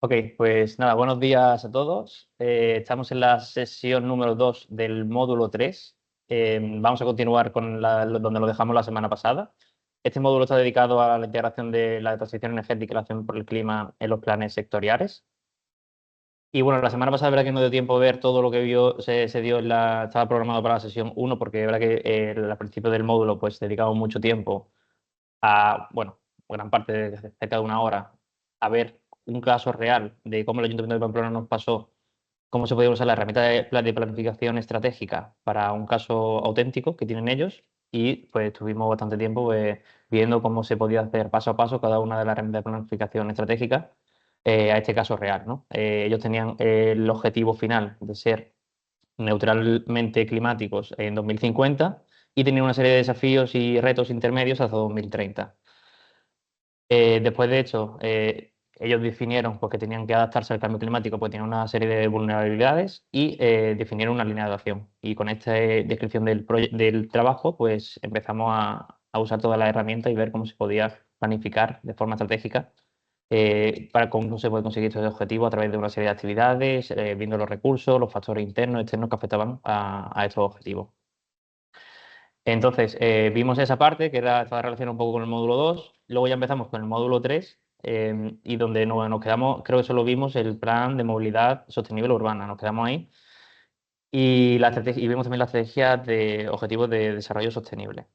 Ok, pues nada, buenos días a todos. Estamos en la sesión número 2 del módulo 3. Vamos a continuar con donde lo dejamos la semana pasada. Este módulo está dedicado a la integración de la transición energética y la acción por el clima en los planes sectoriales. Y bueno, la semana pasada, verdad que no dio tiempo de ver todo lo que se dio estaba programado para la sesión 1, porque es verdad que al principio del módulo pues dedicamos mucho tiempo bueno, gran parte de cerca de una hora, a ver un caso real de cómo el Ayuntamiento de Pamplona nos pasó, cómo se podía usar la herramienta de planificación estratégica para un caso auténtico que tienen ellos, y pues tuvimos bastante tiempo pues, viendo cómo se podía hacer paso a paso cada una de las herramientas de planificación estratégica a este caso real, ¿no? Ellos tenían el objetivo final de ser neutralmente climáticos en 2050 y tenían una serie de desafíos y retos intermedios hasta 2030. Después de hecho, ellos definieron pues, que tenían que adaptarse al cambio climático, porque tenían una serie de vulnerabilidades y definieron una línea de acción. Y con esta descripción del trabajo, pues empezamos a usar todas las herramientas y ver cómo se podía planificar de forma estratégica para cómo se puede conseguir estos objetivos a través de una serie de actividades, viendo los recursos, los factores internos, externos que afectaban a estos objetivos. Entonces, vimos esa parte que estaba relacionada un poco con el módulo 2. Luego ya empezamos con el módulo 3 y donde nos quedamos, creo que solo vimos el plan de movilidad sostenible urbana, nos quedamos ahí. Y vimos también la estrategia de objetivos de desarrollo sostenible.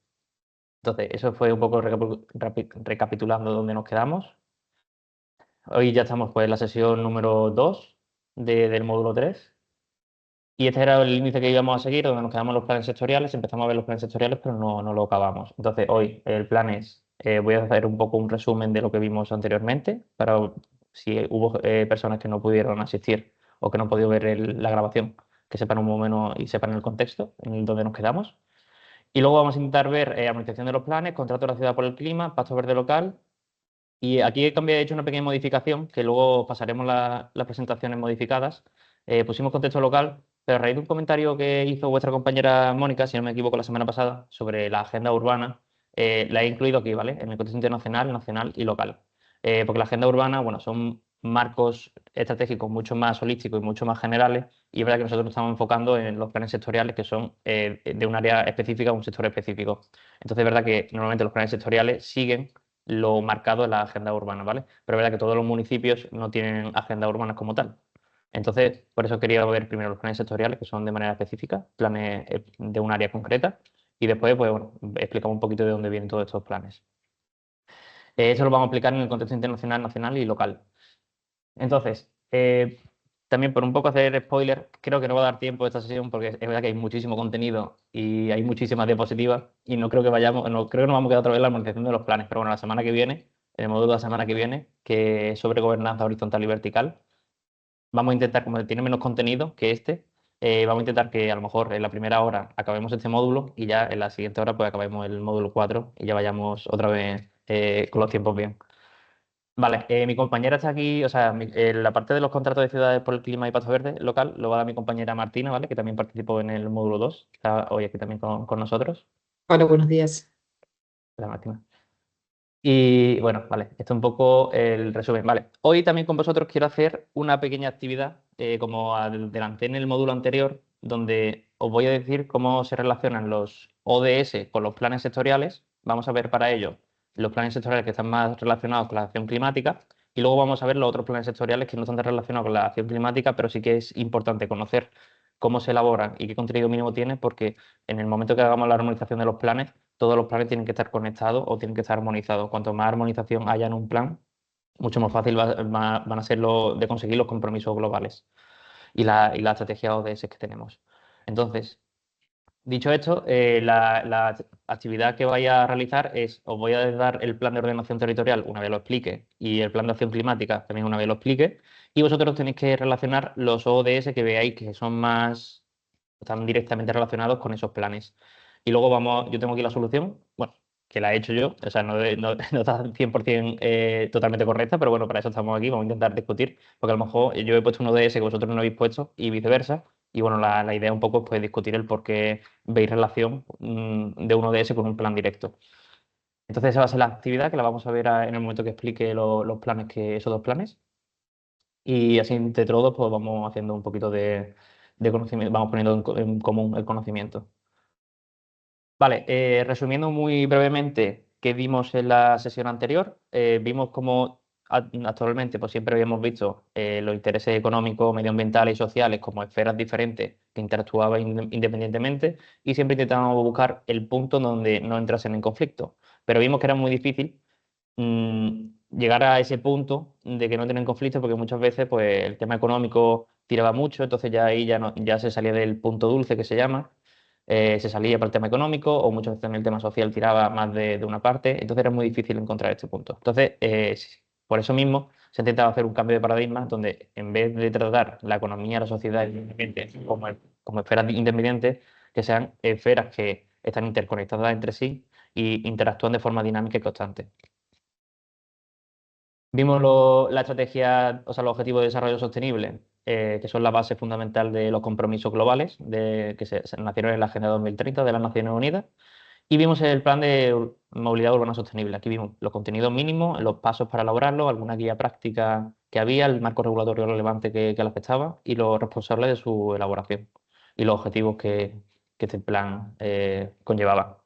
Entonces, eso fue un poco recapitulando dónde nos quedamos. Hoy ya estamos pues, en la sesión número 2 del módulo 3. Y este era el índice que íbamos a seguir, donde nos quedamos en los planes sectoriales. Empezamos a ver los planes sectoriales, pero no lo acabamos. Entonces, hoy el plan es, voy a hacer un poco un resumen de lo que vimos anteriormente, para si hubo personas que no pudieron asistir o que no han podido ver la grabación, que sepan un poco menos y sepan el contexto en el donde nos quedamos. Y luego vamos a intentar ver armonización de los planes, contrato de la ciudad por el clima, pacto verde local. Y aquí he hecho una pequeña modificación, que luego pasaremos las presentaciones modificadas. Pusimos contexto local, pero a raíz de un comentario que hizo vuestra compañera Mónica, si no me equivoco, la semana pasada, sobre la agenda urbana, la he incluido aquí, ¿vale? En el contexto internacional, nacional y local. Porque la agenda urbana, bueno, son marcos estratégicos mucho más holísticos y mucho más generales, y es verdad que nosotros nos estamos enfocando en los planes sectoriales que son de un área específica, un sector específico. Entonces, es verdad que normalmente los planes sectoriales siguen lo marcado en la agenda urbana, ¿vale? Pero es verdad que todos los municipios no tienen agenda urbanas como tal. Entonces, por eso quería ver primero los planes sectoriales, que son de manera específica, planes de un área concreta, y después, pues bueno, explicamos un poquito de dónde vienen todos estos planes. Eso lo vamos a aplicar en el contexto internacional, nacional y local. Entonces, también por un poco hacer spoiler, creo que no va a dar tiempo esta sesión porque es verdad que hay muchísimo contenido y hay muchísimas diapositivas y no creo que creo que nos vamos a quedar otra vez en la armonización de los planes, pero bueno, la semana que viene, en el módulo de la semana que viene, que es sobre gobernanza horizontal y vertical, vamos a intentar, como tiene menos contenido que este, vamos a intentar que a lo mejor en la primera hora acabemos este módulo y ya en la siguiente hora pues acabemos el módulo 4 y ya vayamos otra vez con los tiempos bien. Vale, mi compañera está aquí, o sea, la parte de los contratos de ciudades por el clima y paso verde local lo va a dar mi compañera Martina, ¿vale? Que también participó en el módulo 2, está hoy aquí también con nosotros. Hola, buenos días. Hola, Martina. Y bueno, vale, esto es un poco el resumen. Vale, hoy también con vosotros quiero hacer una pequeña actividad, como adelanté en el módulo anterior, donde os voy a decir cómo se relacionan los ODS con los planes sectoriales. Vamos a ver para ello los planes sectoriales que están más relacionados con la acción climática y luego vamos a ver los otros planes sectoriales que no están tan relacionados con la acción climática, pero sí que es importante conocer cómo se elaboran y qué contenido mínimo tiene, porque en el momento que hagamos la armonización de los planes, todos los planes tienen que estar conectados o tienen que estar armonizados. Cuanto más armonización haya en un plan, mucho más fácil van a ser de conseguir los compromisos globales y la estrategia ODS que tenemos. Entonces, dicho esto, la actividad que vaya a realizar es, os voy a dar el plan de ordenación territorial una vez lo explique y el plan de acción climática también una vez lo explique, y vosotros tenéis que relacionar los ODS que veáis que están directamente relacionados con esos planes. Y luego yo tengo aquí la solución, bueno, que la he hecho yo, o sea, no está 100% totalmente correcta, pero bueno, para eso estamos aquí, vamos a intentar discutir, porque a lo mejor yo he puesto un ODS que vosotros no habéis puesto y viceversa, y bueno, la idea un poco es pues, discutir el por qué veis relación de un ODS con un plan directo. Entonces esa va a ser la actividad que la vamos a ver en el momento que explique los planes, esos dos planes. Y así entre todos pues vamos haciendo un poquito de conocimiento, vamos poniendo en común el conocimiento. Vale, resumiendo muy brevemente qué vimos en la sesión anterior, vimos cómo actualmente pues siempre habíamos visto los intereses económicos, medioambientales y sociales como esferas diferentes que interactuaban independientemente y siempre intentábamos buscar el punto donde no entrasen en conflicto. Pero vimos que era muy difícil llegar a ese punto de que no tienen conflicto porque muchas veces pues, el tema económico tiraba mucho, entonces ya ahí ya, no, ya se salía del punto dulce que se llama, se salía para el tema económico o muchas veces también el tema social tiraba más de una parte, entonces era muy difícil encontrar este punto. Entonces, por eso mismo se ha intentado hacer un cambio de paradigma donde en vez de tratar la economía, la sociedad independiente como esferas independientes, que sean esferas que están interconectadas entre sí y interactúan de forma dinámica y constante. Vimos la estrategia, o sea, los objetivos de desarrollo sostenible, que son la base fundamental de los compromisos globales que se nacieron en la Agenda 2030 de las Naciones Unidas. Y vimos el plan de movilidad urbana sostenible. Aquí vimos los contenidos mínimos, los pasos para elaborarlo, alguna guía práctica que había, el marco regulatorio relevante que le afectaba y los responsables de su elaboración y los objetivos que este plan conllevaba.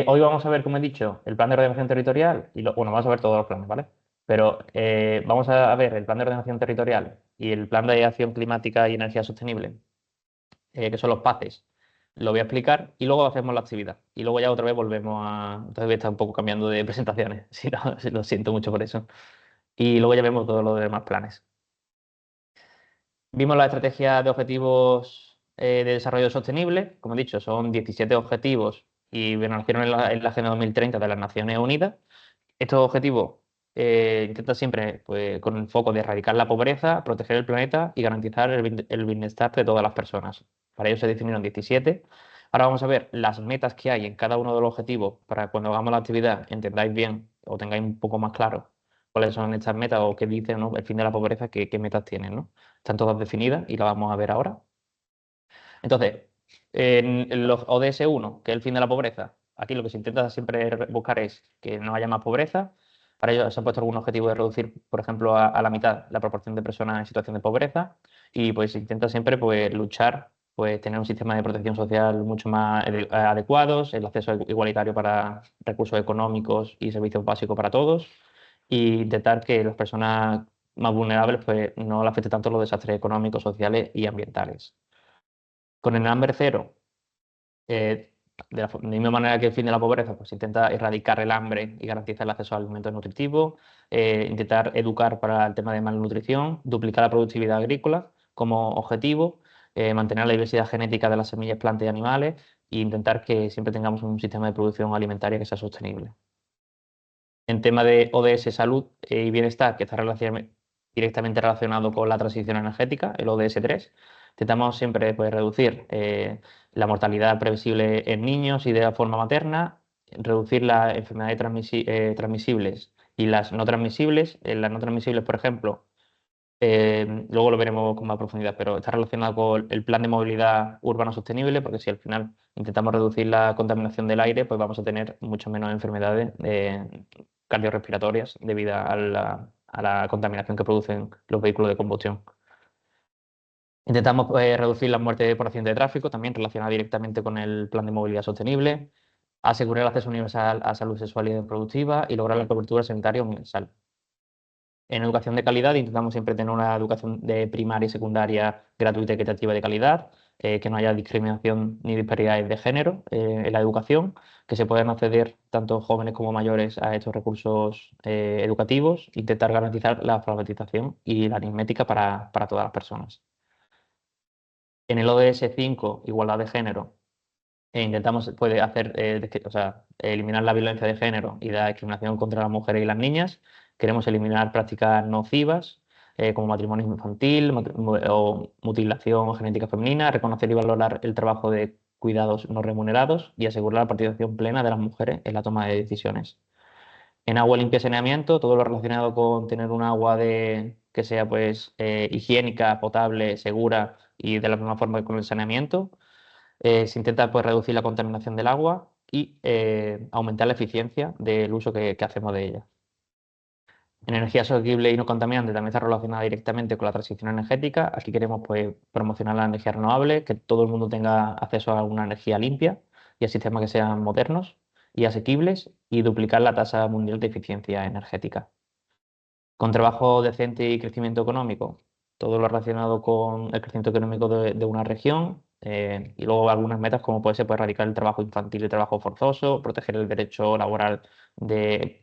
Hoy vamos a ver, como he dicho, el plan de ordenación territorial y bueno, vamos a ver todos los planes, ¿vale? Pero vamos a ver el plan de ordenación territorial y el plan de acción climática y energía sostenible, que son los PACES. Lo voy a explicar y luego hacemos la actividad. Y luego ya otra vez volvemos a... Entonces voy a estar un poco cambiando de presentaciones, si no, lo siento mucho por eso. Y luego ya vemos todos los demás planes. Vimos la estrategia de objetivos de desarrollo sostenible. Como he dicho, son 17 objetivos y bueno, nacieron en la Agenda 2030 de las Naciones Unidas. Estos objetivos intentan siempre pues, con el foco de erradicar la pobreza, proteger el planeta y garantizar el bienestar de todas las personas. Para ello se definieron 17. Ahora vamos a ver las metas que hay en cada uno de los objetivos para cuando hagamos la actividad entendáis bien o tengáis un poco más claro cuáles son estas metas o qué dicen, ¿no? El fin de la pobreza, qué metas tienen, ¿no? Están todas definidas y las vamos a ver ahora. Entonces, en los ODS 1, que es el fin de la pobreza, aquí lo que se intenta siempre buscar es que no haya más pobreza. Para ello se han puesto algún objetivo de reducir, por ejemplo, a la mitad la proporción de personas en situación de pobreza y pues se intenta siempre pues, luchar, pues tener un sistema de protección social mucho más adecuados, el acceso igualitario para recursos económicos y servicios básicos para todos e intentar que las personas más vulnerables pues, no le afecte tanto los desastres económicos, sociales y ambientales. Con el hambre cero, de la misma manera que el fin de la pobreza, pues intenta erradicar el hambre y garantizar el acceso a alimentos nutritivos, intentar educar para el tema de malnutrición, duplicar la productividad agrícola como objetivo, mantener la diversidad genética de las semillas, plantas y animales e intentar que siempre tengamos un sistema de producción alimentaria que sea sostenible. En tema de ODS salud y bienestar, que está directamente relacionado con la transición energética, el ODS 3, intentamos siempre pues, reducir la mortalidad previsible en niños y de la forma materna, reducir las enfermedades transmisibles y las no transmisibles. Las no transmisibles, por ejemplo, luego lo veremos con más profundidad, pero está relacionado con el plan de movilidad urbana sostenible, porque si al final intentamos reducir la contaminación del aire, pues vamos a tener mucho menos enfermedades cardiorrespiratorias debido a la contaminación que producen los vehículos de combustión. Intentamos reducir las muertes por accidente de tráfico, también relacionada directamente con el plan de movilidad sostenible, asegurar el acceso universal a salud sexual y reproductiva y lograr la cobertura sanitaria universal. En educación de calidad intentamos siempre tener una educación de primaria y secundaria gratuita y equitativa de calidad, que no haya discriminación ni disparidades de género en la educación, que se puedan acceder tanto jóvenes como mayores a estos recursos educativos, intentar garantizar la alfabetización y la aritmética para todas las personas. En el ODS 5, igualdad de género, intentamos puede hacer, o sea, eliminar la violencia de género y la discriminación contra las mujeres y las niñas. Queremos eliminar prácticas nocivas como matrimonio infantil o mutilación genética femenina, reconocer y valorar el trabajo de cuidados no remunerados y asegurar la participación plena de las mujeres en la toma de decisiones. En agua limpia y saneamiento, todo lo relacionado con tener un agua que sea pues, higiénica, potable, segura y de la misma forma que con el saneamiento. Se intenta pues, reducir la contaminación del agua y aumentar la eficiencia del uso que hacemos de ella. Energía asequible y no contaminante también está relacionada directamente con la transición energética. Aquí queremos pues, promocionar la energía renovable, que todo el mundo tenga acceso a una energía limpia y a sistemas que sean modernos y asequibles y duplicar la tasa mundial de eficiencia energética. Con trabajo decente y crecimiento económico, todo lo relacionado con el crecimiento económico de una región y luego algunas metas como puede ser pues, erradicar el trabajo infantil y el trabajo forzoso, proteger el derecho laboral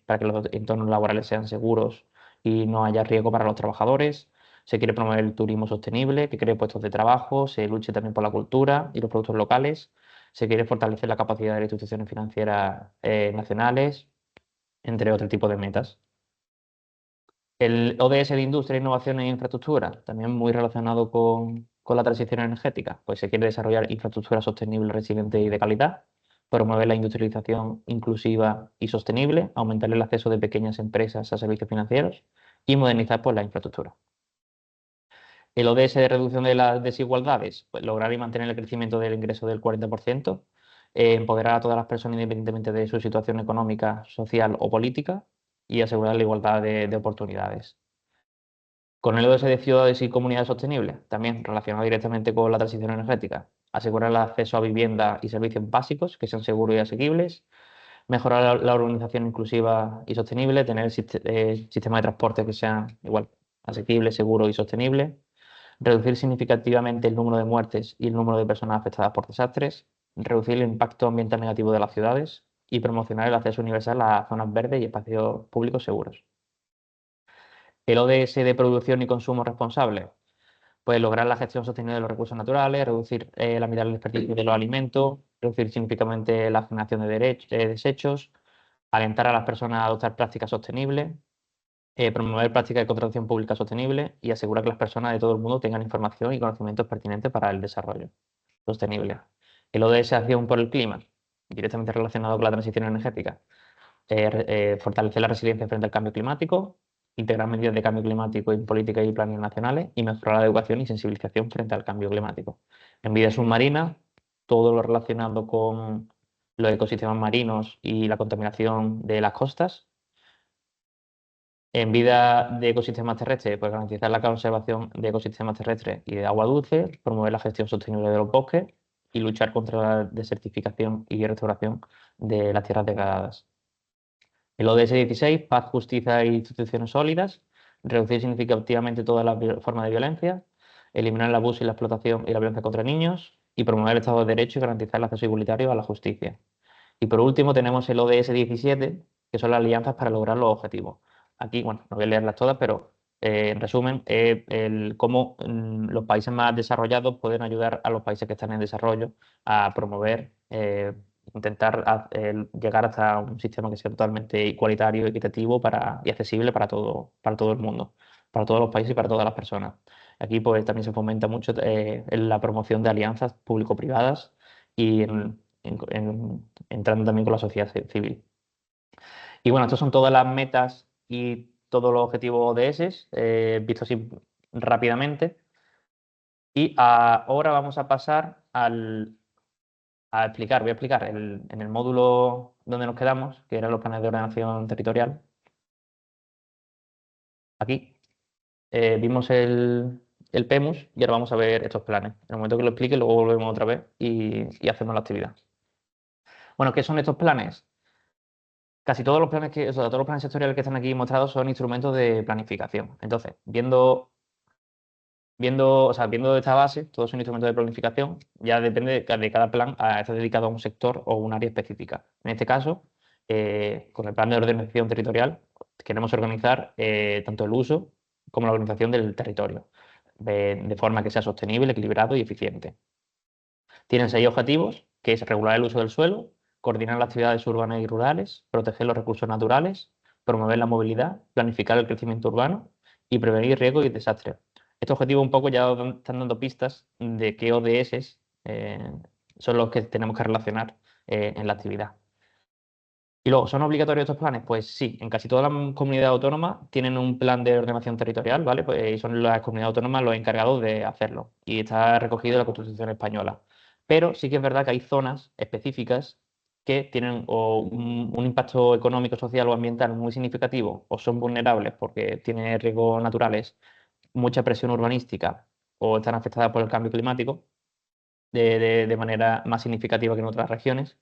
para que los entornos laborales sean seguros y no haya riesgo para los trabajadores. Se quiere promover el turismo sostenible, que cree puestos de trabajo, se luche también por la cultura y los productos locales. Se quiere fortalecer la capacidad de las instituciones financieras nacionales, entre otro tipo de metas. El ODS de Industria, Innovación e Infraestructura, también muy relacionado con la transición energética, pues se quiere desarrollar infraestructura sostenible, resiliente y de calidad, promover la industrialización inclusiva y sostenible, aumentar el acceso de pequeñas empresas a servicios financieros y modernizar pues, la infraestructura. El ODS de reducción de las desigualdades, pues lograr y mantener el crecimiento del ingreso del 40%, empoderar a todas las personas independientemente de su situación económica, social o política y asegurar la igualdad de oportunidades. Con el ODS de ciudades y comunidades sostenibles, también relacionado directamente con la transición energética, asegurar el acceso a vivienda y servicios básicos que sean seguros y asequibles, mejorar la urbanización inclusiva y sostenible, tener sistemas de transporte que sean igual asequibles, seguros y sostenibles, reducir significativamente el número de muertes y el número de personas afectadas por desastres, reducir el impacto ambiental negativo de las ciudades y promocionar el acceso universal a zonas verdes y espacios públicos seguros. El ODS de producción y consumo responsable, pues lograr la gestión sostenible de los recursos naturales, reducir la mitad del desperdicio de los alimentos, reducir significativamente la generación de desechos, alentar a las personas a adoptar prácticas sostenibles, promover prácticas de contratación pública sostenible y asegurar que las personas de todo el mundo tengan información y conocimientos pertinentes para el desarrollo sostenible. El ODS Acción por el Clima, directamente relacionado con la transición energética, fortalecer la resiliencia frente al cambio climático, integrar medidas de cambio climático en políticas y planes nacionales y mejorar la educación y sensibilización frente al cambio climático. En vida submarina, todo lo relacionado con los ecosistemas marinos y la contaminación de las costas. En vida de ecosistemas terrestres, pues garantizar la conservación de ecosistemas terrestres y de agua dulce, promover la gestión sostenible de los bosques y luchar contra la desertificación y restauración de las tierras degradadas. El ODS 16, paz, justicia e instituciones sólidas, reducir significativamente todas las formas de violencia, eliminar el abuso y la explotación y la violencia contra niños y promover el Estado de Derecho y garantizar el acceso igualitario a la justicia. Y por último tenemos el ODS 17, que son las alianzas para lograr los objetivos. Aquí, bueno, no voy a leerlas todas, pero en resumen, cómo los países más desarrollados pueden ayudar a los países que están en desarrollo a promover, intentar llegar hasta un sistema que sea totalmente igualitario, equitativo y accesible para todo el mundo, para todos los países y para todas las personas. Aquí pues, también se fomenta mucho en la promoción de alianzas público-privadas y entrando también con la sociedad civil. Y bueno, estas son todas las metas y todos los objetivos ODS, vistos así rápidamente. Y ahora vamos a pasar voy a explicar en el módulo donde nos quedamos, que eran los planes de ordenación territorial. Aquí vimos el PEMUS y ahora vamos a ver estos planes. En el momento que lo explique, luego volvemos otra vez y hacemos la actividad. Bueno, ¿qué son estos planes? Casi todos los planes todos los planes sectoriales que están aquí mostrados son instrumentos de planificación. Entonces, viendo esta base, todos son instrumentos de planificación, ya depende de cada plan, está dedicado a un sector o un área específica. En este caso, con el plan de ordenación territorial, queremos organizar tanto el uso como la organización del territorio, de forma que sea sostenible, equilibrado y eficiente. Tienen 6 objetivos, que es regular el uso del suelo, coordinar las actividades urbanas y rurales, proteger los recursos naturales, promover la movilidad, planificar el crecimiento urbano y prevenir riesgos y desastres. Estos objetivos un poco ya están dando pistas de qué ODS son los que tenemos que relacionar en la actividad. Y luego, ¿son obligatorios estos planes? Pues sí, en casi todas las comunidades autónomas tienen un plan de ordenación territorial, ¿vale? Pues y son las comunidades autónomas los encargados de hacerlo. Y está recogido en la Constitución española. Pero sí que es verdad que hay zonas específicas que tienen o un impacto económico, social o ambiental muy significativo o son vulnerables porque tienen riesgos naturales, mucha presión urbanística o están afectadas por el cambio climático de manera más significativa que en otras regiones.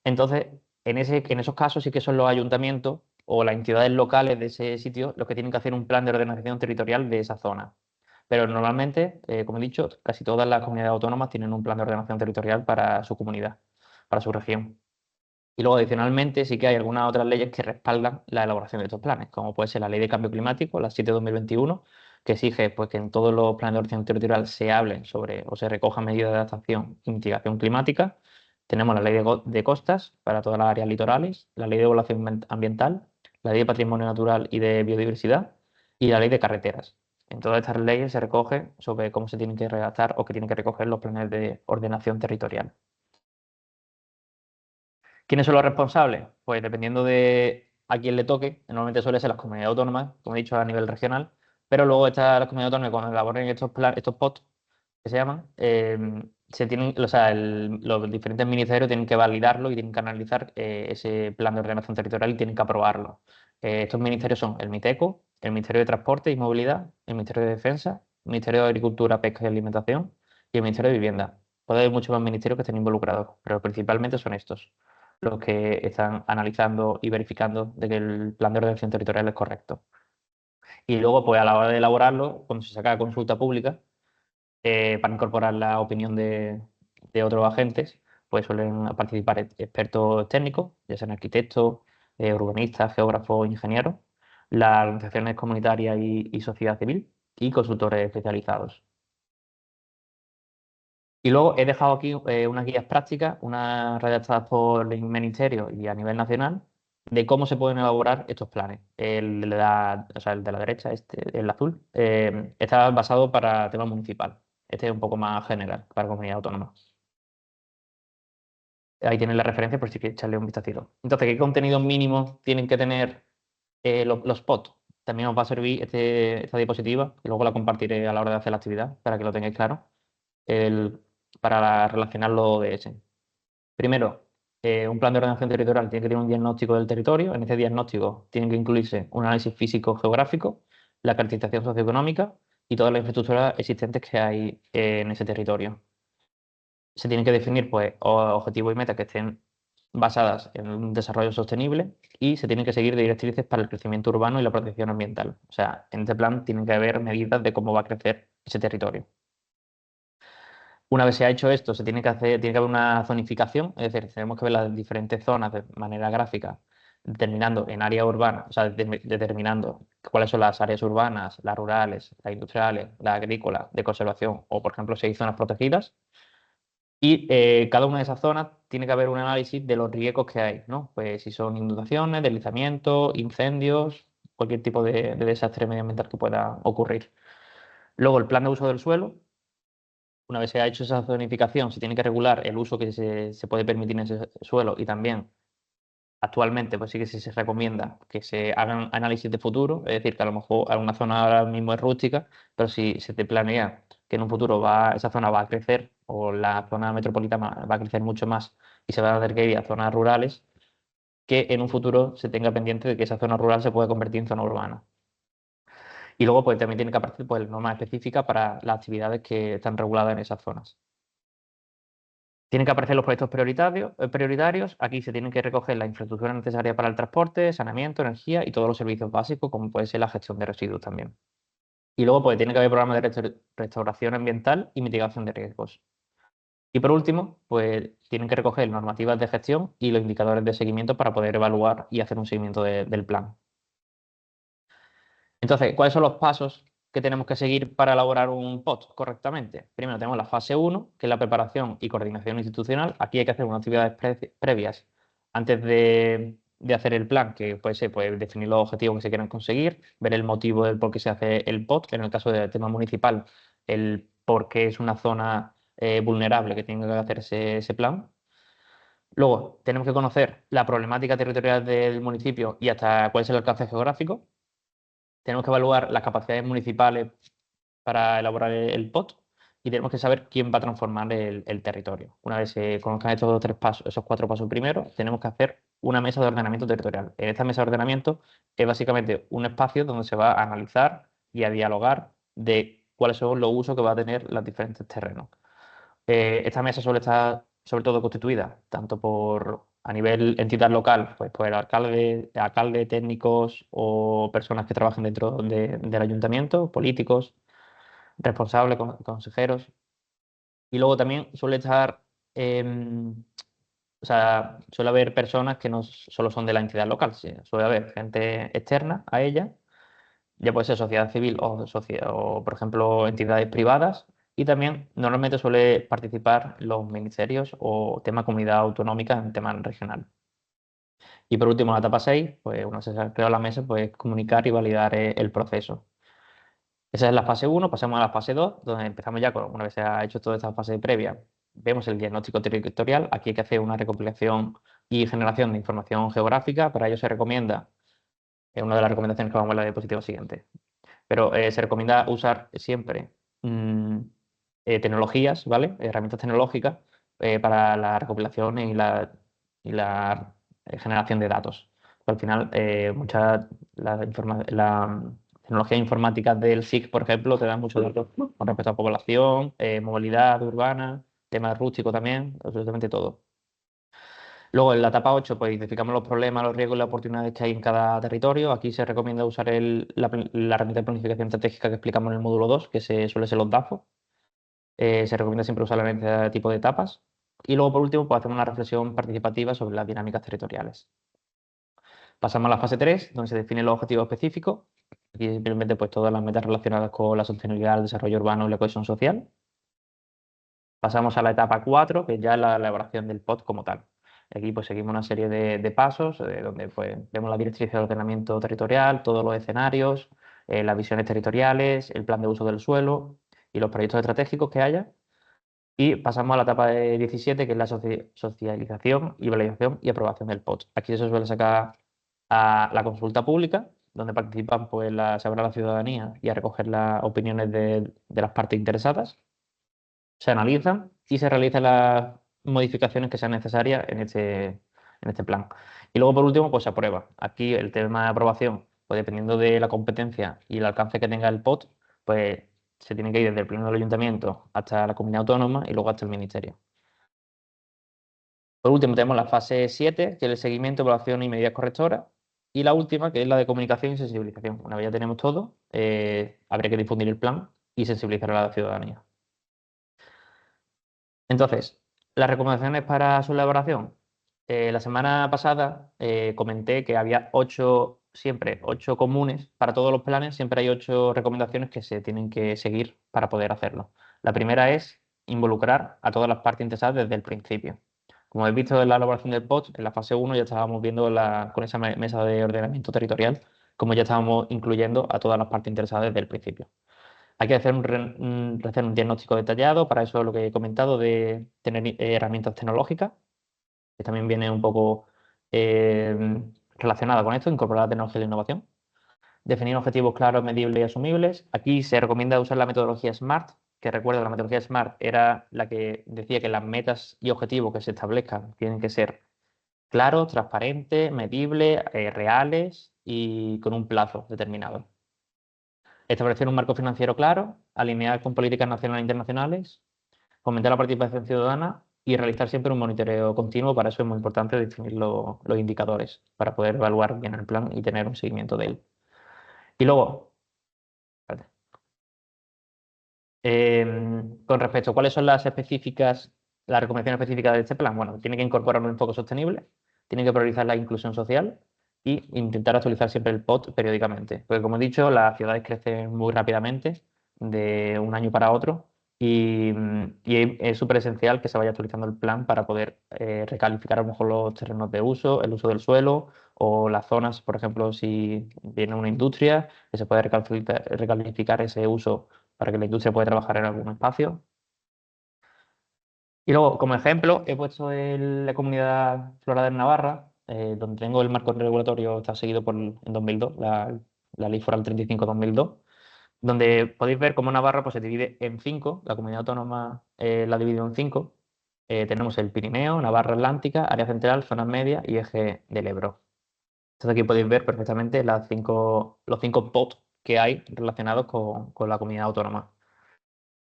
Entonces, en esos casos sí que son los ayuntamientos o las entidades locales de ese sitio los que tienen que hacer un plan de ordenación territorial de esa zona. Pero normalmente, como he dicho, casi todas las comunidades autónomas tienen un plan de ordenación territorial para su comunidad, para su región. Y luego, adicionalmente, sí que hay algunas otras leyes que respaldan la elaboración de estos planes, como puede ser la Ley de Cambio Climático, la 7/2021, que exige pues, que en todos los planes de ordenación territorial se hablen sobre o se recojan medidas de adaptación y mitigación climática. Tenemos la Ley de Costas para todas las áreas litorales, la Ley de Evaluación Ambiental, la Ley de Patrimonio Natural y de Biodiversidad y la Ley de Carreteras. En todas estas leyes se recoge sobre cómo se tienen que redactar o que tienen que recoger los planes de ordenación territorial. ¿Quiénes son los responsables? Pues dependiendo de a quién le toque, normalmente suele ser las comunidades autónomas, como he dicho, a nivel regional, pero luego están las comunidades autónomas cuando elaboren estos POT, que se llaman, se tienen, o sea, los diferentes ministerios tienen que validarlo y tienen que analizar ese plan de ordenación territorial y tienen que aprobarlo. Estos ministerios son el MITECO, el Ministerio de Transporte y Movilidad, el Ministerio de Defensa, el Ministerio de Agricultura, Pesca y Alimentación y el Ministerio de Vivienda. Puede haber muchos más ministerios que estén involucrados, pero principalmente son estos los que están analizando y verificando de que el plan de ordenación territorial es correcto. Y luego, pues a la hora de elaborarlo, cuando se saca a consulta pública, para incorporar la opinión de otros agentes, pues suelen participar expertos técnicos, ya sean arquitectos, urbanistas, geógrafos, ingenieros, las organizaciones comunitarias y sociedad civil y consultores especializados. Y luego he dejado aquí unas guías prácticas, unas redactadas por el Ministerio y a nivel nacional, de cómo se pueden elaborar estos planes. O sea, el de la derecha, el azul, está basado para tema municipal. Este es un poco más general para comunidad autónoma. Ahí tienen la referencia por si quieres echarle un vistacito. Entonces, ¿qué contenidos mínimos tienen que tener los POT? También os va a servir esta diapositiva, que luego la compartiré a la hora de hacer la actividad para que lo tengáis claro, el- para relacionar los ODS. Primero, un plan de ordenación territorial tiene que tener un diagnóstico del territorio. En ese diagnóstico tiene que incluirse un análisis físico-geográfico, la caracterización socioeconómica y todas las infraestructuras existentes que hay en ese territorio. Se tienen que definir pues, objetivos y metas que estén basadas en un desarrollo sostenible y se tienen que seguir directrices para el crecimiento urbano y la protección ambiental. O sea, en este plan tienen que haber medidas de cómo va a crecer ese territorio. Una vez se ha hecho esto, tiene que haber una zonificación, es decir, tenemos que ver las diferentes zonas de manera gráfica, determinando en área urbana, o sea, determinando cuáles son las áreas urbanas, las rurales, las industriales, las agrícolas, de conservación, o por ejemplo, si hay zonas protegidas. Y cada una de esas zonas tiene que haber un análisis de los riesgos que hay, ¿no? Pues si son inundaciones, deslizamientos, incendios, cualquier tipo de desastre medioambiental que pueda ocurrir. Luego, el plan de uso del suelo. Una vez se ha hecho esa zonificación, se tiene que regular el uso que se puede permitir en ese suelo y también actualmente pues sí que se recomienda que se hagan análisis de futuro, es decir, que a lo mejor alguna zona ahora mismo es rústica, pero si se te planea que en un futuro esa zona va a crecer o la zona metropolitana va a crecer mucho más y se va a tener que ir a zonas rurales, que en un futuro se tenga pendiente de que esa zona rural se pueda convertir en zona urbana. Y luego pues también tiene que aparecer pues, normas específicas para las actividades que están reguladas en esas zonas. Tienen que aparecer los proyectos prioritarios. Aquí se tienen que recoger la infraestructura necesaria para el transporte, saneamiento, energía y todos los servicios básicos, como puede ser la gestión de residuos también. Y luego, pues, tiene que haber programas de restauración ambiental y mitigación de riesgos. Y por último, pues, tienen que recoger normativas de gestión y los indicadores de seguimiento para poder evaluar y hacer un seguimiento del plan. Entonces, ¿cuáles son los pasos que tenemos que seguir para elaborar un POT correctamente? Primero tenemos la fase 1, que es la preparación y coordinación institucional. Aquí hay que hacer unas actividades previas antes de hacer el plan, que puede ser pues, definir los objetivos que se quieren conseguir, ver el motivo del por qué se hace el POT, en el caso del tema municipal, el por qué es una zona vulnerable que tiene que hacerse ese plan. Luego, tenemos que conocer la problemática territorial del municipio y hasta cuál es el alcance geográfico. Tenemos que evaluar las capacidades municipales para elaborar el POT y tenemos que saber quién va a transformar el territorio. Una vez se conozcan estos tres pasos, esos cuatro pasos primero, tenemos que hacer una mesa de ordenamiento territorial. En esta mesa de ordenamiento es básicamente un espacio donde se va a analizar y a dialogar de cuáles son los usos que va a tener los diferentes terrenos. Esta mesa suele estar sobre todo constituida tanto por a nivel entidad local, pues por el alcalde, técnicos o personas que trabajen dentro del ayuntamiento, políticos, responsables, consejeros. Y luego también suele estar, o sea, suele haber personas que no solo son de la entidad local, suele haber gente externa a ella, ya puede ser sociedad civil o, por ejemplo, entidades privadas. Y también normalmente suele participar los ministerios o tema comunidad autonómica en tema regional. Y por último, la etapa 6 pues una vez se ha creado la mesa, pues comunicar y validar el proceso. Esa es la fase uno. Pasamos a la fase 2 donde empezamos ya una vez se ha hecho toda esta fase previa, vemos el diagnóstico territorial. Aquí hay que hacer una recopilación y generación de información geográfica. Para ello se recomienda, es una de las recomendaciones que vamos a ver en la diapositiva siguiente, pero se recomienda usar siempre mm, tecnologías, ¿vale? Herramientas tecnológicas para la recopilación y la generación de datos. Al final, muchas la tecnología informática del SIC, por ejemplo, te dan muchos datos con respecto a población, movilidad urbana, tema rústico también, absolutamente todo. Luego, en la etapa 8 pues identificamos los problemas, los riesgos y las oportunidades que hay en cada territorio. Aquí se recomienda usar la herramienta de planificación estratégica que explicamos en el módulo 2, que suele ser los DAFO. Se recomienda siempre usar la herramienta de tipo de etapas. Y luego, por último, pues hacemos una reflexión participativa sobre las dinámicas territoriales. Pasamos a la fase 3 donde se definen los objetivos específicos. Aquí simplemente pues, todas las metas relacionadas con la sostenibilidad, el desarrollo urbano y la cohesión social. Pasamos a la etapa 4 que ya es la elaboración del POT como tal. Aquí pues seguimos una serie de pasos donde pues, vemos la directriz de ordenamiento territorial, todos los escenarios, las visiones territoriales, el plan de uso del suelo y los proyectos estratégicos que haya. Y pasamos a la etapa de 17, que es la socialización y validación y aprobación del POT. Aquí se suele sacar a la consulta pública, donde participan pues, se abre a la ciudadanía y a recoger las opiniones de las partes interesadas. Se analizan y se realizan las modificaciones que sean necesarias en este plan. Y luego, por último, pues se aprueba. Aquí el tema de aprobación, pues dependiendo de la competencia y el alcance que tenga el POT, pues se tiene que ir desde el pleno del ayuntamiento hasta la comunidad autónoma y luego hasta el ministerio. Por último, tenemos la fase 7, que es el seguimiento, evaluación y medidas correctoras. Y la última, que es la de comunicación y sensibilización. Una vez ya tenemos todo, habría que difundir el plan y sensibilizar a la ciudadanía. Entonces, las recomendaciones para su elaboración. La semana pasada comenté que había ocho comunes para todos los planes, siempre hay 8 recomendaciones que se tienen que seguir para poder hacerlo. La primera es involucrar a todas las partes interesadas desde el principio. Como habéis visto en la elaboración del POT, en la fase 1 ya estábamos viendo con esa mesa de ordenamiento territorial, como ya estábamos incluyendo a todas las partes interesadas desde el principio. Hay que hacer un diagnóstico detallado, para eso lo que he comentado de tener herramientas tecnológicas, que también viene un poco eh, relacionada con esto, incorporar la tecnología y la innovación. Definir objetivos claros, medibles y asumibles. Aquí se recomienda usar la metodología SMART, que recuerda, la metodología SMART era la que decía que las metas y objetivos que se establezcan tienen que ser claros, transparentes, medibles, reales y con un plazo determinado. Establecer un marco financiero claro, alinear con políticas nacionales e internacionales, fomentar la participación ciudadana y realizar siempre un monitoreo continuo. Para eso es muy importante definir los indicadores para poder evaluar bien el plan y tener un seguimiento de él. Y luego, espérate, con respecto a cuáles son las recomendaciones específicas de este plan, bueno, tiene que incorporar un enfoque sostenible, tiene que priorizar la inclusión social y intentar actualizar siempre el POT periódicamente. Porque como he dicho, las ciudades crecen muy rápidamente de un año para otro y es súper esencial que se vaya actualizando el plan para poder recalificar a lo mejor los terrenos de uso, el uso del suelo o las zonas, por ejemplo, si viene una industria, que se puede recalificar ese uso para que la industria pueda trabajar en algún espacio. Y luego, como ejemplo, he puesto la Comunidad Flora de Navarra, donde tengo el marco regulatorio, está seguido en 2002, la Ley Foral 35-2002. donde podéis ver cómo Navarra pues, se divide en 5, la comunidad autónoma la ha dividido en 5. Tenemos el Pirineo, Navarra Atlántica, área central, zonas medias y eje del Ebro. Entonces aquí podéis ver perfectamente los 5 POT que hay relacionados con la comunidad autónoma.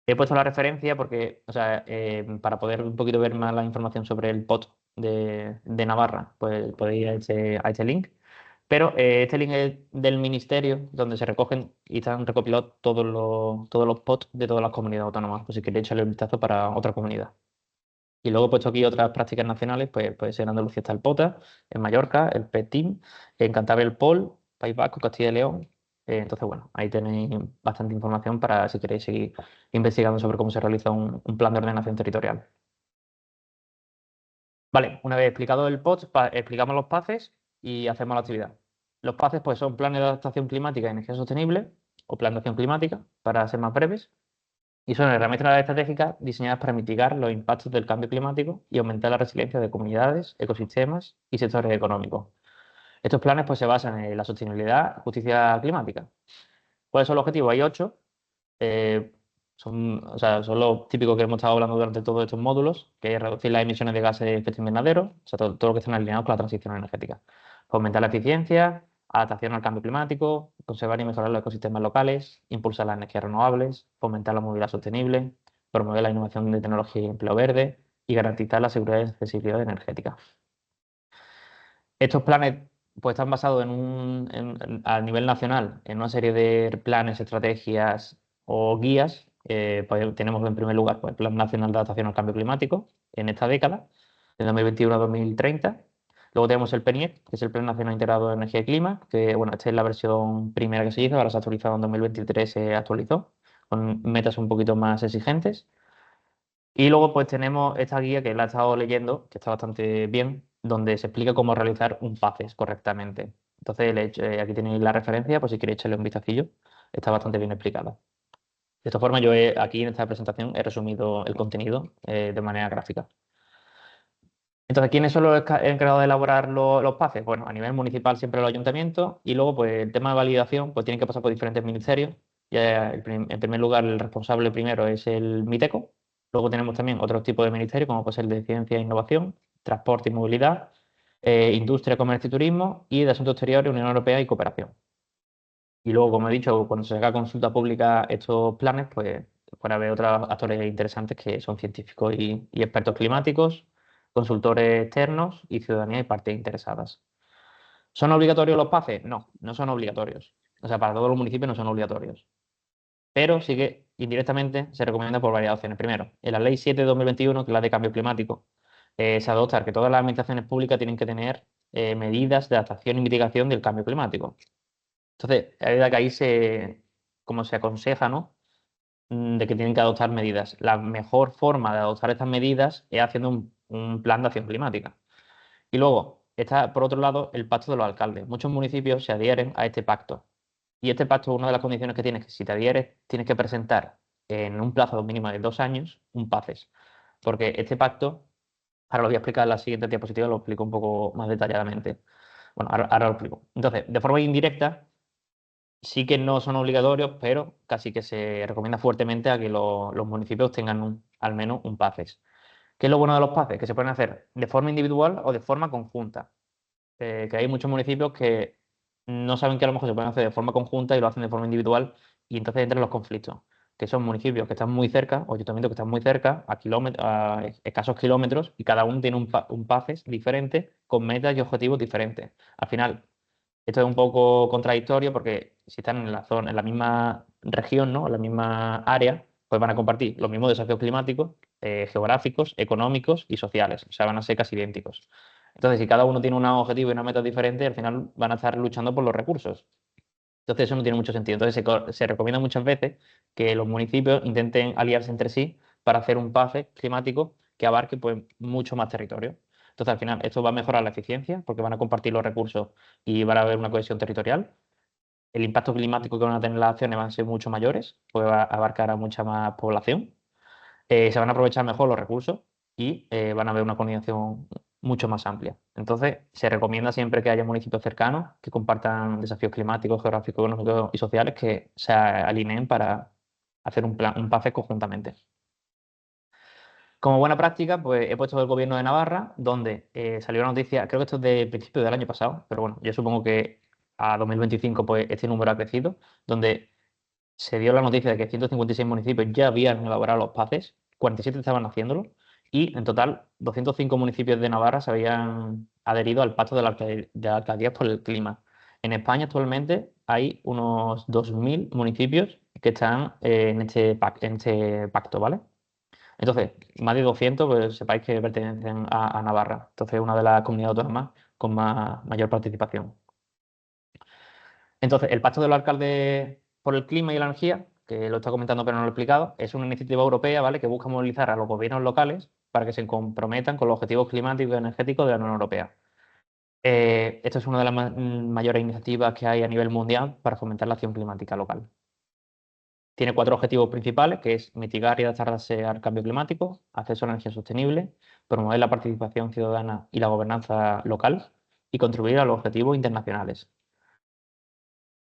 He puesto la referencia porque, o sea, para poder un poquito ver más la información sobre el POT de Navarra, pues podéis ir a este link. Pero este link es del ministerio, donde se recogen y están recopilados todos los POT de todas las comunidades autónomas, pues si queréis echarle un vistazo para otra comunidad. Y luego he puesto aquí otras prácticas nacionales, pues en Andalucía está el POTA, en Mallorca el PETIM, en Cantabria el POL, País Vasco, Castilla y León. Entonces, bueno, ahí tenéis bastante información para si queréis seguir investigando sobre cómo se realiza un plan de ordenación territorial. Vale, una vez explicado el POT, explicamos los PACES y hacemos la actividad. Los PACES pues, son planes de adaptación climática y energía sostenible o plan de acción climática, para ser más breves. Y son herramientas estratégicas diseñadas para mitigar los impactos del cambio climático y aumentar la resiliencia de comunidades, ecosistemas y sectores económicos. Estos planes pues, se basan en la sostenibilidad y justicia climática. ¿Cuáles son los objetivos? Hay 8. eh, o sea, son los típicos que hemos estado hablando durante todos estos módulos, que es reducir las emisiones de gases de efecto invernadero, o sea, todo lo que están alineados con la transición energética. Fomentar la eficiencia, adaptación al cambio climático, conservar y mejorar los ecosistemas locales, impulsar las energías renovables, fomentar la movilidad sostenible, promover la innovación de tecnología y empleo verde y garantizar la seguridad y accesibilidad energética. Estos planes pues, están basados a nivel nacional en una serie de planes, estrategias o guías. Pues, tenemos en primer lugar pues, el Plan Nacional de Adaptación al Cambio Climático en esta década, de 2021 a 2030. Luego tenemos el PNIEC, que es el Plan Nacional Integrado de Energía y Clima, que bueno, esta es la versión primera que se hizo, ahora se ha actualizado en 2023, se actualizó, con metas un poquito más exigentes. Y luego pues tenemos esta guía que la he estado leyendo, que está bastante bien, donde se explica cómo realizar un PACES correctamente. Entonces aquí tenéis la referencia, por si queréis echarle un vistacillo, está bastante bien explicada. De esta forma aquí en esta presentación he resumido el contenido de manera gráfica. Entonces, ¿quiénes son los encargados de elaborar los PACES? Bueno, a nivel municipal siempre el ayuntamiento y luego pues el tema de validación pues tiene que pasar por diferentes ministerios. Ya, en primer lugar, el responsable primero es el MITECO. Luego tenemos también otros tipos de ministerios como puede ser el de Ciencia e Innovación, Transporte y Movilidad, Industria, Comercio y Turismo y de Asuntos Exteriores, Unión Europea y Cooperación. Y luego, como he dicho, cuando se haga consulta pública estos planes, pues puede haber otros actores interesantes que son científicos y expertos climáticos, consultores externos y ciudadanía y partes interesadas. ¿Son obligatorios los PACES? No, no son obligatorios. O sea, para todos los municipios no son obligatorios. Pero sí que indirectamente se recomienda por varias opciones. Primero, en la Ley 7 de 2021, que es la de cambio climático, se adopta que todas las administraciones públicas tienen que tener medidas de adaptación y mitigación del cambio climático. Entonces, es verdad que ahí como se aconseja, ¿no? De que tienen que adoptar medidas. La mejor forma de adoptar estas medidas es haciendo un plan de acción climática. Y luego está, por otro lado, el pacto de los alcaldes. Muchos municipios se adhieren a este pacto. Y este pacto, una de las condiciones que tienes, que si te adhieres, tienes que presentar en un plazo mínimo de 2 años un PACES. Porque este pacto, ahora lo voy a explicar en la siguiente diapositiva, lo explico un poco más detalladamente. Bueno, ahora lo explico. Entonces, de forma indirecta, sí que no son obligatorios, pero casi que se recomienda fuertemente a que los municipios tengan al menos un PACES. ¿Qué es lo bueno de los PACES? Que se pueden hacer de forma individual o de forma conjunta. Que hay muchos municipios que no saben que a lo mejor se pueden hacer de forma conjunta y lo hacen de forma individual y entonces entran los conflictos. Que son municipios que están muy cerca o ayuntamientos que están muy cerca, a escasos kilómetros, y cada uno tiene un PACES diferente con metas y objetivos diferentes. Al final, esto es un poco contradictorio porque si están en la zona, en la misma región, ¿no? En la misma área, pues van a compartir los mismos desafíos climáticos, geográficos, económicos y sociales. O sea, van a ser casi idénticos. Entonces, si cada uno tiene un objetivo y una meta diferente, al final van a estar luchando por los recursos. Entonces, eso no tiene mucho sentido. Entonces, se recomienda muchas veces que los municipios intenten aliarse entre sí para hacer un PACE climático que abarque pues, mucho más territorio. Entonces, al final, esto va a mejorar la eficiencia porque van a compartir los recursos y van a haber una cohesión territorial. El impacto climático que van a tener las acciones van a ser mucho mayores, pues va a abarcar a mucha más población. Se van a aprovechar mejor los recursos y van a haber una coordinación mucho más amplia. Entonces, se recomienda siempre que haya municipios cercanos que compartan desafíos climáticos, geográficos, económicos y sociales que se alineen para hacer un plan, un PACE conjuntamente. Como buena práctica, pues he puesto el gobierno de Navarra, donde salió la noticia, creo que esto es de principio del año pasado, pero bueno, yo supongo que a 2025 pues este número ha crecido, donde se dio la noticia de que 156 municipios ya habían elaborado los PACES, 47 estaban haciéndolo, y en total 205 municipios de Navarra se habían adherido al Pacto de la Alcaldías por el Clima. En España actualmente hay unos 2.000 municipios que están en este pacto, ¿vale? Entonces, más de 200, pues sepáis que pertenecen a Navarra. Entonces, una de las comunidades autónomas con mayor participación. Entonces, el Pacto de los Alcaldes por el Clima y la Energía, que lo está comentando pero no lo he explicado, es una iniciativa europea, ¿vale?, que busca movilizar a los gobiernos locales para que se comprometan con los objetivos climáticos y energéticos de la Unión Europea. Esto es una de las mayores iniciativas que hay a nivel mundial para fomentar la acción climática local. Tiene cuatro objetivos principales, que es mitigar y adaptarse al cambio climático, acceso a la energía sostenible, promover la participación ciudadana y la gobernanza local y contribuir a los objetivos internacionales.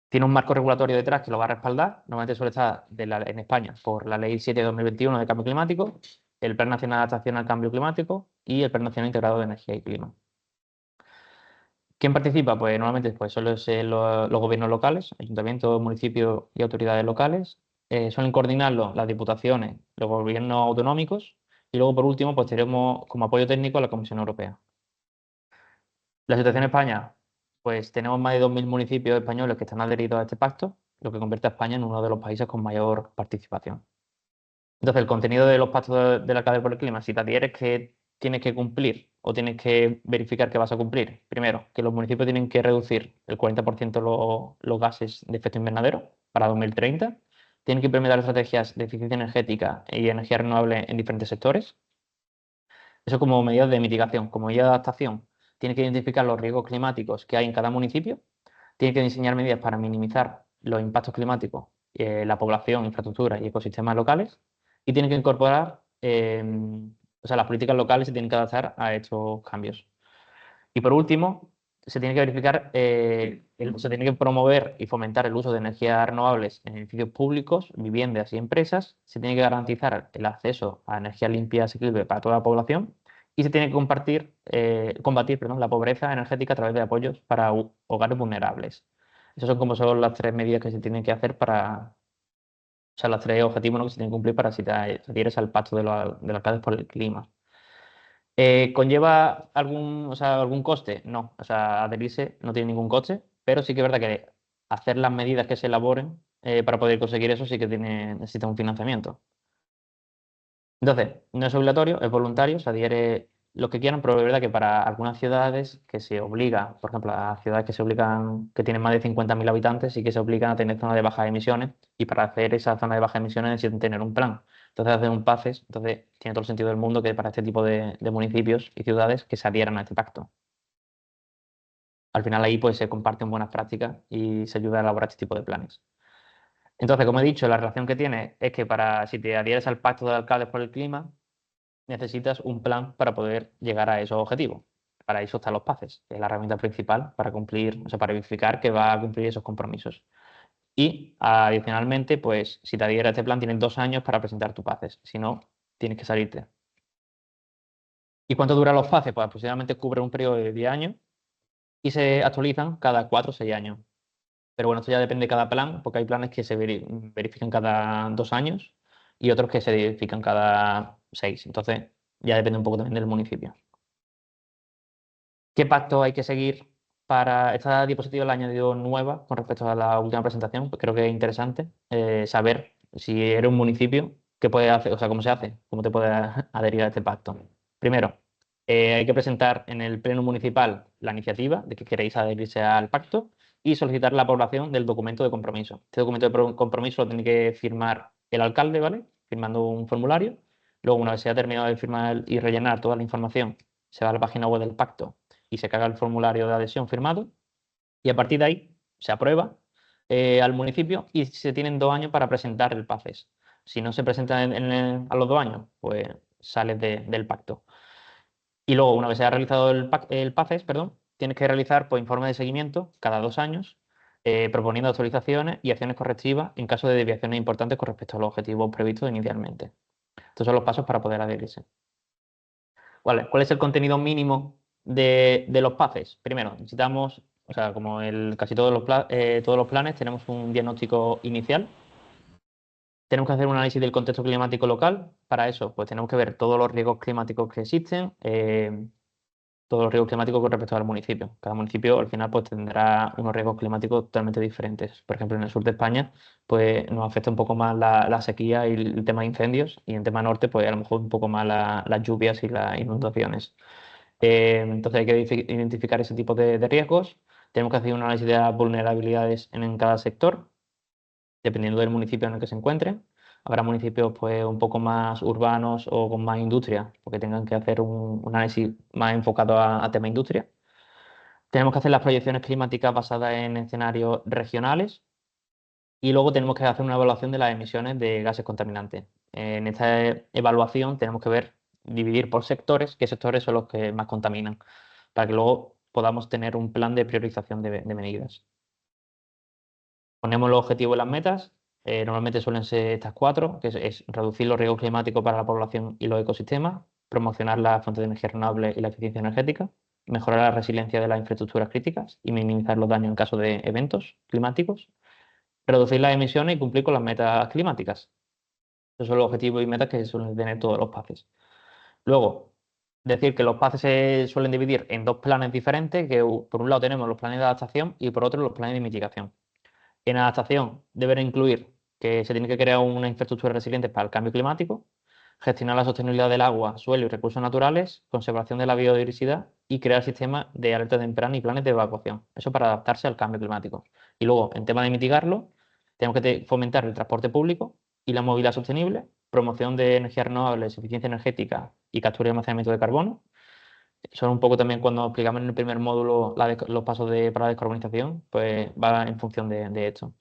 Tiene un marco regulatorio detrás que lo va a respaldar. Normalmente suele estar en España por la Ley 7 de 2021 de Cambio Climático, el Plan Nacional de Adaptación al Cambio Climático y el Plan Nacional Integrado de Energía y Clima. ¿Quién participa? Pues normalmente pues, suelen ser los gobiernos locales, ayuntamientos, municipios y autoridades locales. Suelen coordinarlo las diputaciones, los gobiernos autonómicos y luego por último pues tenemos como apoyo técnico a la Comisión Europea. La situación en España, pues tenemos más de 2.000 municipios españoles que están adheridos a este pacto, lo que convierte a España en uno de los países con mayor participación. Entonces, el contenido de los pactos de la Alcaldía por el Clima, si te adhieres que tienes que cumplir o tienes que verificar que vas a cumplir, primero, que los municipios tienen que reducir el 40% los gases de efecto invernadero para 2030, tienen que implementar estrategias de eficiencia energética y energía renovable en diferentes sectores. Eso como medidas de mitigación. Como medida de adaptación, tiene que identificar los riesgos climáticos que hay en cada municipio, tiene que diseñar medidas para minimizar los impactos climáticos, la población, infraestructura y ecosistemas locales, y tiene que incorporar, o sea, las políticas locales se tienen que adaptar a estos cambios. Y por último, se tiene que verificar, se tiene que promover y fomentar el uso de energías renovables en edificios públicos, viviendas y empresas. Se tiene que garantizar el acceso a energía limpia y asequible para toda la población. Y se tiene que combatir, perdón, la pobreza energética a través de apoyos para hogares vulnerables. Esas son como son las tres medidas que se tienen que hacer para, o sea, los tres objetivos, ¿no?, que se tienen que cumplir para si te adhieres al pacto de los alcaldes por el clima. ¿Conlleva o sea, algún coste? No, o sea, adherirse no tiene ningún coste, pero sí que es verdad que hacer las medidas que se elaboren para poder conseguir eso sí que necesita un financiamiento. Entonces, no es obligatorio, es voluntario, se adhiere los que quieran, pero es verdad que para algunas ciudades que se obliga, por ejemplo, a ciudades que se obligan, que tienen más de 50.000 habitantes, sí que se obligan a tener zonas de bajas emisiones, y para hacer esa zona de bajas emisiones necesitan tener un plan. Entonces hacen un PACES, entonces tiene todo el sentido del mundo que para este tipo de municipios y ciudades que se adhieran a este pacto. Al final ahí pues se comparten buenas prácticas y se ayuda a elaborar este tipo de planes. Entonces, como he dicho, la relación que tiene es que si te adhieres al Pacto de Alcaldes por el Clima, necesitas un plan para poder llegar a esos objetivos. Para eso están los PACES, que es la herramienta principal para cumplir, o sea, para verificar que va a cumplir esos compromisos. Y adicionalmente, pues si te adhieres a este plan, tienes 2 años para presentar tu PACES. Si no, tienes que salirte. ¿Y cuánto duran los PACES? Pues aproximadamente cubre un periodo de 10 años y se actualizan cada 4 o 6 años. Pero bueno, esto ya depende de cada plan, porque hay planes que se verifican cada 2 años y otros que se verifican cada 6. Entonces, ya depende un poco también del municipio. ¿Qué pacto hay que seguir para esta diapositiva? La he añadido nueva con respecto a la última presentación, pues creo que es interesante saber si eres un municipio, qué puedes hacer, o sea, cómo se hace, cómo te puedes adherir a este pacto. Primero, hay que presentar en el pleno municipal la iniciativa de que queréis adherirse al pacto y solicitar a la población del documento de compromiso. Este documento de compromiso lo tiene que firmar el alcalde, ¿vale? Firmando un formulario. Luego, una vez se ha terminado de firmar y rellenar toda la información, se va a la página web del pacto y se carga el formulario de adhesión firmado, y a partir de ahí se aprueba al municipio y se tienen 2 años para presentar el PACES. Si no se presenta a los 2 años, pues sales del pacto. Y luego, una vez se ha realizado el PACES, perdón, tienes que realizar pues, informes de seguimiento cada 2 años, proponiendo actualizaciones y acciones correctivas en caso de desviaciones importantes con respecto a los objetivos previstos inicialmente. Estos son los pasos para poder adherirse. ¿Cuál es el contenido mínimo de los PACES? Primero, necesitamos, o sea, como casi todos los planes, tenemos un diagnóstico inicial. Tenemos que hacer un análisis del contexto climático local. Para eso, pues tenemos que ver todos los riesgos climáticos que existen, todos los riesgos climáticos con respecto al municipio. Cada municipio al final pues tendrá unos riesgos climáticos totalmente diferentes. Por ejemplo, en el sur de España pues nos afecta un poco más la sequía y el tema de incendios, y en tema norte pues a lo mejor un poco más las lluvias y las inundaciones. Entonces hay que identificar ese tipo de riesgos. Tenemos que hacer un análisis de las vulnerabilidades en cada sector, dependiendo del municipio en el que se encuentre. Habrá municipios pues, un poco más urbanos o con más industria, porque tengan que hacer un análisis más enfocado a tema industria. Tenemos que hacer las proyecciones climáticas basadas en escenarios regionales y luego tenemos que hacer una evaluación de las emisiones de gases contaminantes. En esta evaluación tenemos que dividir por sectores, qué sectores son los que más contaminan, para que luego podamos tener un plan de priorización de medidas. Ponemos los objetivos y las metas. Normalmente suelen ser estas cuatro, que es reducir los riesgos climáticos para la población y los ecosistemas, promocionar las fuentes de energía renovables y la eficiencia energética, mejorar la resiliencia de las infraestructuras críticas y minimizar los daños en caso de eventos climáticos, reducir las emisiones y cumplir con las metas climáticas. Esos son los objetivos y metas que suelen tener todos los PACES. Luego, decir que los PACES se suelen dividir en dos planes diferentes, que por un lado tenemos los planes de adaptación y por otro los planes de mitigación. En adaptación deberá incluir que se tiene que crear una infraestructura resiliente para el cambio climático, gestionar la sostenibilidad del agua, suelo y recursos naturales, conservación de la biodiversidad y crear sistemas de alerta temprana y planes de evacuación. Eso para adaptarse al cambio climático. Y luego, en tema de mitigarlo, tenemos que fomentar el transporte público y la movilidad sostenible, promoción de energías renovables, eficiencia energética y captura y almacenamiento de carbono. Son un poco también cuando explicamos en el primer módulo los pasos para la descarbonización, pues va en función de esto.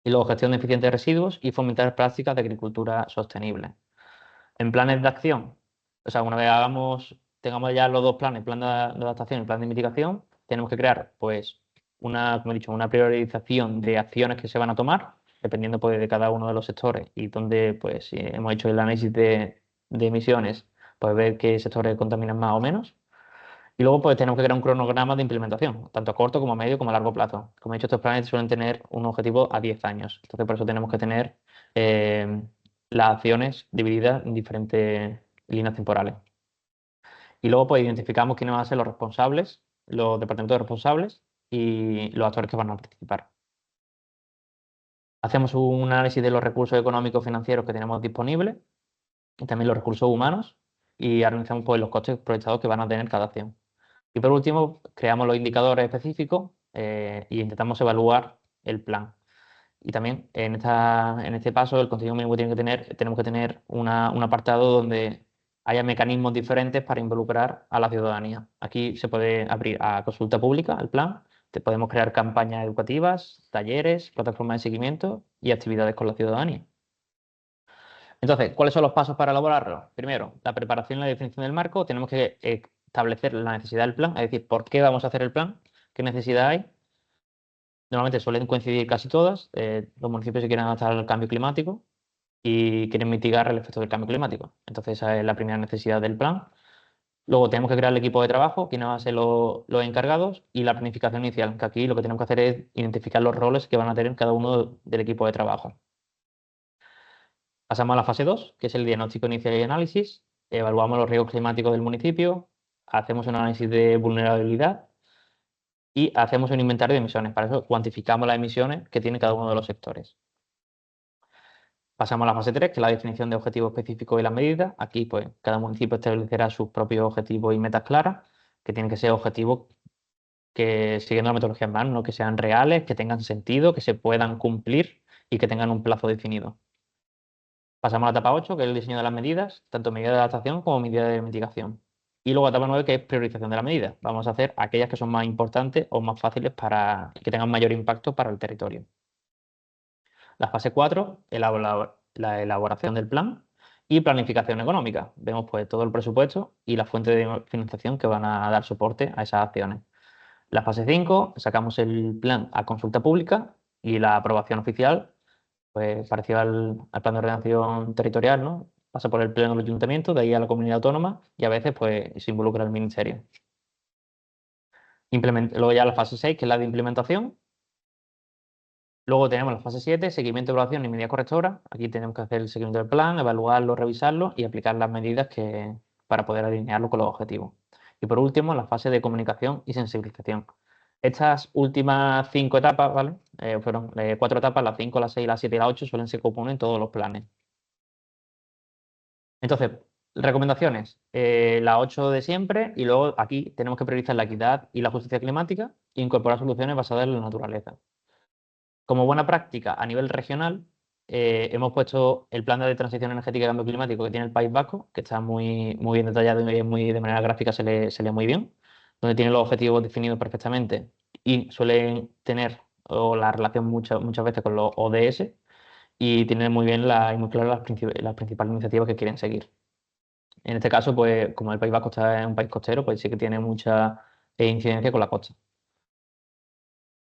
Y luego gestión eficiente de residuos y fomentar prácticas de agricultura sostenible. En planes de acción, o sea, una vez tengamos ya los dos planes, plan de adaptación y plan de mitigación, tenemos que crear, pues, como he dicho, una priorización de acciones que se van a tomar, dependiendo pues, de cada uno de los sectores y donde, pues, si hemos hecho el análisis de emisiones, pues ver qué sectores contaminan más o menos. Y luego pues tenemos que crear un cronograma de implementación, tanto a corto como a medio como a largo plazo. Como he dicho, estos planes suelen tener un objetivo a 10 años. Entonces por eso tenemos que tener eh, las acciones divididas en diferentes líneas temporales. Y luego pues identificamos quiénes van a ser los responsables, los departamentos responsables y los actores que van a participar. Hacemos un análisis de los recursos económicos financieros que tenemos disponibles y también los recursos humanos, y analizamos pues, los costes proyectados que van a tener cada acción. Y por último, creamos los indicadores específicos y intentamos evaluar el plan. Y también en este paso, el contenido mínimo tenemos que tener un apartado donde haya mecanismos diferentes para involucrar a la ciudadanía. Aquí se puede abrir a consulta pública el plan, podemos crear campañas educativas, talleres, plataformas de seguimiento y actividades con la ciudadanía. Entonces, ¿cuáles son los pasos para elaborarlo? Primero, la preparación y la definición del marco. Tenemos que establecer la necesidad del plan, es decir, por qué vamos a hacer el plan, qué necesidad hay. Normalmente suelen coincidir casi todas. Los municipios se quieren adaptar al cambio climático y quieren mitigar el efecto del cambio climático. Entonces, esa es la primera necesidad del plan. Luego tenemos que crear el equipo de trabajo, quiénes van a ser los encargados, y la planificación inicial, que aquí lo que tenemos que hacer es identificar los roles que van a tener cada uno del equipo de trabajo. Pasamos a la fase 2, que es el diagnóstico inicial y análisis. Evaluamos los riesgos climáticos del municipio, hacemos un análisis de vulnerabilidad y hacemos un inventario de emisiones. Para eso cuantificamos las emisiones que tiene cada uno de los sectores. Pasamos a la fase 3, que es la definición de objetivos específicos y las medidas. Aquí, pues, cada municipio establecerá sus propios objetivos y metas claras, que tienen que ser objetivos que, siguiendo la metodología SMART, ¿no? Que sean reales, que tengan sentido, que se puedan cumplir y que tengan un plazo definido. Pasamos a la etapa 8, que es el diseño de las medidas, tanto medidas de adaptación como medidas de mitigación. Y luego etapa 9, que es priorización de las medidas. Vamos a hacer aquellas que son más importantes o más fáciles para que tengan mayor impacto para el territorio. La fase 4, la elaboración del plan. Y planificación económica. Vemos pues todo el presupuesto y la fuente de financiación que van a dar soporte a esas acciones. La fase 5, sacamos el plan a consulta pública y la aprobación oficial, pues parecido al plan de ordenación territorial, ¿no? Pasa por el pleno del ayuntamiento, de ahí a la comunidad autónoma y a veces pues se involucra el ministerio. Luego ya la fase 6, que es la de implementación. Luego tenemos la fase 7, seguimiento, evaluación y medida correctora. Aquí tenemos que hacer el seguimiento del plan, evaluarlo, revisarlo y aplicar las medidas para poder alinearlo con los objetivos. Y por último, la fase de comunicación y sensibilización. Estas últimas 5 etapas, ¿vale? Fueron 4 etapas, las 5, las 6, las 7 y las 8 suelen ser comunes en todos los planes. Entonces, recomendaciones, la 8 de siempre y luego aquí tenemos que priorizar la equidad y la justicia climática e incorporar soluciones basadas en la naturaleza. Como buena práctica a nivel regional, hemos puesto el plan de transición energética y cambio climático que tiene el País Vasco, que está muy, muy bien detallado y de manera gráfica se lee muy bien, donde tiene los objetivos definidos perfectamente y suelen tener la relación muchas veces con los ODS y tienen muy bien y muy claras las principales iniciativas que quieren seguir. En este caso, pues como el País Vasco está en un país costero, pues sí que tiene mucha incidencia con la costa.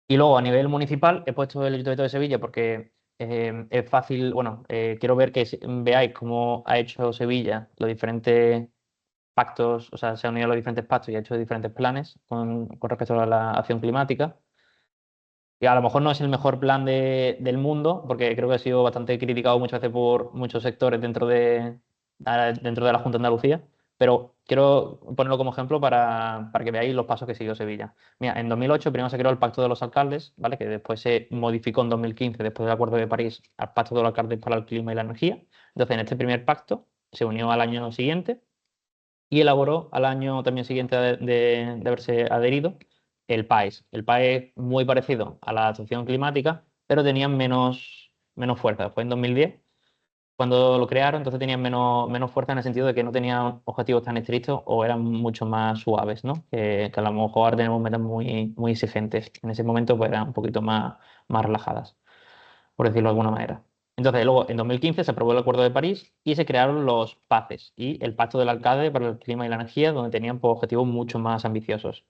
Y luego a nivel municipal he puesto el Ayuntamiento de Sevilla porque es fácil, bueno, quiero ver que veáis cómo ha hecho Sevilla los diferentes pactos, o sea, se han unido los diferentes pactos y ha hecho diferentes planes con respecto a la acción climática. Y a lo mejor no es el mejor plan del mundo, porque creo que ha sido bastante criticado muchas veces por muchos sectores dentro de la Junta de Andalucía, pero quiero ponerlo como ejemplo para que veáis los pasos que siguió Sevilla. Mira, en 2008 primero se creó el Pacto de los Alcaldes, ¿vale? Que después se modificó en 2015, después del Acuerdo de París, al Pacto de los Alcaldes para el Clima y la Energía. Entonces, en este primer pacto se unió al año siguiente y elaboró al año también siguiente de haberse adherido el PAES. El PAES muy parecido a la adaptación climática, pero tenían menos fuerza. Fue en 2010 cuando lo crearon, entonces tenían menos fuerza en el sentido de que no tenían objetivos tan estrictos o eran mucho más suaves, ¿no? Que a lo mejor ahora tenemos metas muy, muy exigentes. En ese momento pues eran un poquito más relajadas, por decirlo de alguna manera. Entonces, luego, en 2015 se aprobó el Acuerdo de París y se crearon los PACES y el Pacto del Alcalde para el Clima y la Energía, donde tenían pues, objetivos mucho más ambiciosos.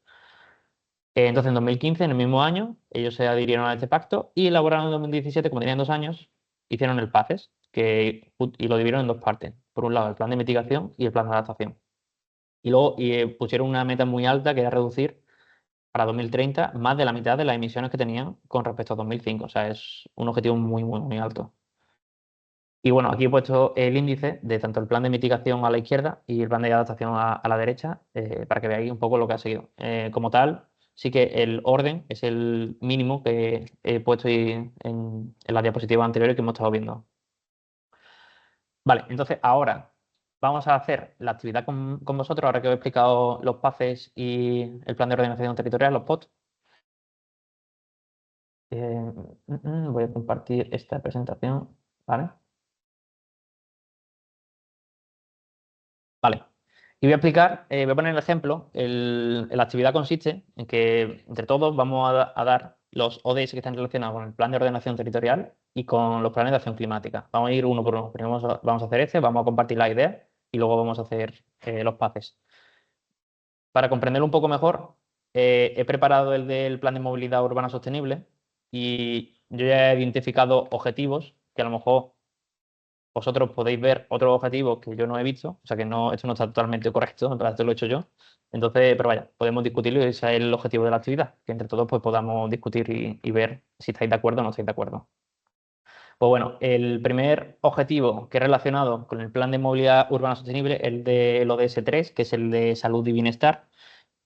Entonces, en 2015, en el mismo año, ellos se adhirieron a este pacto y elaboraron en 2017, como tenían 2 años, hicieron el PACES y lo dividieron en dos partes. Por un lado, el plan de mitigación y el plan de adaptación. Y luego pusieron una meta muy alta que era reducir para 2030 más de la mitad de las emisiones que tenían con respecto a 2005. O sea, es un objetivo muy, muy, muy alto. Y bueno, aquí he puesto el índice de tanto el plan de mitigación a la izquierda y el plan de adaptación a la derecha para que veáis un poco lo que ha seguido. Como tal, sí que el orden es el mínimo que he puesto ahí en las diapositivas anteriores que hemos estado viendo. Vale, entonces ahora vamos a hacer la actividad con vosotros, ahora que os he explicado los PACES y el plan de ordenación territorial, los POT. Voy a compartir esta presentación, ¿vale? Vale. Y voy a explicar, voy a poner el ejemplo. La actividad consiste en que entre todos vamos a dar los ODS que están relacionados con el plan de ordenación territorial y con los planes de acción climática. Vamos a ir uno por uno. Primero vamos a hacer este, vamos a compartir la idea y luego vamos a hacer los PACES. Para comprenderlo un poco mejor, he preparado el del plan de movilidad urbana sostenible y yo ya he identificado objetivos que a lo mejor vosotros podéis ver otros objetivos que yo no he visto, o sea que no, esto no está totalmente correcto, en verdad esto lo he hecho yo. Entonces, pero vaya, podemos discutirlo y ese es el objetivo de la actividad, que entre todos pues podamos discutir y ver si estáis de acuerdo o no estáis de acuerdo. Pues bueno, el primer objetivo que es relacionado con el plan de movilidad urbana sostenible es el del ODS 3, que es el de salud y bienestar,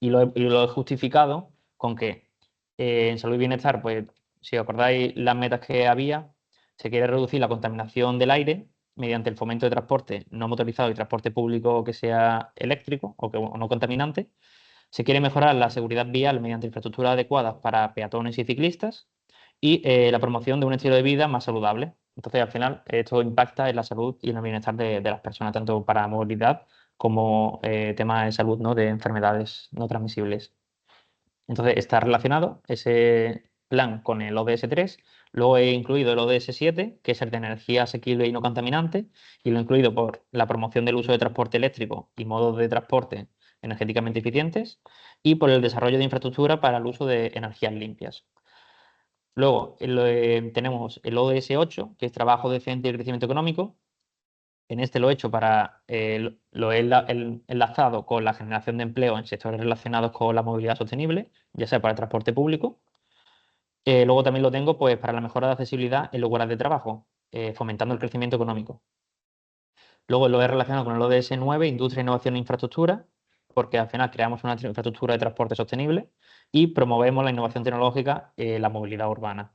y lo he justificado con que en salud y bienestar, pues si os acordáis las metas que había, se quiere reducir la contaminación del aire mediante el fomento de transporte no motorizado y transporte público que sea eléctrico o no contaminante. Se quiere mejorar la seguridad vial mediante infraestructuras adecuadas para peatones y ciclistas y la promoción de un estilo de vida más saludable. Entonces, al final, esto impacta en la salud y en el bienestar de las personas, tanto para movilidad como temas de salud, ¿no? De enfermedades no transmisibles. Entonces, está relacionado ese plan con el ODS 3, luego he incluido el ODS 7, que es el de energía asequible y no contaminante, y lo he incluido por la promoción del uso de transporte eléctrico y modos de transporte energéticamente eficientes, y por el desarrollo de infraestructura para el uso de energías limpias. Luego tenemos el ODS 8, que es trabajo decente y crecimiento económico. En este lo he hecho para, lo he enlazado con la generación de empleo en sectores relacionados con la movilidad sostenible, ya sea para el transporte público. Luego también lo tengo pues, para la mejora de accesibilidad en lugares de trabajo, fomentando el crecimiento económico. Luego lo he relacionado con el ODS 9, Industria, Innovación e Infraestructura, porque al final creamos una infraestructura de transporte sostenible y promovemos la innovación tecnológica en la movilidad urbana.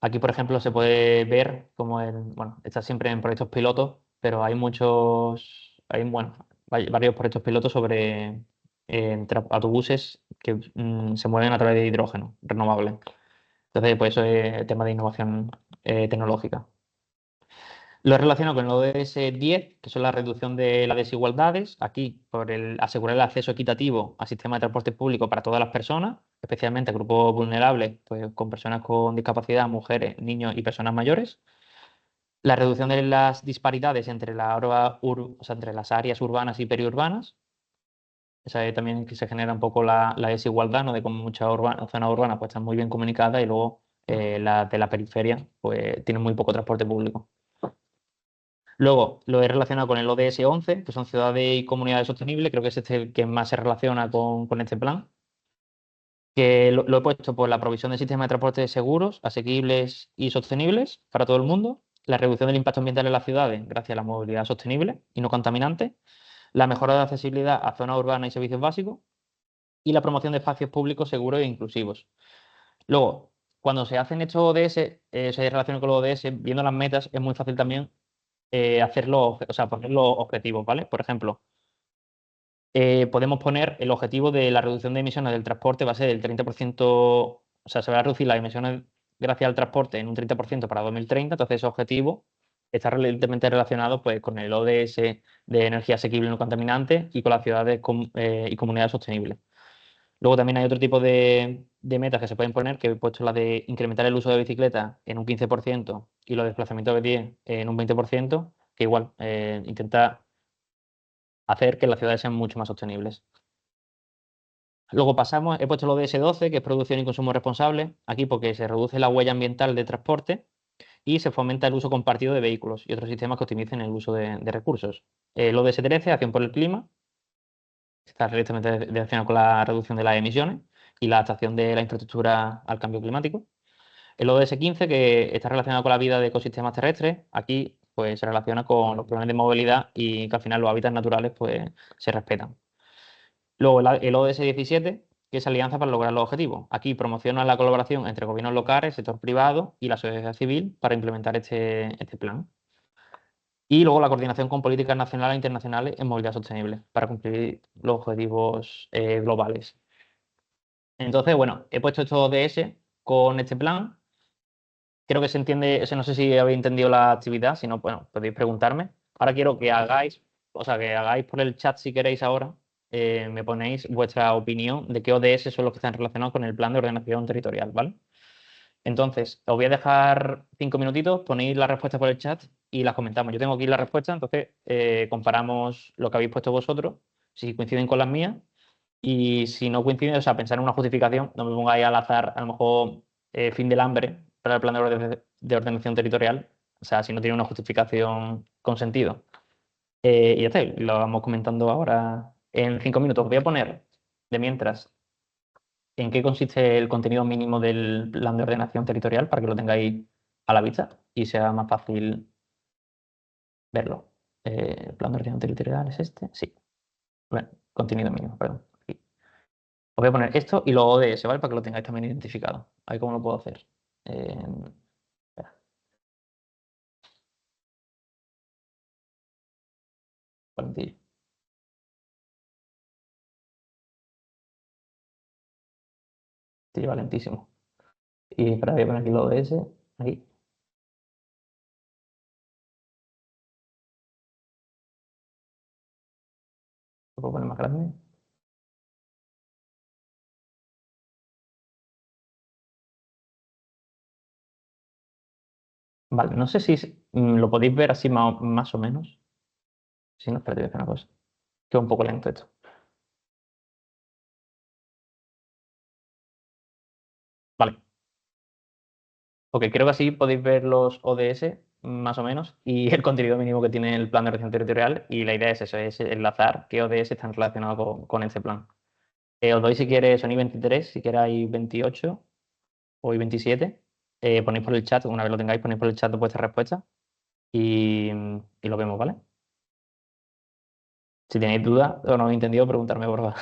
Aquí, por ejemplo, se puede ver como bueno, está siempre en proyectos pilotos, pero hay bueno, varios proyectos pilotos sobre autobuses que se mueven a través de hidrógeno renovable. Entonces, pues eso es tema de innovación tecnológica. Lo relaciono con el ODS 10, que son la reducción de las desigualdades. Aquí, por asegurar el acceso equitativo al sistema de transporte público para todas las personas, especialmente a grupos vulnerables, pues con personas con discapacidad, mujeres, niños y personas mayores. La reducción de las disparidades entre, o sea, entre las áreas urbanas y periurbanas. Esa es también que se genera un poco la desigualdad, ¿no? De cómo muchas zonas urbanas pues, están muy bien comunicadas y luego las de la periferia pues, tienen muy poco transporte público. Luego lo he relacionado con el ODS 11, que son ciudades y comunidades sostenibles. Creo que es este el que más se relaciona con este plan. Que lo he puesto por la provisión de sistemas de transporte seguros, asequibles y sostenibles para todo el mundo. La reducción del impacto ambiental en las ciudades gracias a la movilidad sostenible y no contaminante. La mejora de accesibilidad a zonas urbanas y servicios básicos. Y la promoción de espacios públicos seguros e inclusivos. Luego, cuando se hacen estos ODS, se relacionan con los ODS, viendo las metas, es muy fácil también o sea, poner los objetivos, ¿vale? Por ejemplo, podemos poner el objetivo de la reducción de emisiones del transporte va a ser del 30%, o sea, se va a reducir las emisiones gracias al transporte en un 30% para 2030, entonces ese objetivo está relevantemente relacionado pues, con el ODS de energía asequible y no contaminante y con las ciudades y comunidades sostenibles. Luego también hay otro tipo de metas que se pueden poner, que he puesto la de incrementar el uso de bicicleta en un 15% y los desplazamientos de pie en un 20%, que igual intenta hacer que las ciudades sean mucho más sostenibles. Luego pasamos, he puesto lo de S12, que es producción y consumo responsable, aquí porque se reduce la huella ambiental de transporte y se fomenta el uso compartido de vehículos y otros sistemas que optimicen el uso de recursos. Lo de S13, acción por el clima, está directamente relacionado con la reducción de las emisiones y la adaptación de la infraestructura al cambio climático. El ODS 15, que está relacionado con la vida de ecosistemas terrestres, aquí pues, se relaciona con los planes de movilidad y que al final los hábitats naturales pues, se respetan. Luego el ODS 17, que es Alianza para lograr los objetivos. Aquí promociona la colaboración entre gobiernos locales, sector privado y la sociedad civil para implementar este plan. Y luego la coordinación con políticas nacionales e internacionales en movilidad sostenible para cumplir los objetivos globales. Entonces, bueno, he puesto estos ODS con este plan. Creo que se entiende, no sé si habéis entendido la actividad, si no, bueno, podéis preguntarme. Ahora quiero que hagáis, o sea, que hagáis por el chat si queréis ahora, me ponéis vuestra opinión de qué ODS son los que están relacionados con el plan de ordenación territorial, ¿vale? Entonces, os voy a dejar 5 minutitos, ponéis las respuestas por el chat y las comentamos. Yo tengo aquí la respuesta, entonces comparamos lo que habéis puesto vosotros, si coinciden con las mías, y si no coinciden, o sea, pensar en una justificación, no me pongáis al azar, a lo mejor fin del hambre para el plan de ordenación territorial, o sea, si no tiene una justificación con sentido. Y ya está, lo vamos comentando ahora en 5 minutos. Os voy a poner de mientras en qué consiste el contenido mínimo del plan de ordenación territorial para que lo tengáis a la vista y sea más fácil verlo. El plan de ordenación territorial es este, sí. Bueno, contenido mínimo, perdón. Aquí. Os voy a poner esto y los ODS, ¿vale? Para que lo tengáis también identificado. A ver cómo lo puedo hacer. Espera, Valentillo. Sí, valentísimo. Y espera, voy a poner aquí los ODS. Aquí. Lo puedo poner más grande. Vale, no sé si lo podéis ver así más o menos. Si no, espérate, voy a hacer una cosa. Que es un poco lento esto. Vale. Ok, creo que así podéis ver los ODS más o menos y el contenido mínimo que tiene el plan de ordenación territorial. Y la idea es eso, es enlazar qué ODS están relacionados con ese plan. Os doy si quieres, son I-23, si queréis 28 o I-27. Ponéis por el chat, una vez lo tengáis, ponéis por el chat vuestras respuestas y lo vemos, ¿vale? Si tenéis dudas o no habéis entendido, preguntarme, por favor.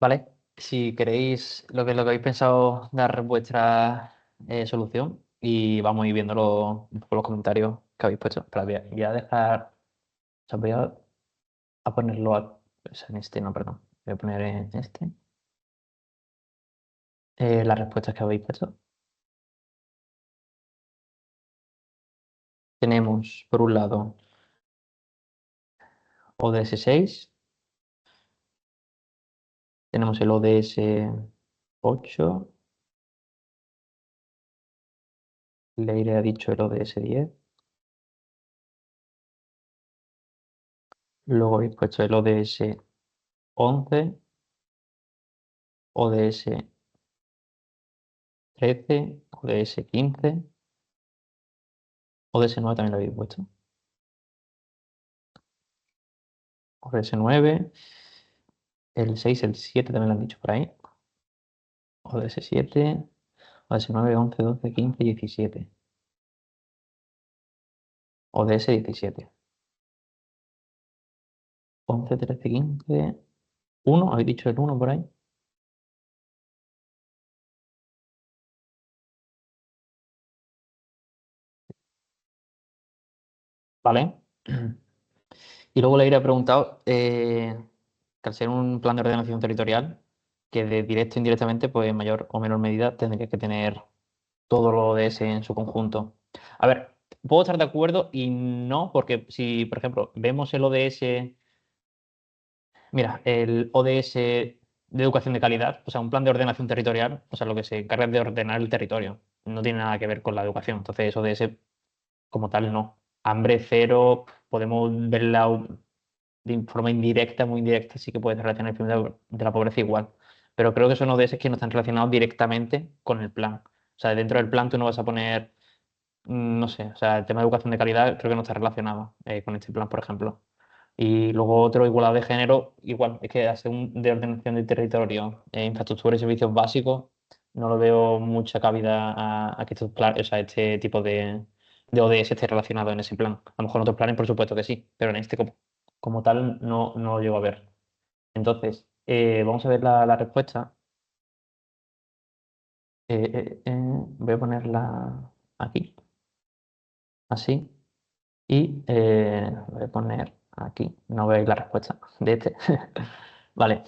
¿vale? Si queréis lo que habéis pensado, dar vuestra solución y vamos a ir viéndolo un poco los comentarios que habéis puesto. Espera, voy a dejar, o sea, a ponerlo o sea, en este, no, perdón. Voy a poner en este las respuestas que habéis puesto. Tenemos, por un lado, ODS 6, tenemos el ODS 8, Leire ha dicho el ODS 10, luego habéis puesto el ODS 11, ODS 13, ODS 15, ODS 9 también lo habéis puesto. ODS 9, el 6, el 7 también lo han dicho por ahí. ODS 7, ODS 9, 11, 12, 15, 17. ODS 17. 11, 13, 15. 1, habéis dicho el 1 por ahí. Vale. Y luego le iré preguntado, que al ser un plan de ordenación territorial, que de directo o indirectamente, pues en mayor o menor medida tendría que tener todo lo ODS en su conjunto. A ver, puedo estar de acuerdo y no, porque si, por ejemplo, vemos el ODS, mira, el ODS de educación de calidad, o sea, un plan de ordenación territorial, o sea, lo que se encarga de ordenar el territorio, no tiene nada que ver con la educación. Entonces, ODS como tal, no. Hambre cero, podemos verla de forma indirecta, muy indirecta, sí que puede relacionar el fin de la pobreza igual. Pero creo que son ODS que no están relacionados directamente con el plan. O sea, dentro del plan tú no vas a poner, no sé, o sea, el tema de educación de calidad creo que no está relacionado con este plan, por ejemplo. Y luego otro, igualdad de género, igual, es que hace un de ordenación del territorio, infraestructura y servicios básicos, no lo veo mucha cabida a que estos o sea, este tipo de ODS esté relacionado en ese plan. A lo mejor en otros planes, por supuesto que sí, pero en este como tal no lo llego a ver. Entonces, vamos a ver la respuesta. Voy a ponerla aquí, así. Y voy a poner aquí, no veis la respuesta de este. Vale.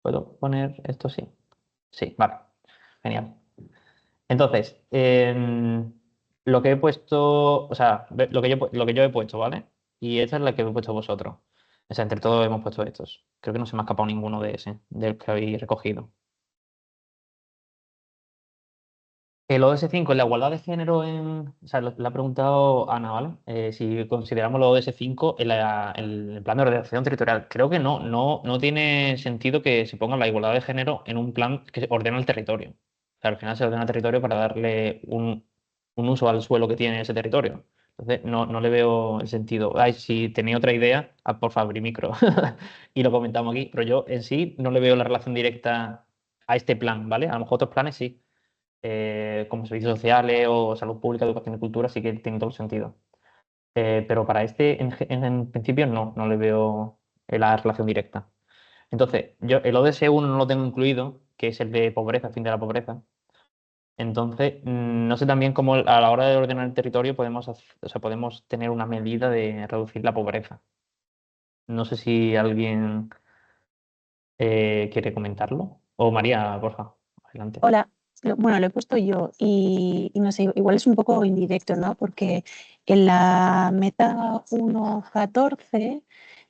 ¿Puedo poner esto? Sí. Sí, vale. Genial. Entonces, lo que he puesto, o sea, lo que yo he puesto, ¿vale? Y esta es la que he puesto vosotros. O sea, entre todos hemos puesto estos. Creo que no se me ha escapado ninguno de ese, del que habéis recogido. El ODS 5 en la igualdad de género o sea, lo ha preguntado Ana, ¿vale? Si consideramos los ODS 5 en el plan de ordenación territorial. Creo que no tiene sentido que se ponga la igualdad de género en un plan que ordena el territorio. O sea, al final se ordena el territorio para darle un uso al suelo que tiene ese territorio. Entonces, no le veo el sentido. Ay, si tenía otra idea, por favor, abrí micro y lo comentamos aquí. Pero yo en sí no le veo la relación directa a este plan, ¿vale? A lo mejor otros planes sí, como servicios sociales o salud pública, educación y cultura, sí que tiene todo el sentido. Pero para este, en principio, no le veo la relación directa. Entonces, yo el ODS 1 no lo tengo incluido, que es el de pobreza, fin de la pobreza. Entonces, no sé también cómo a la hora de ordenar el territorio o sea, podemos tener una medida de reducir la pobreza. No sé si alguien quiere comentarlo. O María, porfa, adelante. Hola, bueno, lo he puesto yo y no sé, igual es un poco indirecto, ¿no? Porque en la meta 1.14,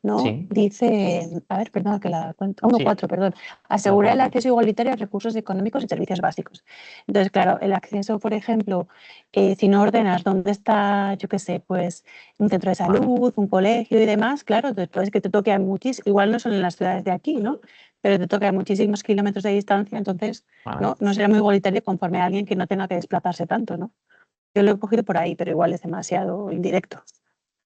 ¿no? Sí, Dice, a ver, perdón, que la cuento, 1.4, sí, perdón, la asegurar el cuatro. acceso igualitario a recursos económicos y servicios básicos. Entonces, claro, el acceso, por ejemplo, si no ordenas dónde está, yo qué sé, pues un centro de Vale, salud, un colegio y demás, claro, después que te toque a muchísimos, igual no son en las ciudades de aquí, ¿no? Pero te toca a muchísimos kilómetros de distancia, entonces vale. no será muy igualitario conforme a alguien que no tenga que desplazarse tanto, ¿no? Yo lo he cogido por ahí, pero igual es demasiado indirecto.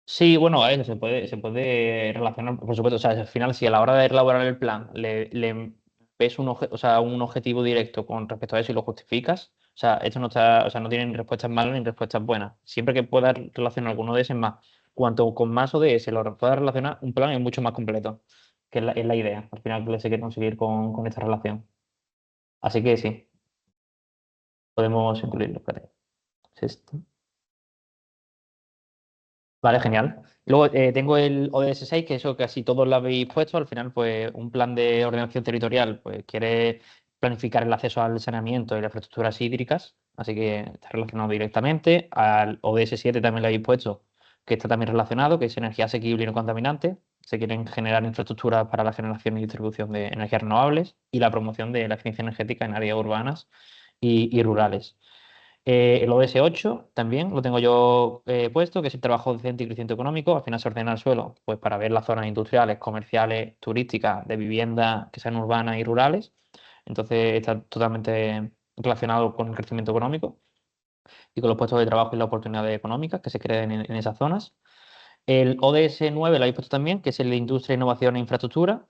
Sí, bueno, a ver, se puede relacionar, por supuesto. O sea, al final, si a la hora de elaborar el plan le ves o sea, un objetivo directo con respecto a eso y lo justificas, o sea, esto no está, o sea, no tienen respuestas malas ni respuestas buenas. Siempre que puedas relacionar alguno de esos más, cuanto con más ODS lo puedas relacionar, un plan es mucho más completo que es la idea, al final que se quiere conseguir con esta relación. Así que sí, podemos incluirlo. Espérate, ¿es esto? Vale, genial. Luego tengo el ODS 6, que eso casi todos lo habéis puesto. Al final, pues un plan de ordenación territorial, pues quiere planificar el acceso al saneamiento y las infraestructuras hídricas, así que está relacionado directamente. Al ODS 7 también lo habéis puesto, que está también relacionado, que es energía asequible y no contaminante. Se quieren generar infraestructuras para la generación y distribución de energías renovables y la promoción de la eficiencia energética en áreas urbanas y rurales. El ODS 8 también lo tengo yo puesto, que es el trabajo decente y crecimiento económico. Al final se ordena el suelo pues, para ver las zonas industriales, comerciales, turísticas, de vivienda, que sean urbanas y rurales. Entonces está totalmente relacionado con el crecimiento económico y con los puestos de trabajo y las oportunidades económicas que se creen en esas zonas. El ODS 9 lo habéis puesto también, que es el de Industria, Innovación e Infraestructura.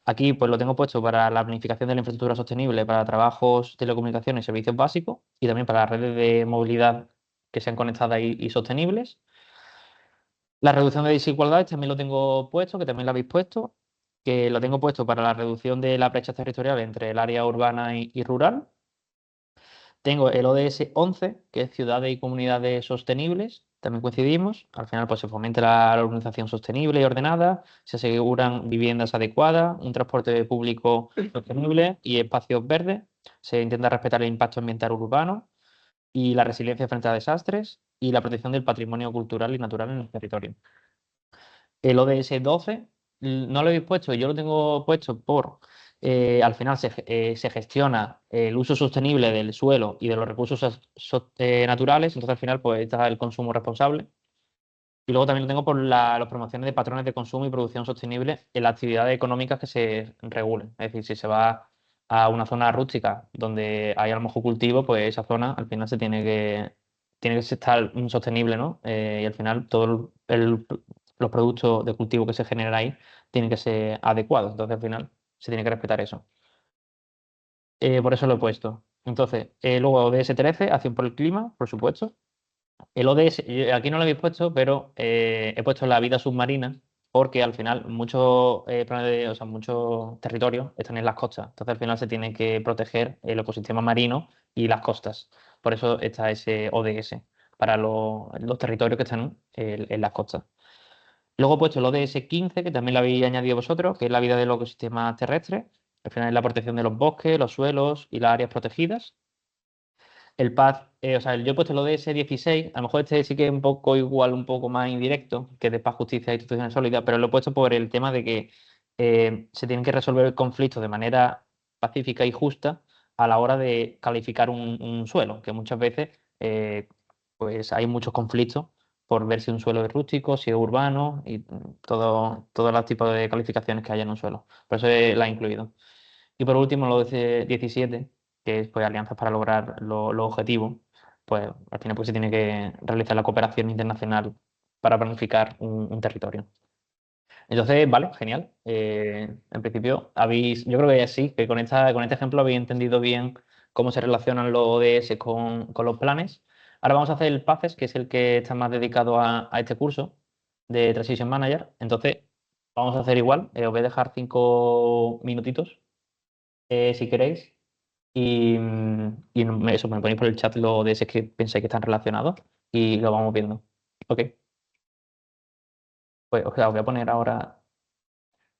Aquí pues lo tengo puesto para la planificación de la infraestructura sostenible, para trabajos, telecomunicaciones y servicios básicos, y también para las redes de movilidad que sean conectadas y sostenibles. La reducción de desigualdades también lo tengo puesto, que también lo habéis puesto, que lo tengo puesto para la reducción de la brecha territorial entre el área urbana y rural. Tengo el ODS 11, que es ciudades y comunidades sostenibles. También coincidimos. Al final, pues se fomenta la urbanización sostenible y ordenada, se aseguran viviendas adecuadas, un transporte público sostenible y espacios verdes. Se intenta respetar el impacto ambiental urbano y la resiliencia frente a desastres y la protección del patrimonio cultural y natural en el territorio. El ODS 12 no lo habéis puesto, yo lo tengo puesto por, al final se gestiona el uso sostenible del suelo y de los recursos naturales, entonces al final pues está el consumo responsable. Y luego también lo tengo por las promociones de patrones de consumo y producción sostenible en las actividades económicas que se regulen. Es decir, si se va a una zona rústica donde hay a lo mejor cultivo, pues esa zona al final tiene que estar sostenible, ¿no? Y al final todos los productos de cultivo que se generan ahí tienen que ser adecuados. Entonces al final se tiene que respetar eso. Por eso lo he puesto. Entonces, luego ODS 13, acción por el clima, por supuesto. El ODS, aquí no lo habéis puesto, pero he puesto la vida submarina porque al final muchos o sea, muchos territorios están en las costas. Entonces al final se tiene que proteger el ecosistema marino y las costas. Por eso está ese ODS para los territorios que están en las costas. Luego he puesto el ODS 15, que también lo habéis añadido vosotros, que es la vida de los ecosistemas terrestres. Al final es la protección de los bosques, los suelos y las áreas protegidas. El paz, o sea, yo he puesto lo de ese 16, a lo mejor este sí que es un poco igual, un poco más indirecto, que de paz, justicia e instituciones sólidas, pero lo he puesto por el tema de que se tienen que resolver el conflicto de manera pacífica y justa a la hora de calificar un suelo, que muchas veces pues hay muchos conflictos por ver si un suelo es rústico, si es urbano y todos los tipos de calificaciones que hay en un suelo. Por eso la he incluido. Y por último, lo de 17, que es pues, alianzas para lograr los objetivos, pues al final pues, se tiene que realizar la cooperación internacional para planificar un territorio. Entonces, vale, genial. En principio, yo creo que sí, que con este ejemplo habéis entendido bien cómo se relacionan los ODS con los planes. Ahora vamos a hacer el PACES, que es el que está más dedicado a este curso de Transition Manager. Entonces, vamos a hacer igual. Os voy a dejar 5 minutitos si queréis. Eso, me ponéis por el chat lo de ese que pensáis que están relacionados y lo vamos viendo. Ok, pues o sea, os voy a poner ahora,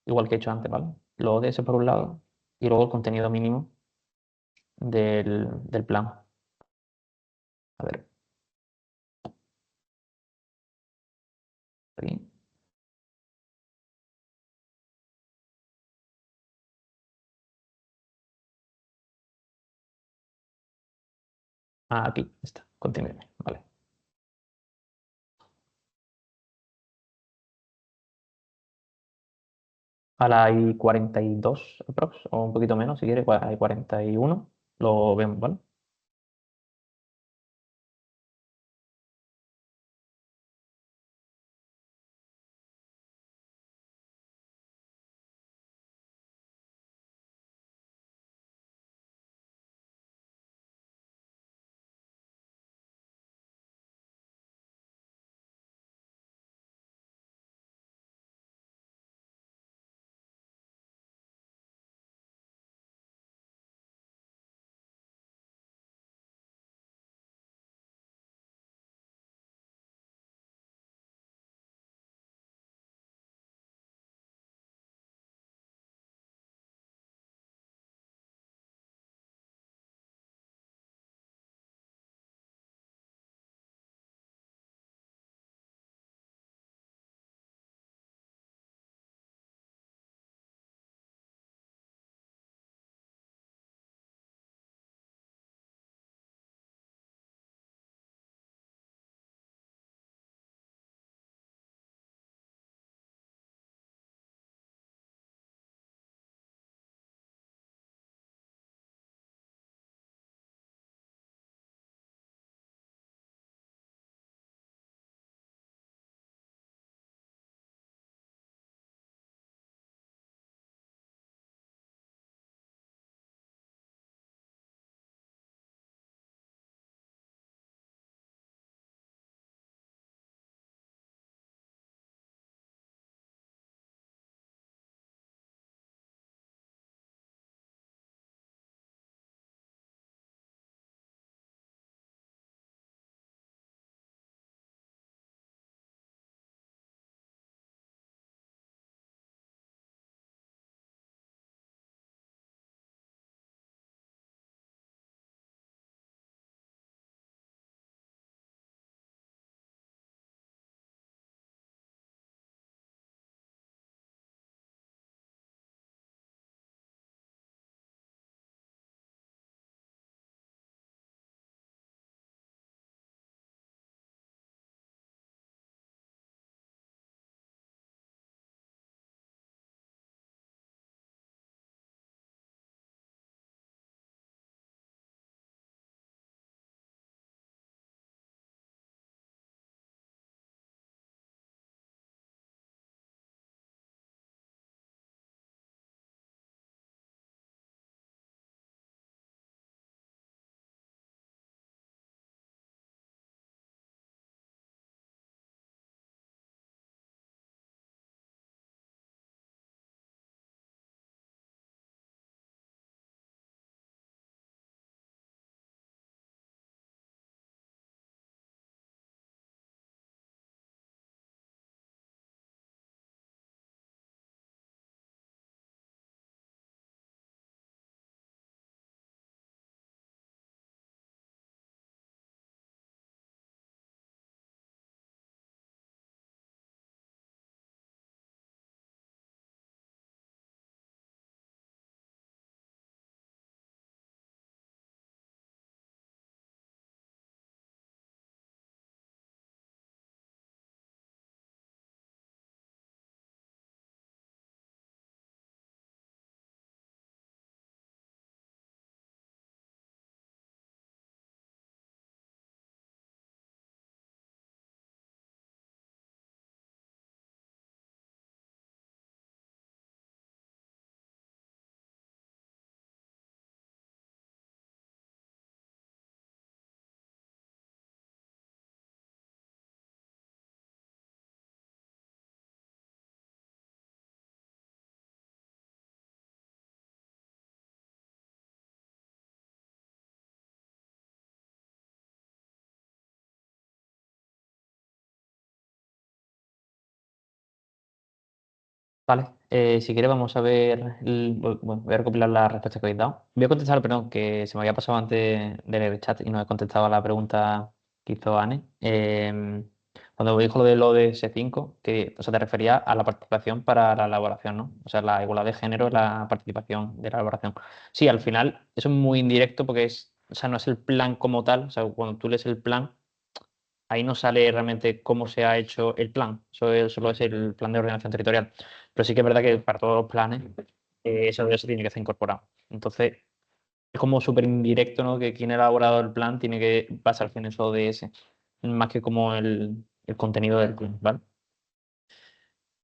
igual que he hecho antes, ¿vale? Lo de ese por un lado y luego el contenido mínimo del plan. A ver, aquí. Ah, aquí está, contenido. Vale. Ahora hay 42 aprox, o un poquito menos, si quieres, hay 41. Lo vemos, ¿vale? Vale, si quieres vamos a ver, bueno, voy a recopilar las respuestas que habéis dado. Voy a contestar, perdón, que se me había pasado antes de leer el chat y no he contestado a la pregunta que hizo Anne. Cuando dijo lo del ODS 5, que, o sea, te refería a la participación para la elaboración, ¿no? O sea, la igualdad de género, la participación de la elaboración. Sí, al final eso es muy indirecto porque o sea, no es el plan como tal, o sea, cuando tú lees el plan ahí no sale realmente cómo se ha hecho el plan, solo es el plan de ordenación territorial. Pero sí que es verdad que para todos los planes eso se tiene que estar incorporado. Entonces, es como súper indirecto, ¿no? Que quien ha elaborado el plan tiene que basarse en eso de ese, más que como el contenido del plan, ¿vale?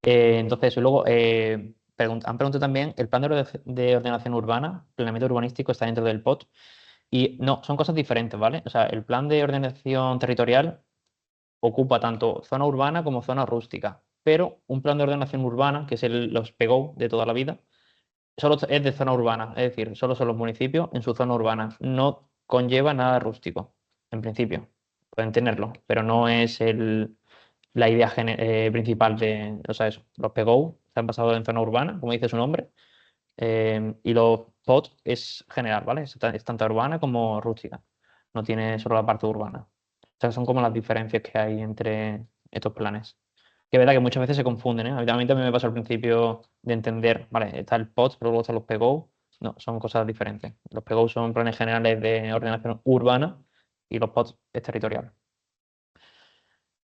Entonces, luego han preguntado también, ¿el plan de ordenación urbana, planeamiento urbanístico, está dentro del POT? Y no, son cosas diferentes, ¿vale? O sea, el plan de ordenación territorial ocupa tanto zona urbana como zona rústica. Pero un plan de ordenación urbana, que es los PEGO de toda la vida, solo es de zona urbana, es decir, solo son los municipios en su zona urbana. No conlleva nada rústico, en principio. Pueden tenerlo, pero no es la idea principal de, o sea, eso. Los PEGO están basados en zona urbana, como dice su nombre, y los POT es general, ¿vale? Es tanto urbana como rústica. No tiene solo la parte urbana. O sea, son como las diferencias que hay entre estos planes. Que es verdad que muchas veces se confunden, ¿eh? A mí también me pasó al principio de entender, vale, está el POT, pero luego están los PGO. No, son cosas diferentes. Los PGO son planes generales de ordenación urbana y los POT es territorial.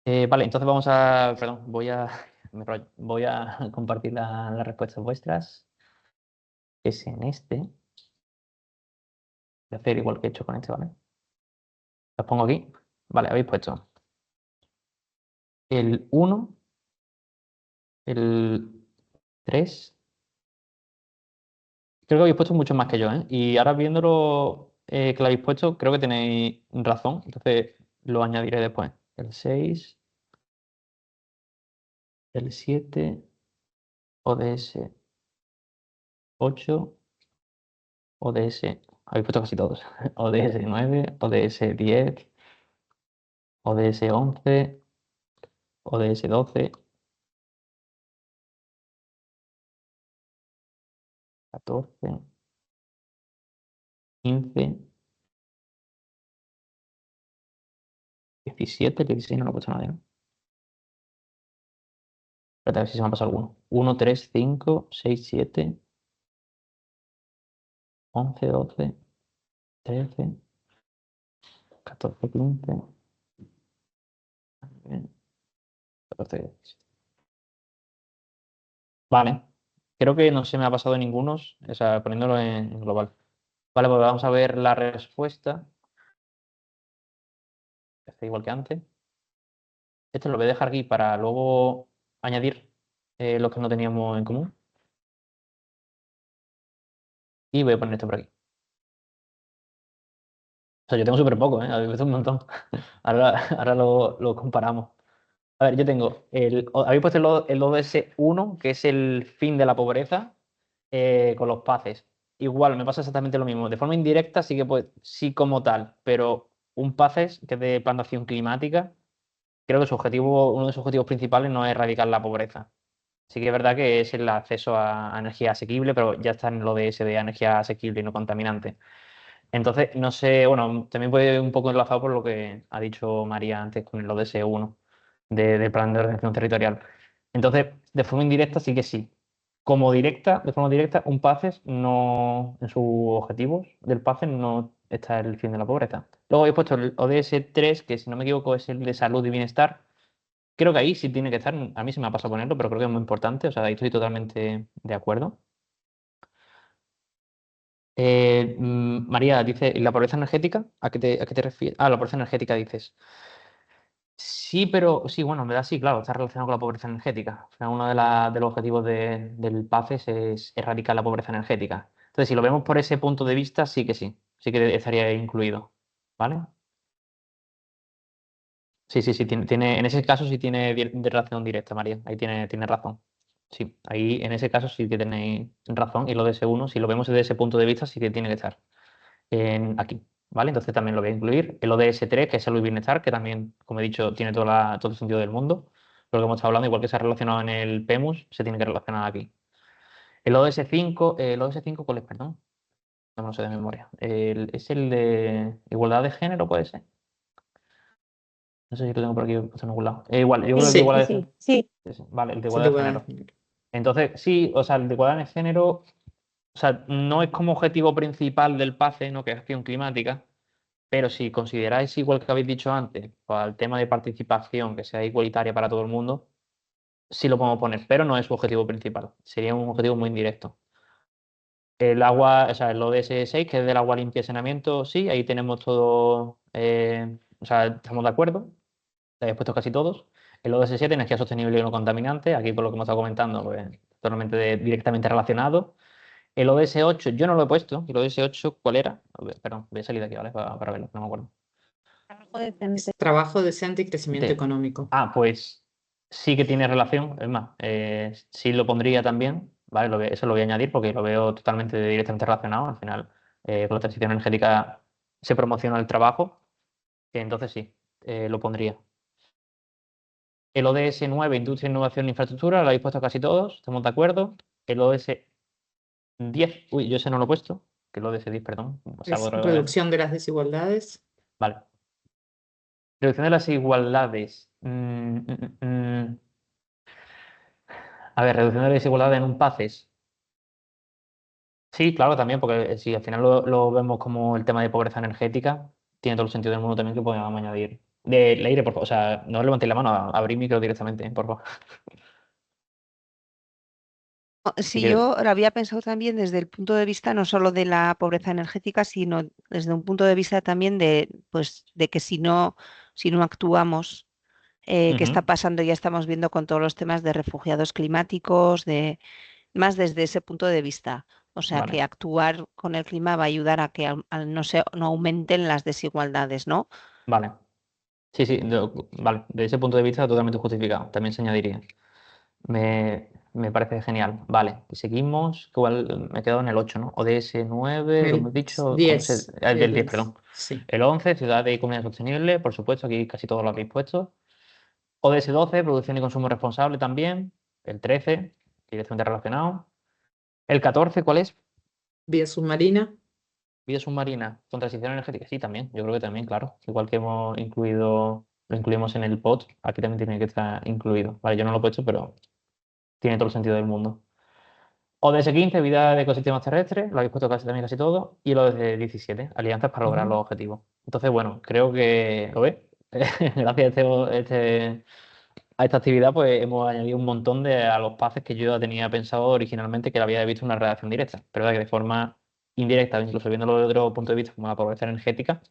Vale, entonces vamos a, perdón, voy a compartir las respuestas vuestras. Es en este. Voy a hacer igual que he hecho con este, ¿vale? Los pongo aquí. Vale, habéis puesto el 1, el 3. Creo que habéis puesto mucho más que yo, ¿eh? Y ahora viéndolo que lo habéis puesto, creo que tenéis razón. Entonces lo añadiré después. El 6, el 7, ODS 8, ODS. Habéis puesto casi todos. ODS 9, ODS 10, ODS 11, ODS 12, 14, 15, 17. El 16 no lo he puesto nadie, ¿no? Espérate a ver si se me ha pasado alguno. 1, 3, 5, 6, 7, 11, 12, 13, 14, 15, 14, 17. Vale. Creo que no se me ha pasado ninguno, o sea, poniéndolo en global. Vale, pues vamos a ver la respuesta. Está igual que antes. Esto lo voy a dejar aquí para luego añadir los que no teníamos en común. Y voy a poner esto por aquí. O sea, yo tengo súper poco, ¿eh? Habéis puesto un montón. Ahora lo comparamos. A ver, yo tengo habéis puesto el ODS 1, que es el fin de la pobreza, con los PACES. Igual, me pasa exactamente lo mismo. De forma indirecta sí que sí como tal, pero un PACES, que es de plan de acción climática, creo que uno de sus objetivos principales no es erradicar la pobreza. Sí que es verdad que es el acceso a energía asequible, pero ya está en lo de ese de energía asequible y no contaminante. Entonces, no sé, bueno, también puede un poco enlazado por lo que ha dicho María antes con el ODS 1 del plan de ordenación territorial. Entonces, de forma indirecta sí que sí. Como directa, de forma directa, un PACES no, en sus objetivos del PACES no está el fin de la pobreza. Luego he puesto el ODS 3, que si no me equivoco es el de salud y bienestar. Creo que ahí sí tiene que estar, a mí se me ha pasado ponerlo, pero creo que es muy importante, o sea, ahí estoy totalmente de acuerdo. María dice, ¿y la pobreza energética? ¿A qué te refieres? Ah, la pobreza energética dices. Sí, pero sí, bueno, en verdad sí, claro, está relacionado con la pobreza energética. O sea, uno de los objetivos del PACES es erradicar la pobreza energética. Entonces, si lo vemos por ese punto de vista, sí que estaría incluido. ¿Vale? Sí, sí, sí, en ese caso sí tiene de relación directa, María. Ahí tiene razón. Sí, ahí en ese caso sí que tenéis razón. Y lo de ese uno, si lo vemos desde ese punto de vista, sí que tiene que estar aquí, ¿vale? Entonces también lo voy a incluir. El ODS 3, que es salud y bienestar, que también, como he dicho, tiene todo el sentido del mundo. lo que hemos estado hablando, igual que se ha relacionado en el PEMUS, se tiene que relacionar aquí. El ODS5, ¿el ODS5 cuál es, perdón? No me lo sé de memoria. ¿Es el de igualdad de género, puede ser? No sé si lo tengo por aquí puesto en algún lado. Igual, yo creo que el de Sí, Sí, sí, igualdad de sí, género. sí. Vale, el de sí, de igualdad de igualdad de género. género. Entonces, sí, o sea, el de igualdad de género, o sea, no es como objetivo principal del PACE, ¿no? Que es acción climática, pero si consideráis, igual que habéis dicho antes, para el tema de participación, que sea igualitaria para todo el mundo, sí lo podemos poner, pero no es su objetivo principal. Sería un objetivo muy indirecto. El agua, o sea, el ODS 6, que es del agua limpia y saneamiento, sí, ahí tenemos todo, o sea, estamos de acuerdo, habéis puesto casi todos. El ODS 7, energía sostenible y no contaminante, aquí por lo que hemos estado comentando, pues totalmente directamente relacionado. El ODS 8 yo no lo he puesto. ¿El ODS 8 cuál era? A ver, perdón, voy a salir de aquí, ¿vale? Para verlo, no me acuerdo. Trabajo decente. Trabajo decente y crecimiento económico. Pues sí que tiene relación, es más, sí lo pondría también, ¿vale? Eso lo voy a añadir porque lo veo totalmente directamente relacionado. Al final, con la transición energética se promociona el trabajo, entonces sí, lo pondría. El ODS 9, industria, innovación e infraestructura, lo habéis puesto casi todos, estamos de acuerdo. El ODS 10, uy, yo ese no lo he puesto, que el ODS 10, perdón, salgo Es de ver. reducción de las desigualdades. Vale. Reducción de las desigualdades. A ver, reducción de la desigualdad en un PACES. Sí, claro, también, porque si al final lo vemos como el tema de pobreza energética, tiene todo el sentido del mundo también que podamos añadir. Leire, por favor, o sea, no levantéis la mano, abrir micro directamente, por favor. Si Sí, quieres. yo lo había pensado también desde el punto de vista no solo de la pobreza energética, sino desde un punto de vista también de, pues, de que si no actuamos, qué está Ujú, pasando, ya estamos viendo con todos los temas de refugiados climáticos, más desde ese punto de vista. O sea, vale, que actuar con el clima va a ayudar a que no aumenten las desigualdades, ¿no? vale. Sí, sí, vale, de ese punto de vista totalmente justificado, también se añadiría. Me parece genial. Vale, y seguimos, que igual me he quedado en el 8, ¿no? ODS 9, lo hemos El dicho, ¿cómo se...? 10, Del 10, perdón. sí. El 11, ciudad y comunidad sostenible, por supuesto, aquí casi todos lo habéis puesto. ODS 12, producción y consumo responsable también. El 13, directamente relacionado. El 14, ¿cuál es? Vía submarina. Vida submarina con transición energética. Sí, también, yo creo que también, claro. Igual que hemos incluido, lo incluimos en el POT, aquí también tiene que estar incluido. Vale, yo no lo he puesto, pero tiene todo el sentido del mundo. ODS 15, vida de ecosistemas terrestres, lo habéis puesto casi, también casi todo. Y lo de 17, alianzas para lograr Ujú. los objetivos. Entonces, bueno, creo que, ¿lo ves? Gracias a esta actividad, pues hemos añadido un montón a los pases que yo ya tenía pensado originalmente que le había visto una redacción directa. Pero que de forma indirecta, incluso viéndolo desde otro punto de vista, como la pobreza energética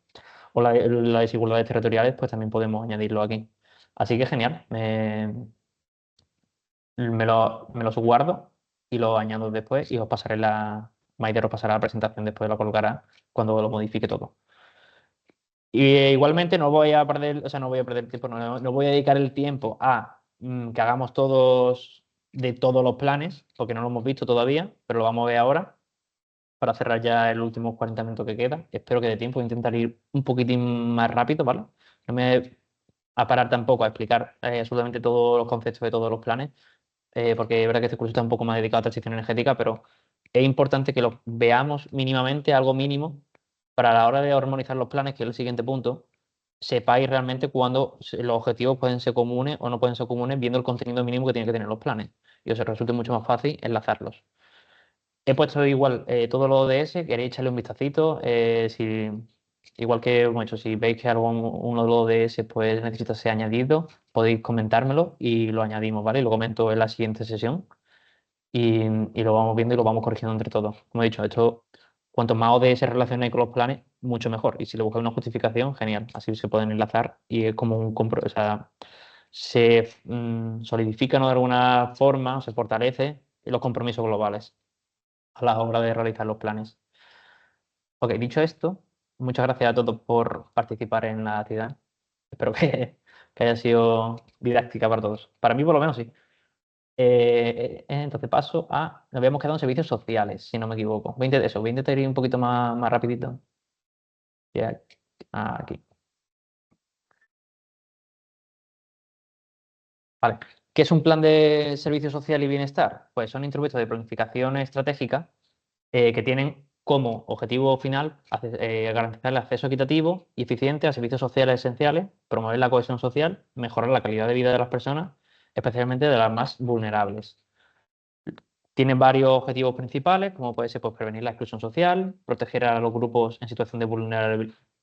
o las desigualdades territoriales, pues también podemos añadirlo aquí. Así que genial. Me los guardo y los añado después y os pasaré Maider os pasará la presentación después, la colocará cuando lo modifique todo. Y igualmente no voy a perder, o sea, no voy a perder tiempo, no voy a dedicar el tiempo a que hagamos todos los planes, porque no lo hemos visto todavía, pero lo vamos a ver ahora para cerrar ya el último 40 minutos que queda. Espero que de tiempo intentar ir un poquitín más rápido, ¿vale? No me voy a parar tampoco a explicar absolutamente todos los conceptos de todos los planes, porque es verdad que este curso está un poco más dedicado a transición energética, pero es importante que lo veamos mínimamente, algo mínimo, para la hora de armonizar los planes, que es el siguiente punto, sepáis realmente cuándo los objetivos pueden ser comunes o no pueden ser comunes, viendo el contenido mínimo que tienen que tener los planes, y os resulte mucho más fácil enlazarlos. He puesto igual todo lo de ese, queréis echarle un vistacito, igual que hemos hecho, si veis que uno de los DS pues necesita ser añadido, podéis comentármelo y lo añadimos, ¿vale? Y lo comento en la siguiente sesión y lo vamos viendo y lo vamos corrigiendo entre todos. Como he dicho, esto, cuanto más ODS relacionéis con los planes, mucho mejor. Y si le buscáis una justificación, genial. Así se pueden enlazar y es como un compromiso, o sea, se solidifican de alguna forma, se fortalece los compromisos globales a la hora de realizar los planes. Ok, dicho esto, muchas gracias a todos por participar en la actividad. Espero que haya sido didáctica para todos. Para mí, por lo menos, sí. Entonces paso a. Nos habíamos quedado en servicios sociales, si no me equivoco. Voy a intentar ir un poquito más rapidito. Ya, aquí. Vale. ¿Qué es un plan de servicio social y bienestar? Pues son instrumentos de planificación estratégica que tienen como objetivo final garantizar el acceso equitativo y eficiente a servicios sociales esenciales, promover la cohesión social, mejorar la calidad de vida de las personas, especialmente de las más vulnerables. Tienen varios objetivos principales, como puede ser pues, prevenir la exclusión social, proteger a los grupos en situación de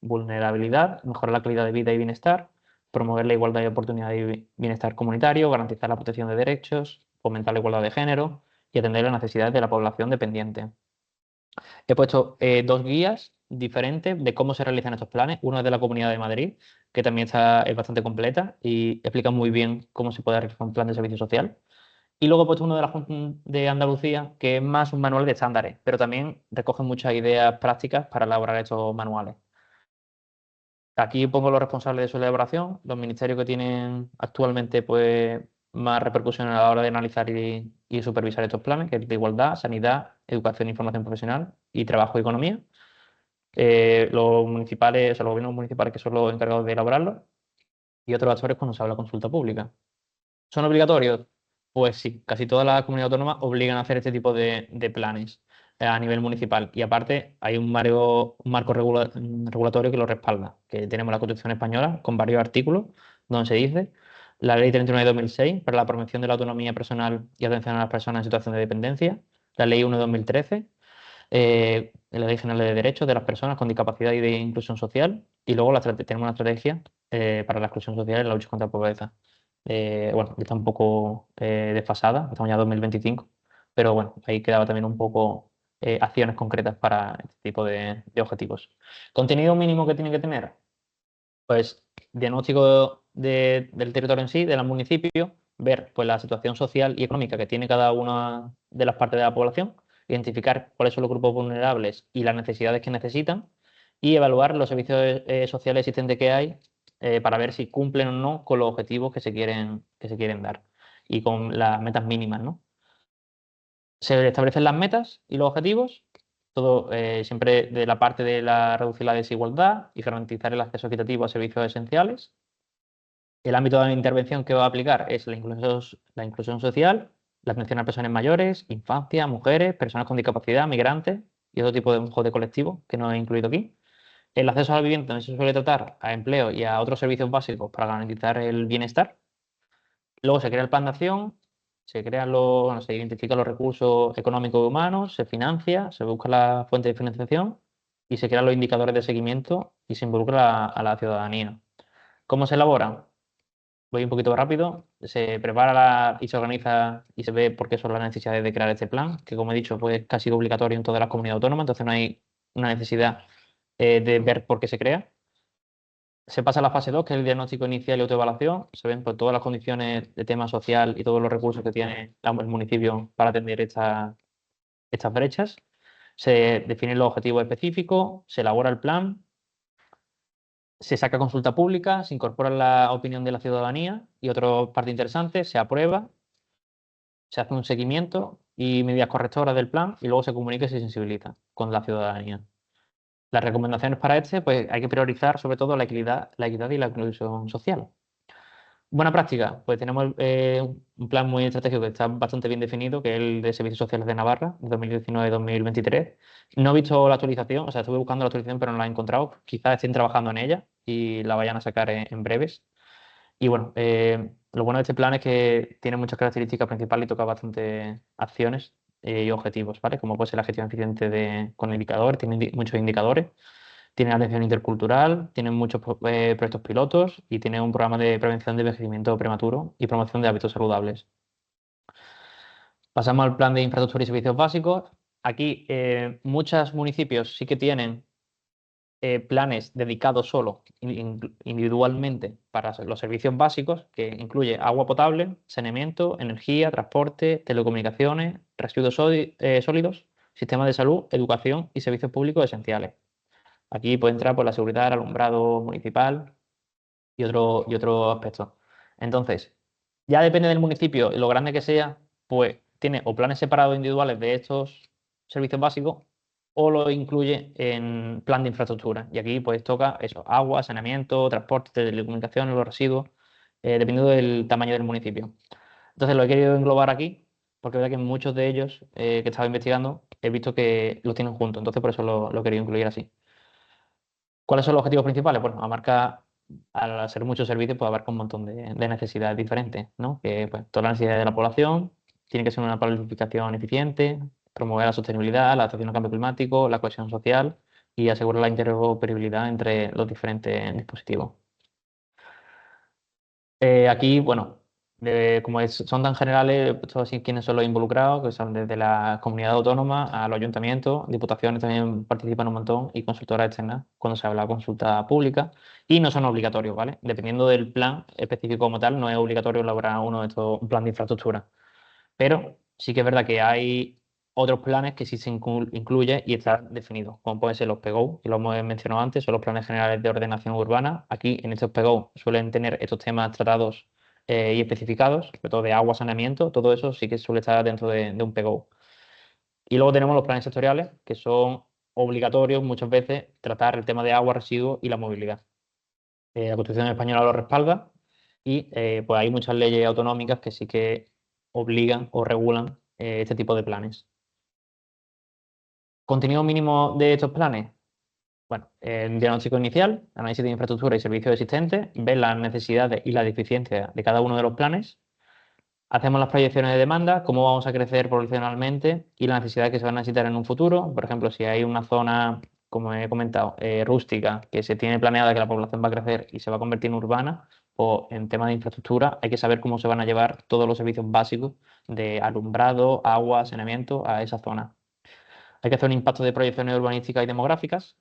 vulnerabilidad, mejorar la calidad de vida y bienestar, promover la igualdad de oportunidad y bienestar comunitario, garantizar la protección de derechos, fomentar la igualdad de género y atender las necesidades de la población dependiente. He puesto dos guías diferentes de cómo se realizan estos planes. Uno es de la Comunidad de Madrid, que también es bastante completa y explica muy bien cómo se puede realizar un plan de servicio social. Y luego he puesto uno de la Junta de Andalucía, que es más un manual de estándares, pero también recoge muchas ideas prácticas para elaborar estos manuales. Aquí pongo los responsables de su elaboración, los ministerios que tienen actualmente pues, más repercusión a la hora de analizar y supervisar estos planes, que es de igualdad, sanidad, educación e información profesional y trabajo y economía. Los municipales, o sea, los gobiernos municipales que son los encargados de elaborarlos y otros actores cuando se habla de consulta pública. ¿Son obligatorios? Pues sí, casi todas las comunidades autónomas obligan a hacer este tipo de planes a nivel municipal. Y aparte hay un marco regulatorio que lo respalda, que tenemos la Constitución española con varios artículos donde se dice la Ley 31 de 2006 para la promoción de la autonomía personal y atención a las personas en situación de dependencia, la Ley 1 de 2013, la Ley General de Derechos de las Personas con Discapacidad y de Inclusión Social, y luego tenemos una estrategia para la exclusión social y la lucha contra la pobreza. Bueno, está un poco desfasada, estamos ya en 2025, pero bueno, ahí quedaba también un poco acciones concretas para este tipo de objetivos. ¿Contenido mínimo que tiene que tener? Pues diagnóstico del territorio en sí, de los municipios, ver pues, la situación social y económica que tiene cada una de las partes de la población, identificar cuáles son los grupos vulnerables y las necesidades que necesitan y evaluar los servicios sociales existentes que hay para ver si cumplen o no con los objetivos que se quieren dar y con las metas mínimas, ¿no? Se establecen las metas y los objetivos, todo siempre de la parte de reducir la desigualdad y garantizar el acceso equitativo a servicios esenciales. El ámbito de intervención que va a aplicar es la inclusión social, la atención a personas mayores, infancia, mujeres, personas con discapacidad, migrantes y otro tipo de grupos de colectivos que no he incluido aquí. El acceso a la vivienda también se suele tratar a empleo y a otros servicios básicos para garantizar el bienestar. Luego se crea el plan de acción, bueno, se identifican los recursos económicos y humanos, se financia, se busca la fuente de financiación y se crean los indicadores de seguimiento y se involucra a la ciudadanía. ¿Cómo se elabora? Voy un poquito rápido. Se prepara y se organiza y se ve por qué son las necesidades de crear este plan, que como he dicho, pues casi obligatorio en todas las comunidades autónomas, entonces no hay una necesidad de ver por qué se crea. Se pasa a la fase 2, que es el diagnóstico inicial y autoevaluación. Se ven pues, todas las condiciones de tema social y todos los recursos que tiene el municipio para atender estas brechas. Se definen los objetivos específicos, se elabora el plan, se saca consulta pública, se incorpora la opinión de la ciudadanía y otra parte interesante, se aprueba, se hace un seguimiento y medidas correctoras del plan y luego se comunica y se sensibiliza con la ciudadanía. Las recomendaciones para pues hay que priorizar sobre todo la equidad y la inclusión social. Buena práctica, pues tenemos un plan muy estratégico que está bastante bien definido, que es el de Servicios Sociales de Navarra, 2019-2023. No he visto la actualización, o sea, estuve buscando la actualización, pero no la he encontrado. Quizás estén trabajando en ella y la vayan a sacar en breves. Y bueno, lo bueno de este plan es que tiene muchas características principales y toca bastantes acciones y objetivos, ¿vale? Como puede ser la gestión eficiente con indicadores, tiene muchos indicadores, tiene atención intercultural, tiene muchos proyectos pilotos y tiene un programa de prevención de envejecimiento prematuro y promoción de hábitos saludables. Pasamos al plan de infraestructura y servicios básicos. Aquí muchos municipios sí que tienen planes dedicados solo individualmente para los servicios básicos, que incluye agua potable, saneamiento, energía, transporte, telecomunicaciones, residuos sólidos, sistemas de salud, educación y servicios públicos esenciales. Aquí puede entrar por la seguridad, el alumbrado municipal y otro aspectos. Entonces, ya depende del municipio, lo grande que sea, pues tiene o planes separados individuales de estos servicios básicos o lo incluye en plan de infraestructura. Y aquí pues toca eso, agua, saneamiento, transporte, telecomunicaciones, los residuos dependiendo del tamaño del municipio. Entonces lo he querido englobar aquí, porque es verdad que muchos de ellos que estaba investigando he visto que los tienen juntos, entonces por eso lo he querido incluir así. ¿Cuáles son los objetivos principales? Bueno, al hacer muchos servicios, pues abarca un montón de necesidades diferentes, ¿no? Que pues, todas las necesidades de la población, tiene que ser una planificación eficiente, promover la sostenibilidad, la adaptación al cambio climático, la cohesión social y asegurar la interoperabilidad entre los diferentes dispositivos. Aquí, bueno, son tan generales, he puesto así quiénes son los involucrados, que son desde la comunidad autónoma a los ayuntamientos, diputaciones también participan un montón y consultoras externas cuando se habla de consulta pública y no son obligatorios, ¿vale? Dependiendo del plan específico como tal, no es obligatorio elaborar un plan de infraestructura. Pero sí que es verdad que hay otros planes que sí se incluye y están definidos, como pueden ser los PGO, que lo hemos mencionado antes, son los planes generales de ordenación urbana. Aquí en estos PGO suelen tener estos temas tratados y especificados, sobre todo de agua, saneamiento, todo eso sí que suele estar dentro de un PGO. Y luego tenemos los planes sectoriales, que son obligatorios muchas veces tratar el tema de agua, residuos y la movilidad. La Constitución española lo respalda y pues hay muchas leyes autonómicas que sí que obligan o regulan este tipo de planes. Contenido mínimo de estos planes. Bueno, el diagnóstico inicial, análisis de infraestructura y servicios existentes, ver las necesidades y la deficiencias de cada uno de los planes. Hacemos las proyecciones de demanda, cómo vamos a crecer poblacionalmente y las necesidades que se van a necesitar en un futuro. Por ejemplo, si hay una zona, como he comentado, rústica, que se tiene planeada que la población va a crecer y se va a convertir en urbana, o en temas de infraestructura, hay que saber cómo se van a llevar todos los servicios básicos de alumbrado, agua, saneamiento a esa zona. Hay que hacer un impacto de proyecciones urbanísticas y demográficas.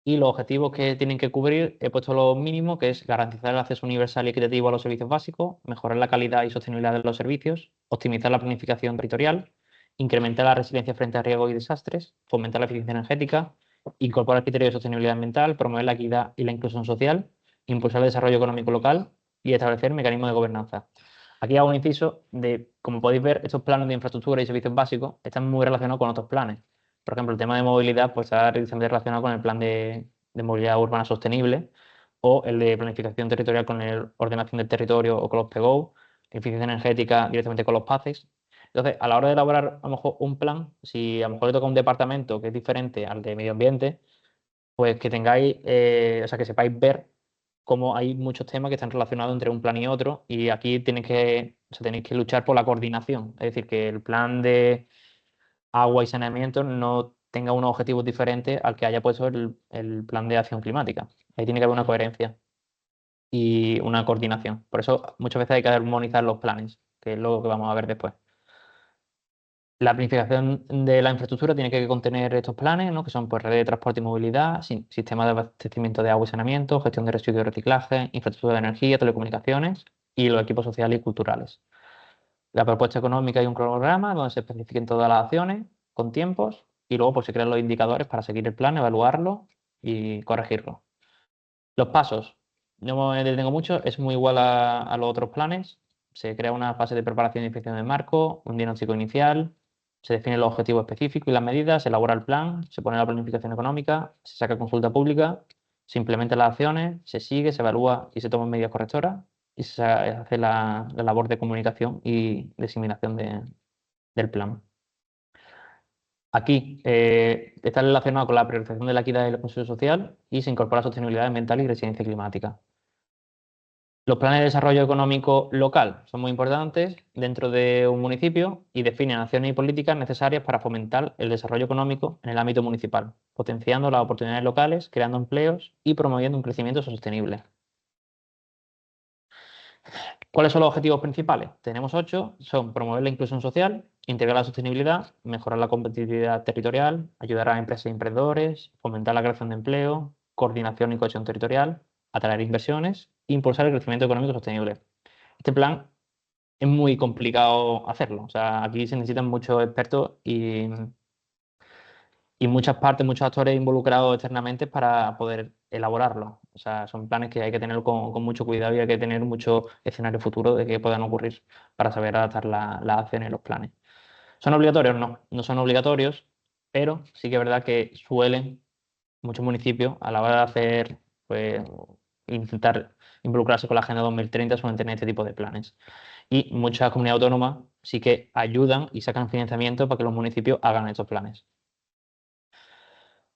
Y los objetivos que tienen que cubrir, he puesto lo mínimo, que es garantizar el acceso universal y equitativo a los servicios básicos, mejorar la calidad y sostenibilidad de los servicios, optimizar la planificación territorial, incrementar la resiliencia frente a riesgos y desastres, fomentar la eficiencia energética, incorporar criterios de sostenibilidad ambiental, promover la equidad y la inclusión social, impulsar el desarrollo económico local y establecer mecanismos de gobernanza. Aquí hago un inciso de, como podéis ver, estos planes de infraestructura y servicios básicos están muy relacionados con otros planes. Por ejemplo, el tema de movilidad pues, está directamente relacionado con el plan de movilidad urbana sostenible o el de planificación territorial con la ordenación del territorio o con los PGO, eficiencia energética directamente con los PACES. Entonces, a la hora de elaborar a lo mejor un plan, si a lo mejor le toca un departamento que es diferente al de medio ambiente, pues que tengáis, o sea, que sepáis ver cómo hay muchos temas que están relacionados entre un plan y otro y aquí tenéis que luchar por la coordinación. Es decir, que el plan de agua y saneamiento no tenga unos objetivos diferentes al que haya puesto el plan de acción climática. Ahí tiene que haber una coherencia y una coordinación. Por eso muchas veces hay que armonizar los planes, que es lo que vamos a ver después. La planificación de la infraestructura tiene que contener estos planes, ¿no? Que son pues, redes de transporte y movilidad, sistemas de abastecimiento de agua y saneamiento, gestión de residuos y reciclaje, infraestructura de energía, telecomunicaciones y los equipos sociales y culturales. La propuesta económica y un cronograma donde se especifiquen todas las acciones con tiempos y luego pues, se crean los indicadores para seguir el plan, evaluarlo y corregirlo. Los pasos, no me detengo mucho, es muy igual a los otros planes. Se crea una fase de preparación y inspección de marco, un diagnóstico inicial, se definen los objetivos específicos y las medidas, se elabora el plan, se pone la planificación económica, se saca consulta pública, se implementan las acciones, se sigue, se evalúa y se toman medidas correctoras y se hace la labor de comunicación y diseminación del plan. Aquí está relacionado con la priorización de la equidad y la inclusión social y se incorpora sostenibilidad ambiental y resiliencia climática. Los planes de desarrollo económico local son muy importantes dentro de un municipio y definen acciones y políticas necesarias para fomentar el desarrollo económico en el ámbito municipal, potenciando las oportunidades locales, creando empleos y promoviendo un crecimiento sostenible. ¿Cuáles son los objetivos principales? Tenemos 8, son promover la inclusión social, integrar la sostenibilidad, mejorar la competitividad territorial, ayudar a empresas y emprendedores, fomentar la creación de empleo, coordinación y cohesión territorial, atraer inversiones e impulsar el crecimiento económico sostenible. Este plan es muy complicado hacerlo, o sea, aquí se necesitan muchos expertos y muchas partes, muchos actores involucrados externamente para poder elaborarlo. O sea, son planes que hay que tener con mucho cuidado y hay que tener mucho escenario futuro de que puedan ocurrir para saber adaptar las acciones y los planes. ¿Son obligatorios? No, no son obligatorios, pero sí que es verdad que suelen muchos municipios a la hora de hacer pues, intentar involucrarse con la Agenda 2030 suelen tener este tipo de planes. Y muchas comunidades autónomas sí que ayudan y sacan financiamiento para que los municipios hagan estos planes.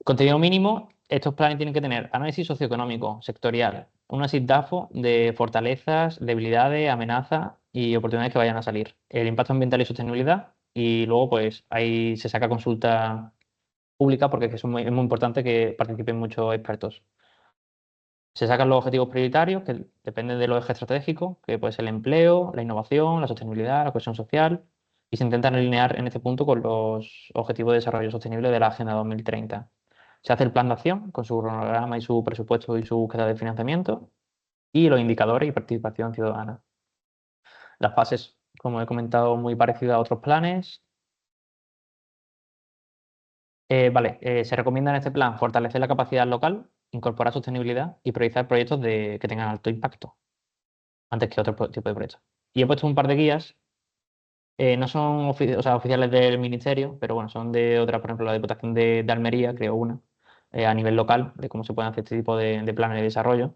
Contenido mínimo, estos planes tienen que tener análisis socioeconómico, sectorial, un análisis DAFO de fortalezas, debilidades, amenazas y oportunidades que vayan a salir, el impacto ambiental y sostenibilidad, y luego pues ahí se saca consulta pública porque es muy importante que participen muchos expertos. Se sacan los objetivos prioritarios que dependen de los ejes estratégicos, que puede ser el empleo, la innovación, la sostenibilidad, la cohesión social, y se intentan alinear en este punto con los objetivos de desarrollo sostenible de la Agenda 2030. Se hace el plan de acción con su cronograma y su presupuesto y su búsqueda de financiamiento y los indicadores y participación ciudadana. Las fases, como he comentado, muy parecidas a otros planes. Se recomienda en este plan fortalecer la capacidad local, incorporar sostenibilidad y priorizar proyectos que tengan alto impacto antes que otro tipo de proyectos. Y he puesto un par de guías, no son oficiales del ministerio, pero bueno, son de otra, por ejemplo, la Diputación de Almería creó una a nivel local de cómo se pueden hacer este tipo de planes de desarrollo.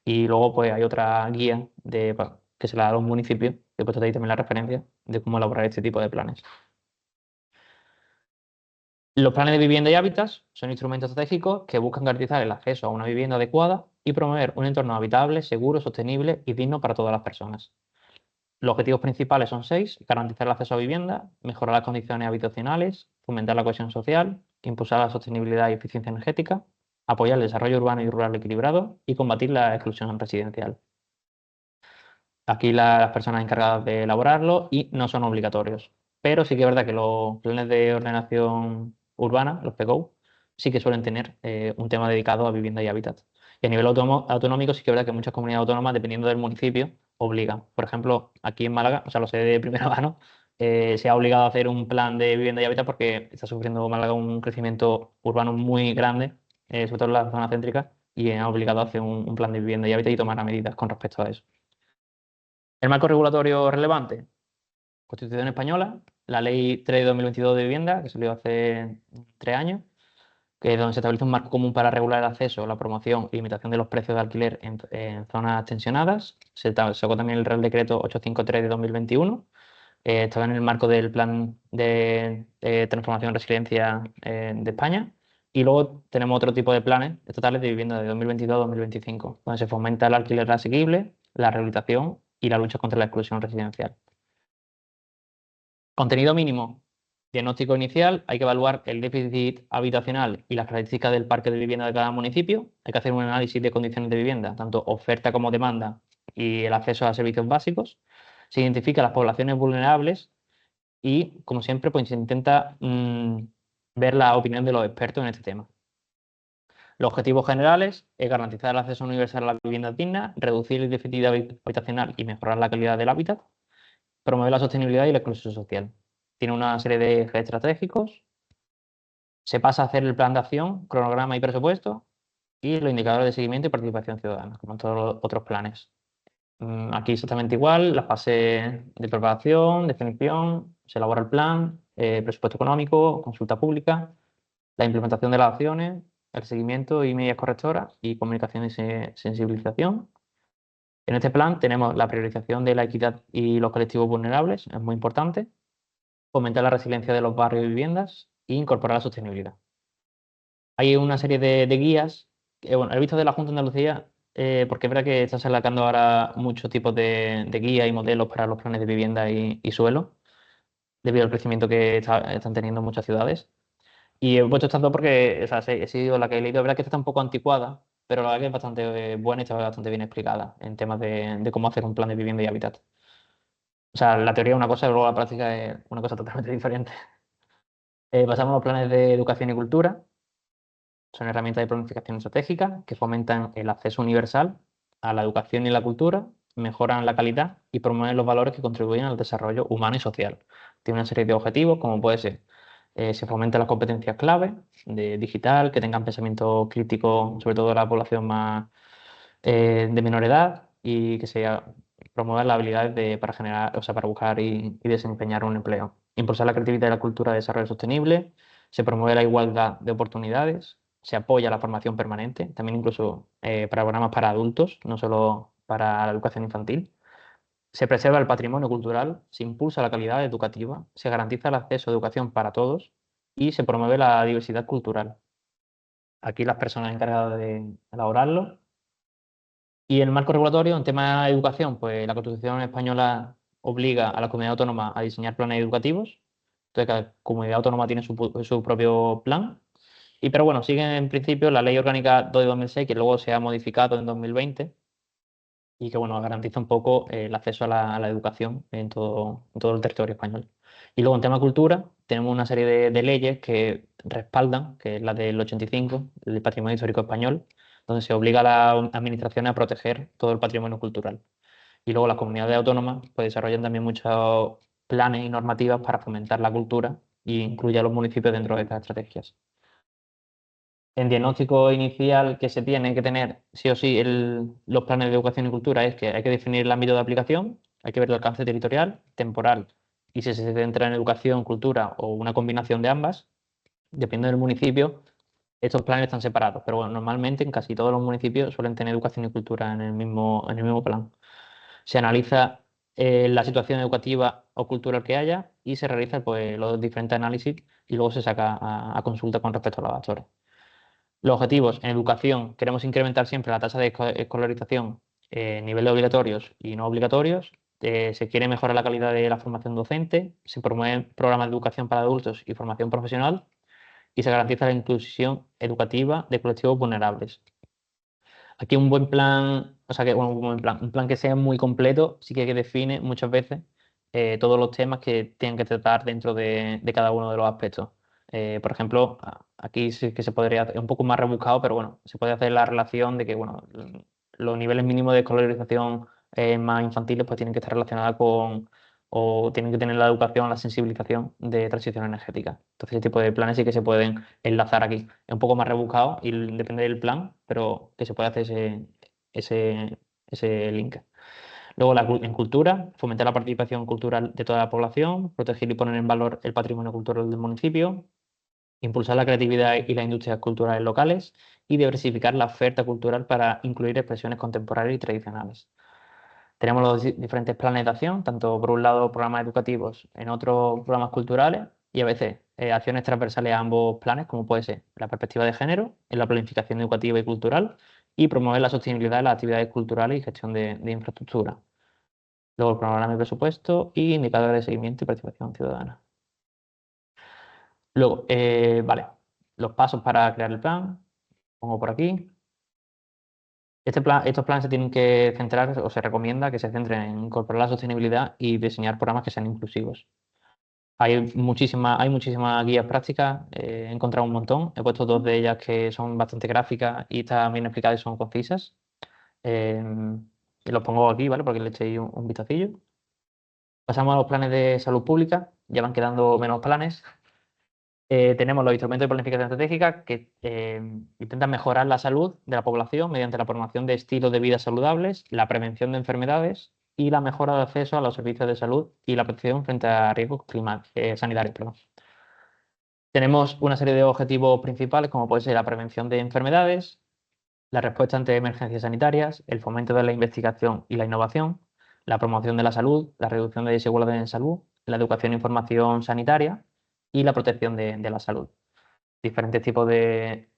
Y luego pues hay otra guía que se la da a los municipios, he puesto ahí también la referencia de cómo elaborar este tipo de planes. Los planes de vivienda y hábitats son instrumentos estratégicos que buscan garantizar el acceso a una vivienda adecuada y promover un entorno habitable, seguro, sostenible y digno para todas las personas. Los objetivos principales son 6: garantizar el acceso a vivienda, mejorar las condiciones habitacionales, fomentar la cohesión social, impulsar la sostenibilidad y eficiencia energética, apoyar el desarrollo urbano y rural equilibrado y combatir la exclusión residencial. Aquí las personas encargadas de elaborarlo y no son obligatorios. Pero sí que es verdad que los planes de ordenación urbana, los PGO, sí que suelen tener un tema dedicado a vivienda y hábitat. Y a nivel autonómico sí que es verdad que muchas comunidades autónomas, dependiendo del municipio, obligan. Por ejemplo, aquí en Málaga, o sea, lo sé de primera mano, se ha obligado a hacer un plan de vivienda y hábitat porque está sufriendo Málaga un crecimiento urbano muy grande, sobre todo en la zona céntrica, y ha obligado a hacer un plan de vivienda y hábitat y tomar medidas con respecto a eso. El marco regulatorio relevante: Constitución española, la Ley 3 de 2022 de vivienda, que salió hace 3 años, que es donde se establece un marco común para regular el acceso, la promoción y limitación de los precios de alquiler en zonas tensionadas. Se sacó también el Real Decreto 853 de 2021. Estaba en el marco del Plan de Transformación y Resiliencia de España. Y luego tenemos otro tipo de planes estatales de vivienda de 2022 a 2025, donde se fomenta el alquiler asequible, la rehabilitación y la lucha contra la exclusión residencial. Contenido mínimo. Diagnóstico inicial. Hay que evaluar el déficit habitacional y las características del parque de vivienda de cada municipio. Hay que hacer un análisis de condiciones de vivienda, tanto oferta como demanda, y el acceso a servicios básicos. Se identifican las poblaciones vulnerables y, como siempre, pues se intenta ver la opinión de los expertos en este tema. Los objetivos generales es garantizar el acceso universal a la vivienda digna, reducir el déficit habitacional y mejorar la calidad del hábitat, promover la sostenibilidad y la inclusión social. Tiene una serie de ejes estratégicos. Se pasa a hacer el plan de acción, cronograma y presupuesto, y los indicadores de seguimiento y participación ciudadana, como en todos los otros planes. Aquí exactamente igual, la fase de preparación, definición, se elabora el plan, presupuesto económico, consulta pública, la implementación de las acciones, el seguimiento y medidas correctoras y comunicación y sensibilización. En este plan tenemos la priorización de la equidad y los colectivos vulnerables, es muy importante, fomentar la resiliencia de los barrios y viviendas e incorporar la sostenibilidad. Hay una serie de guías que, bueno, he visto de la Junta de Andalucía, porque es verdad que están sacando ahora muchos tipos de guías y modelos para los planes de vivienda y suelo, debido al crecimiento que están teniendo muchas ciudades. Y he puesto estas dos porque, o sea, he sido la que he leído. Es verdad que esta está un poco anticuada, pero la verdad que es bastante buena y está bastante bien explicada en temas de cómo hacer un plan de vivienda y hábitat. O sea, la teoría es una cosa y luego la práctica es una cosa totalmente diferente. Pasamos a los planes de educación y cultura. Son herramientas de planificación estratégica que fomentan el acceso universal a la educación y la cultura, mejoran la calidad y promueven los valores que contribuyen al desarrollo humano y social. Tiene una serie de objetivos, como puede ser, se fomentan las competencias clave de digital, que tengan pensamiento crítico, sobre todo de la población más de menor edad, y que se promuevan las habilidades para generar, o sea, para buscar y desempeñar un empleo. Impulsar la creatividad y la cultura de desarrollo sostenible, se promueve la igualdad de oportunidades, se apoya la formación permanente, también incluso para programas para adultos, no solo para la educación infantil. Se preserva el patrimonio cultural, se impulsa la calidad educativa, se garantiza el acceso a educación para todos y se promueve la diversidad cultural. Aquí las personas encargadas de elaborarlo. Y el marco regulatorio en tema de educación, pues la Constitución española obliga a la comunidad autónoma a diseñar planes educativos. Entonces, cada comunidad autónoma tiene su propio plan. Pero bueno, sigue en principio la Ley Orgánica 2 de 2006, que luego se ha modificado en 2020 y que bueno, garantiza un poco el acceso a la educación en todo el territorio español. Y luego en tema cultura, tenemos una serie de leyes que respaldan, que es la del 85, el Patrimonio Histórico Español, donde se obliga a las administraciones a proteger todo el patrimonio cultural. Y luego las comunidades autónomas pues, desarrollan también muchos planes y normativas para fomentar la cultura e incluye a los municipios dentro de estas estrategias. El diagnóstico inicial que se tiene que tener, sí o sí, los planes de educación y cultura es que hay que definir el ámbito de aplicación, hay que ver el alcance territorial, temporal, y si se centra en educación, cultura o una combinación de ambas, dependiendo del municipio, estos planes están separados, pero bueno, normalmente en casi todos los municipios suelen tener educación y cultura en el mismo plan. Se analiza la situación educativa o cultural que haya y se realizan pues, los diferentes análisis y luego se saca a consulta con respecto a los actores. Los objetivos en educación, queremos incrementar siempre la tasa de escolarización en niveles obligatorios y no obligatorios. Se quiere mejorar la calidad de la formación docente, se promueven programas de educación para adultos y formación profesional y se garantiza la inclusión educativa de colectivos vulnerables. Aquí un buen plan, o sea, un plan que sea muy completo, sí que define muchas veces todos los temas que tienen que tratar dentro de cada uno de los aspectos. Por ejemplo, aquí sí que se podría hacer un poco más rebuscado, pero bueno, se puede hacer la relación de que bueno, los niveles mínimos de escolarización más infantiles pues tienen que estar relacionados con o tienen que tener la educación, la sensibilización de transición energética. Entonces, ese tipo de planes sí que se pueden enlazar aquí. Es un poco más rebuscado y depende del plan, pero que se puede hacer ese link. Luego, en cultura, fomentar la participación cultural de toda la población, proteger y poner en valor el patrimonio cultural del municipio, impulsar la creatividad y las industrias culturales locales y diversificar la oferta cultural para incluir expresiones contemporáneas y tradicionales. Tenemos los diferentes planes de acción, tanto por un lado programas educativos, en otros programas culturales y a veces acciones transversales a ambos planes, como puede ser la perspectiva de género en la planificación educativa y cultural y promover la sostenibilidad de las actividades culturales y gestión de infraestructura. Luego el programa de presupuesto y indicadores de seguimiento y participación ciudadana. Luego, vale, los pasos para crear el plan, pongo por aquí. Estos planes se tienen que centrar o se recomienda que se centren en incorporar la sostenibilidad y diseñar programas que sean inclusivos. Hay muchísimas guías prácticas, he encontrado un montón, he puesto dos de ellas que son bastante gráficas y están bien explicadas y son concisas. Y los pongo aquí, ¿vale? Porque le echéis un vistacillo. Pasamos a los planes de salud pública, ya van quedando menos planes. Tenemos los instrumentos de planificación estratégica que intentan mejorar la salud de la población mediante la promoción de estilos de vida saludables, la prevención de enfermedades y la mejora de acceso a los servicios de salud y la protección frente a riesgos sanitarios. Perdón. Tenemos una serie de objetivos principales como puede ser la prevención de enfermedades, la respuesta ante emergencias sanitarias, el fomento de la investigación y la innovación, la promoción de la salud, la reducción de desigualdades en salud, la educación e información sanitaria y la protección de la salud. Diferentes tipos de,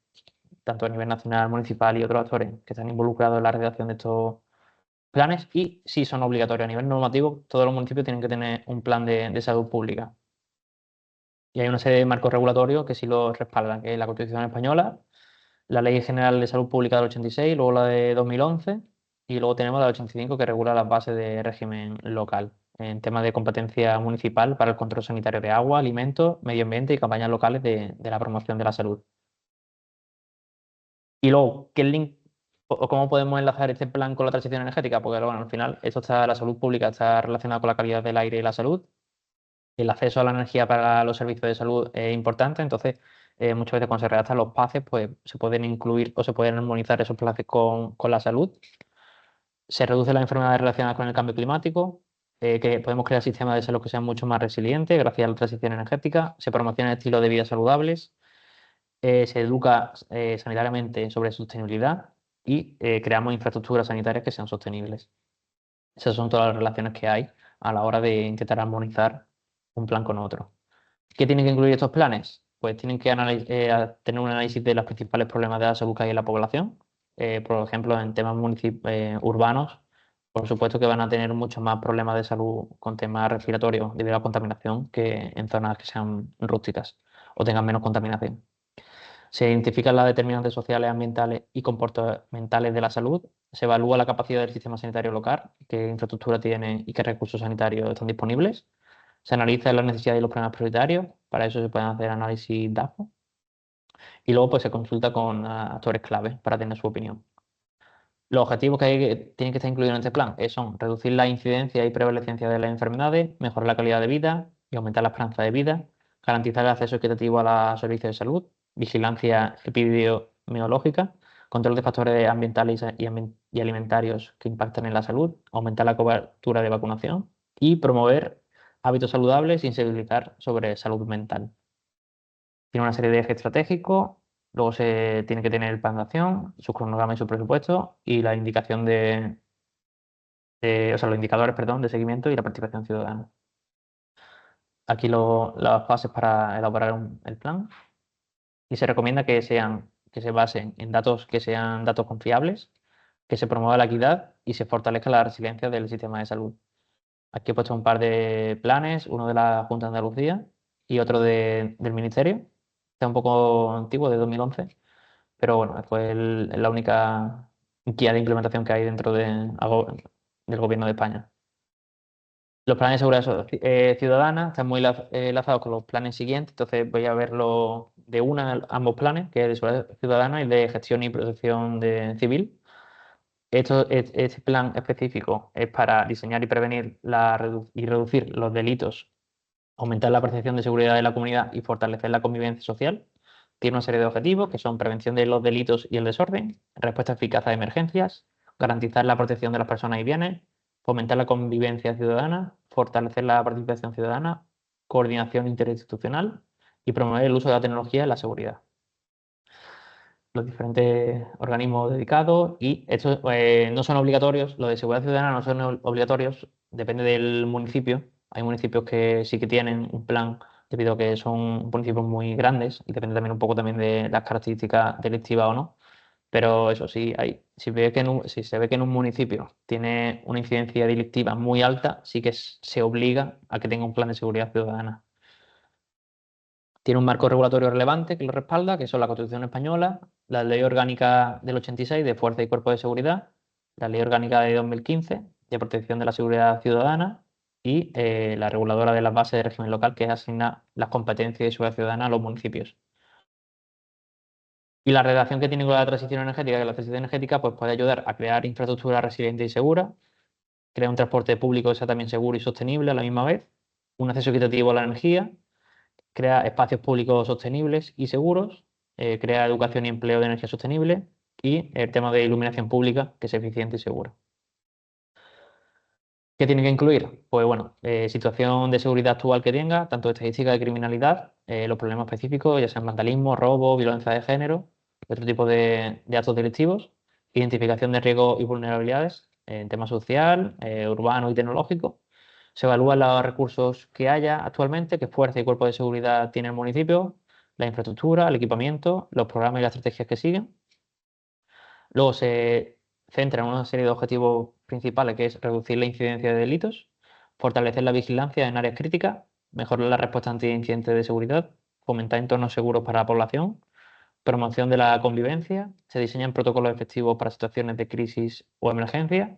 tanto a nivel nacional, municipal y otros actores que están involucrados en la redacción de estos planes y sí son obligatorios a nivel normativo, todos los municipios tienen que tener un plan de salud pública. Y hay una serie de marcos regulatorios que sí lo respaldan, que es la Constitución española, la Ley General de Salud Pública del 86, luego la de 2011 y luego tenemos la del 85 que regula las bases de régimen local en temas de competencia municipal para el control sanitario de agua, alimentos, medio ambiente y campañas locales de la promoción de la salud. Y luego, ¿qué link o cómo podemos enlazar este plan con la transición energética? Porque bueno, al final la salud pública está relacionada con la calidad del aire y la salud. El acceso a la energía para los servicios de salud es importante, entonces muchas veces cuando se redactan los PACES pues se pueden incluir o se pueden armonizar esos PACES con la salud. Se reducen las enfermedades relacionadas con el cambio climático, que podemos crear sistemas de salud que sean mucho más resilientes gracias a la transición energética. Se promocionan estilos de vida saludables. se educa sanitariamente sobre sostenibilidad y creamos infraestructuras sanitarias que sean sostenibles. Esas son todas las relaciones que hay a la hora de intentar armonizar un plan con otro. ¿Qué tienen que incluir estos planes? Pues tienen que tener un análisis de los principales problemas de la salud que hay en la población. Por ejemplo, en temas urbanos, por supuesto que van a tener muchos más problemas de salud con temas respiratorios debido a la contaminación que en zonas que sean rústicas o tengan menos contaminación. Se identifican las determinantes sociales, ambientales y comportamentales de la salud. Se evalúa la capacidad del sistema sanitario local, qué infraestructura tiene y qué recursos sanitarios están disponibles. Se analizan las necesidades y los problemas prioritarios. Para eso se pueden hacer análisis DAFO. Y luego pues, se consulta con actores clave para tener su opinión. Los objetivos tienen que estar incluidos en este plan son reducir la incidencia y prevalecencia de las enfermedades, mejorar la calidad de vida y aumentar la esperanza de vida, garantizar el acceso equitativo a los servicios de salud, vigilancia epidemiológica, control de factores ambientales y alimentarios que impactan en la salud, aumentar la cobertura de vacunación y promover hábitos saludables y sensibilizar sobre salud mental. Tiene una serie de ejes estratégicos, luego se tiene que tener el plan de acción, su cronograma y su presupuesto y la indicación los indicadores, perdón, de seguimiento y la participación ciudadana. Aquí las bases para elaborar el plan y se recomienda que se basen en datos que sean datos confiables, que se promueva la equidad y se fortalezca la resiliencia del sistema de salud. Aquí he puesto un par de planes, uno de la Junta de Andalucía y otro del Ministerio. Está un poco antiguo, de 2011, pero bueno, fue la única guía de implementación que hay dentro del Gobierno de España. Los planes de seguridad ciudadana están muy enlazados con los planes siguientes, entonces voy a verlo de ambos planes, que es de seguridad ciudadana y de gestión y protección civil. Este plan específico es para diseñar y prevenir y reducir los delitos, aumentar la percepción de seguridad de la comunidad y fortalecer la convivencia social. Tiene una serie de objetivos que son prevención de los delitos y el desorden, respuesta eficaz a emergencias, garantizar la protección de las personas y bienes, fomentar la convivencia ciudadana, fortalecer la participación ciudadana, coordinación interinstitucional y promover el uso de la tecnología en la seguridad. Los diferentes organismos dedicados y estos no son obligatorios, los de seguridad ciudadana no son obligatorios, depende del municipio. Hay municipios que sí que tienen un plan debido a que son municipios muy grandes y depende también un poco también de las características delictivas o no. Pero eso sí, si se ve que en un municipio tiene una incidencia delictiva muy alta, sí que se obliga a que tenga un plan de seguridad ciudadana. Tiene un marco regulatorio relevante que lo respalda, que son la Constitución española, la Ley Orgánica del 86 de Fuerza y Cuerpo de Seguridad, la Ley Orgánica de 2015 de Protección de la Seguridad Ciudadana y la reguladora de las bases de régimen local, que asigna las competencias de seguridad ciudadana a los municipios. Y la relación que tiene con la transición energética, que la transición energética pues, puede ayudar a crear infraestructuras resilientes y seguras, crear un transporte público que sea también seguro y sostenible a la misma vez, un acceso equitativo a la energía, crea espacios públicos sostenibles y seguros, crea educación y empleo de energía sostenible y el tema de iluminación pública que sea eficiente y segura. ¿Qué tiene que incluir? Pues bueno, situación de seguridad actual que tenga, tanto estadística de criminalidad, los problemas específicos, ya sean vandalismo, robo, violencia de género, otro tipo de actos delictivos, identificación de riesgos y vulnerabilidades en tema social, urbano y tecnológico. Se evalúan los recursos que haya actualmente, qué fuerza y cuerpo de seguridad tiene el municipio, la infraestructura, el equipamiento, los programas y las estrategias que siguen. Luego se centra en una serie de objetivos principales, que es reducir la incidencia de delitos, fortalecer la vigilancia en áreas críticas, mejorar la respuesta ante incidentes de seguridad, fomentar entornos seguros para la población, promoción de la convivencia, se diseñan protocolos efectivos para situaciones de crisis o emergencia,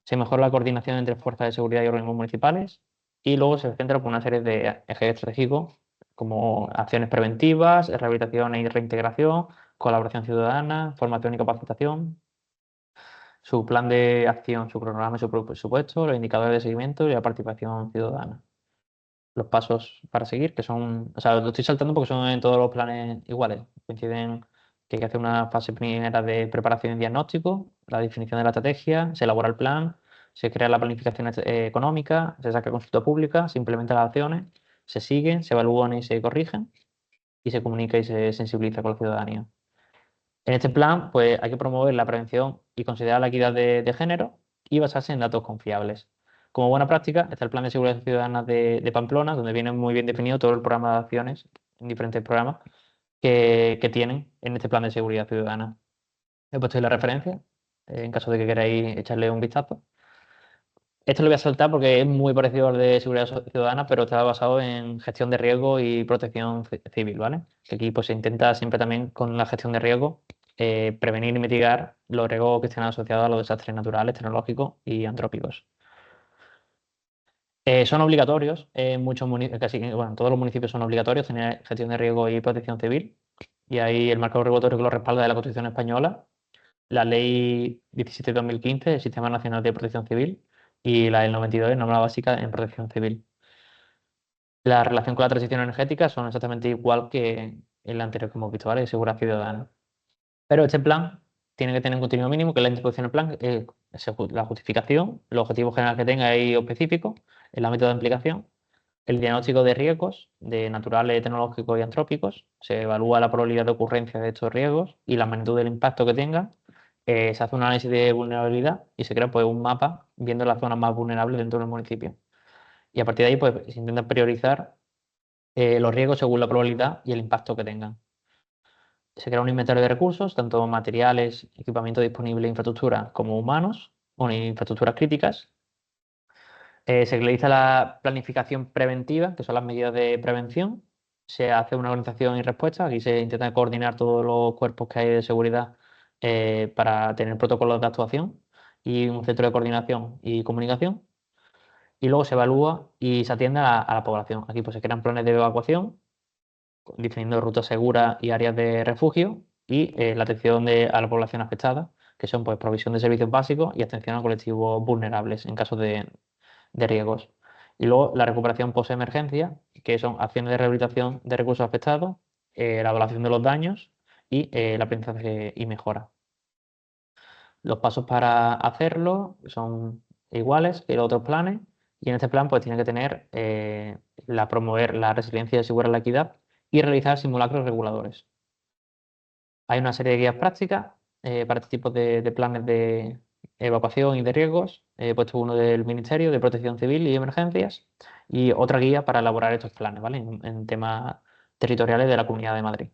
se mejora la coordinación entre fuerzas de seguridad y organismos municipales y luego se centra con una serie de ejes estratégicos como acciones preventivas, rehabilitación y reintegración, colaboración ciudadana, formación y capacitación, su plan de acción, su cronograma y su presupuesto, los indicadores de seguimiento y la participación ciudadana. Los pasos para seguir, que son, o sea, lo estoy saltando porque son en todos los planes iguales. Coinciden que hay que hacer una fase primera de preparación y diagnóstico, la definición de la estrategia, se elabora el plan, se crea la planificación económica, se saca consulta pública, se implementan las acciones, se siguen, se evalúan y se corrigen. y se comunica y se sensibiliza con la ciudadanía. En este plan, pues hay que promover la prevención y considerar la equidad de género y basarse en datos confiables. Como buena práctica está el Plan de Seguridad Ciudadana de Pamplona, donde viene muy bien definido todo el programa de acciones en diferentes programas que tienen en este Plan de Seguridad Ciudadana. He puesto ahí la referencia, en caso de que queráis echarle un vistazo. Esto lo voy a saltar porque es muy parecido al de seguridad ciudadana, pero está basado en gestión de riesgo y protección civil, ¿vale? Que aquí pues, se intenta siempre también con la gestión de riesgo prevenir y mitigar los riesgos que estén asociados a los desastres naturales, tecnológicos y antrópicos. Son obligatorios, en todos los municipios son obligatorios tener gestión de riesgo y protección civil. Y ahí el marco regulatorio que lo respalda es la Constitución española, la Ley 17/2015, el Sistema Nacional de Protección Civil, y la del 92, norma básica en protección civil. La relación con la transición energética son exactamente igual que el anterior que hemos visto, ¿vale? De seguridad ciudadana. Pero este plan tiene que tener un contenido mínimo, que es la introducción del plan, la justificación, los objetivos generales que tenga ahí específicos, el ámbito de aplicación, el diagnóstico de riesgos de naturales, tecnológicos y antrópicos, se evalúa la probabilidad de ocurrencia de estos riesgos y la magnitud del impacto que tenga, se hace un análisis de vulnerabilidad y se crea pues, un mapa viendo las zonas más vulnerables dentro del municipio. Y a partir de ahí pues, se intenta priorizar los riesgos según la probabilidad y el impacto que tengan. Se crea un inventario de recursos, tanto materiales, equipamiento disponible, infraestructura, como humanos, o infraestructuras críticas. Se realiza la planificación preventiva, que son las medidas de prevención. Se hace una organización y respuesta. Aquí se intenta coordinar todos los cuerpos que hay de seguridad para tener protocolos de actuación y un centro de coordinación y comunicación. Y luego se evalúa y se atiende a la población. Aquí pues, se crean planes de evacuación, definiendo rutas seguras y áreas de refugio y la atención a la población afectada, que son pues, provisión de servicios básicos y atención a colectivos vulnerables en caso de riesgos. Y luego la recuperación post-emergencia, que son acciones de rehabilitación de recursos afectados, la evaluación de los daños y el aprendizaje y mejora. Los pasos para hacerlo son iguales que los otros planes y en este plan pues tiene que tener promover la resiliencia y asegurar la equidad y realizar simulacros reguladores. Hay una serie de guías prácticas para este tipo de planes de evacuación y de riesgos. He puesto uno del Ministerio de Protección Civil y Emergencias y otra guía para elaborar estos planes, ¿vale? En temas territoriales de la Comunidad de Madrid.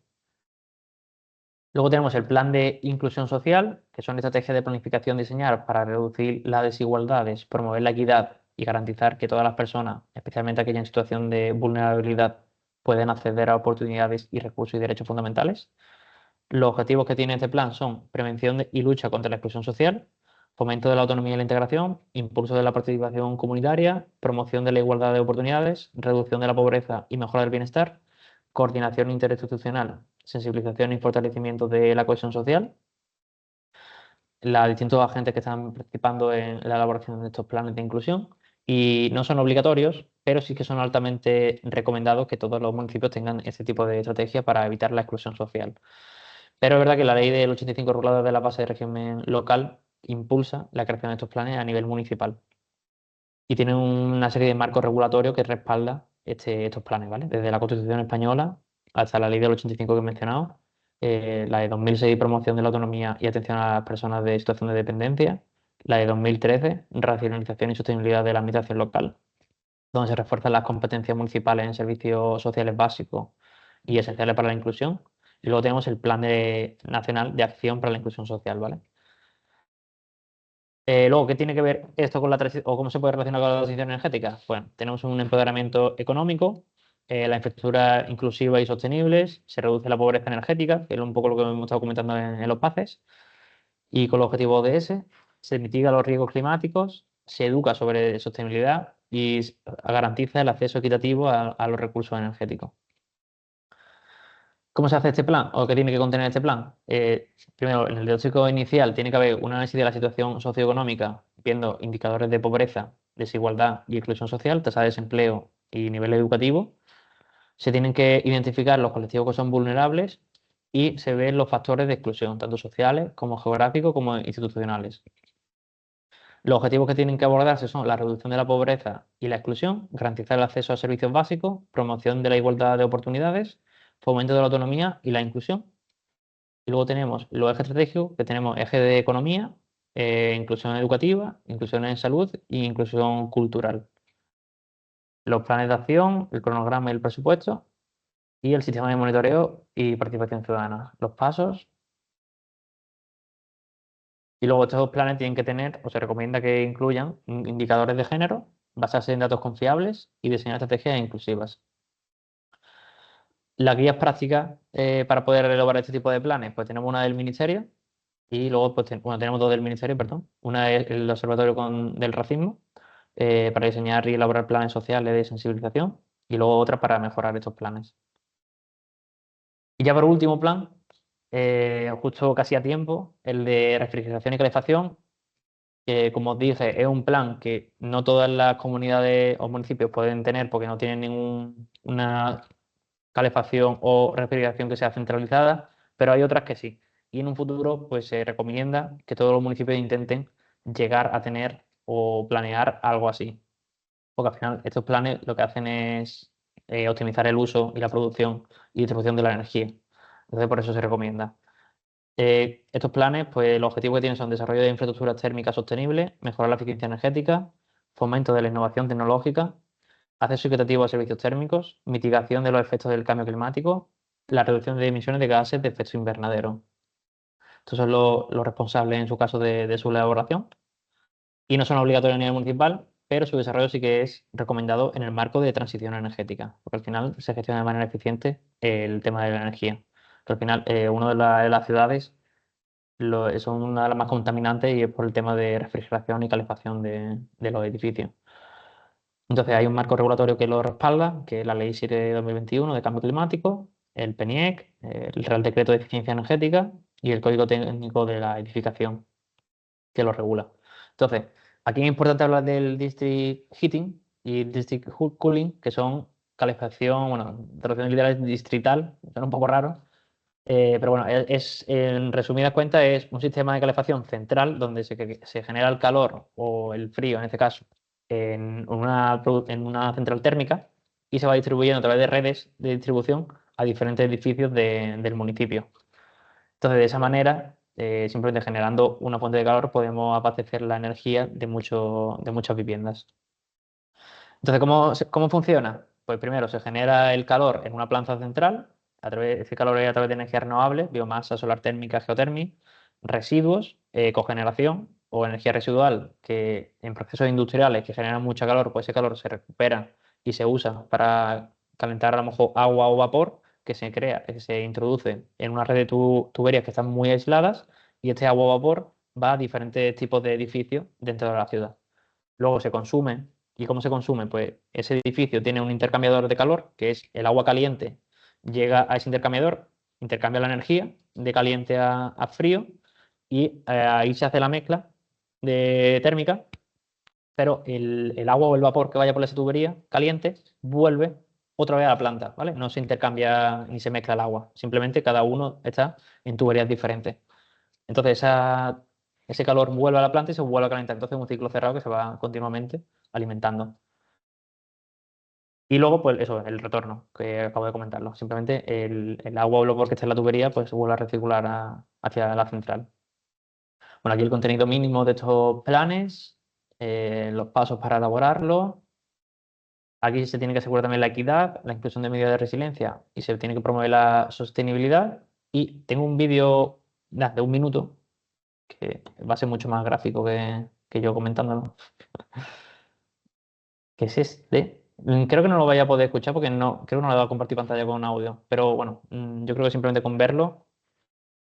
Luego tenemos el plan de inclusión social, que son estrategias de planificación diseñadas para reducir las desigualdades, promover la equidad y garantizar que todas las personas, especialmente aquellas en situación de vulnerabilidad, pueden acceder a oportunidades y recursos y derechos fundamentales. Los objetivos que tiene este plan son prevención y lucha contra la exclusión social, fomento de la autonomía y la integración, impulso de la participación comunitaria, promoción de la igualdad de oportunidades, reducción de la pobreza y mejora del bienestar, coordinación interinstitucional, sensibilización y fortalecimiento de la cohesión social. Los distintos agentes que están participando en la elaboración de estos planes de inclusión y no son obligatorios, pero sí que son altamente recomendados que todos los municipios tengan este tipo de estrategia para evitar la exclusión social. Pero es verdad que la ley del 85 regulador de la base de régimen local impulsa la creación de estos planes a nivel municipal y tiene una serie de marcos regulatorios que respaldan estos planes, ¿vale? Desde la Constitución española hasta la ley del 85 que he mencionado, la de 2006, promoción de la autonomía y atención a las personas de situación de dependencia, la de 2013, racionalización y sostenibilidad de la administración local, donde se refuerzan las competencias municipales en servicios sociales básicos y esenciales para la inclusión. Y luego tenemos el Plan Nacional de Acción para la Inclusión Social, ¿vale? Luego, ¿qué tiene que ver esto con la transición o cómo se puede relacionar con la transición energética? Bueno, tenemos un empoderamiento económico, la infraestructura inclusiva y sostenibles, se reduce la pobreza energética, que es un poco lo que hemos estado comentando en los PACES, y con los objetivos ODS, se mitigan los riesgos climáticos, se educa sobre sostenibilidad y garantiza el acceso equitativo a los recursos energéticos. ¿Cómo se hace este plan? ¿O qué tiene que contener este plan? Primero, en el diagnóstico inicial tiene que haber un análisis de la situación socioeconómica, viendo indicadores de pobreza, desigualdad y exclusión social, tasa de desempleo y nivel educativo. Se tienen que identificar los colectivos que son vulnerables y se ven los factores de exclusión, tanto sociales como geográficos como institucionales. Los objetivos que tienen que abordarse son la reducción de la pobreza y la exclusión, garantizar el acceso a servicios básicos, promoción de la igualdad de oportunidades, fomento de la autonomía y la inclusión. Y luego tenemos los ejes estratégicos, que tenemos eje de economía, inclusión educativa, inclusión en salud e inclusión cultural. Los planes de acción, el cronograma y el presupuesto, y el sistema de monitoreo y participación ciudadana. Los pasos. Y luego estos planes tienen que tener, o se recomienda que incluyan indicadores de género, basarse en datos confiables y diseñar estrategias inclusivas. Las guías prácticas para poder elaborar este tipo de planes, pues tenemos una del Ministerio y luego pues, tenemos dos del Ministerio, perdón. Una es el Observatorio del Racismo para diseñar y elaborar planes sociales de sensibilización y luego otra para mejorar estos planes. Y ya por último plan, justo casi a tiempo, el de refrigeración y calefacción, que como os dije es un plan que no todas las comunidades o municipios pueden tener porque no tienen ninguna calefacción o refrigeración que sea centralizada, pero hay otras que sí. Y en un futuro pues se recomienda que todos los municipios intenten llegar a tener o planear algo así. Porque al final estos planes lo que hacen es optimizar el uso y la producción y distribución de la energía. Entonces por eso se recomienda. Estos planes, pues los objetivos que tienen son desarrollo de infraestructuras térmicas sostenibles, mejorar la eficiencia energética, fomento de la innovación tecnológica, acceso equitativo a servicios térmicos, mitigación de los efectos del cambio climático, la reducción de emisiones de gases de efecto invernadero. Estos son los responsables en su caso de su elaboración y no son obligatorios a nivel municipal, pero su desarrollo sí que es recomendado en el marco de transición energética, porque al final se gestiona de manera eficiente el tema de la energía. Pero al final, una de las ciudades son una de las más contaminantes y es por el tema de refrigeración y calefacción de los edificios. Entonces hay un marco regulatorio que lo respalda, que es la Ley 7 de 2021 de Cambio Climático, el PNIEC, el Real Decreto de Eficiencia Energética y el Código Técnico de la Edificación, que lo regula. Entonces, aquí es importante hablar del District Heating y District Cooling, que son calefacción, bueno, traducción literal es distrital, son un poco raro, pero bueno, en resumidas cuentas es un sistema de calefacción central donde se genera el calor o el frío, en este caso, en una central térmica y se va distribuyendo a través de redes de distribución a diferentes edificios del municipio. Entonces, de esa manera, simplemente generando una fuente de calor, podemos abastecer la energía de muchas viviendas. Entonces, ¿cómo funciona? Pues primero se genera el calor en una planta central, ese calor es a través de energías renovables, biomasa, solar térmica, geotérmica, residuos, cogeneración o energía residual, que en procesos industriales que generan mucho calor, pues ese calor se recupera y se usa para calentar a lo mejor agua o vapor que se introduce en una red de tuberías que están muy aisladas y este agua o vapor va a diferentes tipos de edificios dentro de la ciudad. Luego se consume. ¿Y cómo se consume? Pues ese edificio tiene un intercambiador de calor, que es el agua caliente, llega a ese intercambiador, intercambia la energía de caliente a frío y ahí se hace la mezcla de térmica, pero el agua o el vapor que vaya por esa tubería caliente vuelve otra vez a la planta, ¿vale? No se intercambia ni se mezcla el agua, simplemente cada uno está en tuberías diferentes. Entonces ese calor vuelve a la planta y se vuelve a calentar. Entonces es un ciclo cerrado que se va continuamente alimentando. Y luego, pues eso, el retorno, que acabo de comentarlo. Simplemente el agua o el vapor que está en la tubería, pues se vuelve a recircular hacia la central. Bueno, aquí el contenido mínimo de estos planes, los pasos para elaborarlo. Aquí se tiene que asegurar también la equidad, la inclusión de medidas de resiliencia y se tiene que promover la sostenibilidad. Y tengo un vídeo de 1 minuto que va a ser mucho más gráfico que yo comentándolo. Que es este. Creo que no lo vaya a poder escuchar porque creo que no le he dado a compartir pantalla con audio. Pero bueno, yo creo que simplemente con verlo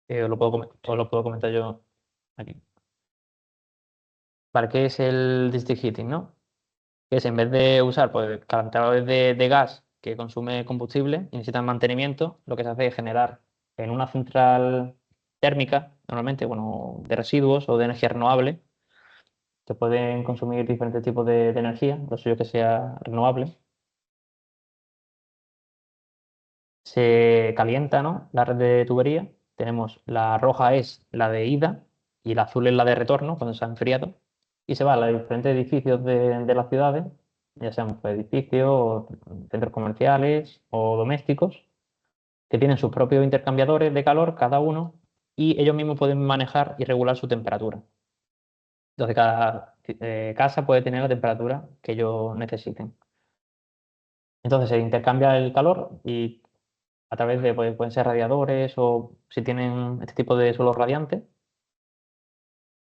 os lo puedo comentar yo aquí. Vale, ¿qué es el district heating, no? Que es en vez de usar pues, calentadores de gas que consume combustible y necesitan mantenimiento, lo que se hace es generar en una central térmica, normalmente, bueno, de residuos o de energía renovable, que pueden consumir diferentes tipos de energía, lo suyo que sea renovable. Se calienta, ¿no?, la red de tubería. Tenemos la roja es la de ida y la azul es la de retorno cuando se ha enfriado. Y se va a los diferentes edificios de las ciudades, ya sean pues, edificios, centros comerciales o domésticos. que tienen sus propios intercambiadores de calor cada uno y ellos mismos pueden manejar y regular su temperatura. Entonces cada casa puede tener la temperatura que ellos necesiten. Entonces se intercambia el calor y a través de, pueden ser radiadores o si tienen este tipo de suelos radiantes,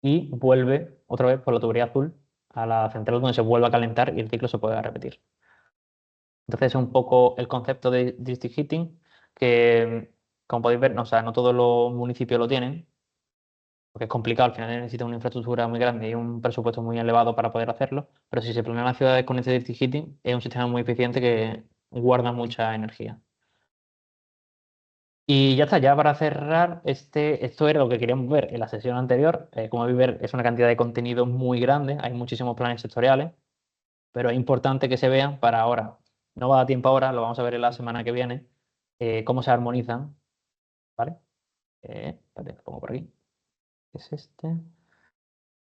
y vuelve otra vez por la tubería azul a la central donde se vuelve a calentar y el ciclo se puede repetir. Entonces es un poco el concepto de district heating que, como podéis ver, no, o sea, no todos los municipios lo tienen, porque es complicado, al final necesita una infraestructura muy grande y un presupuesto muy elevado para poder hacerlo, pero si se planean las ciudades con este district heating, es un sistema muy eficiente que guarda mucha energía. Y ya está, ya para cerrar, esto era lo que queríamos ver en la sesión anterior. Como veis, ver, es una cantidad de contenido muy grande, hay muchísimos planes sectoriales, pero es importante que se vean para ahora. No va a dar tiempo ahora, lo vamos a ver en la semana que viene, cómo se armonizan, ¿vale? Espérate, lo pongo por aquí. ¿Qué es este?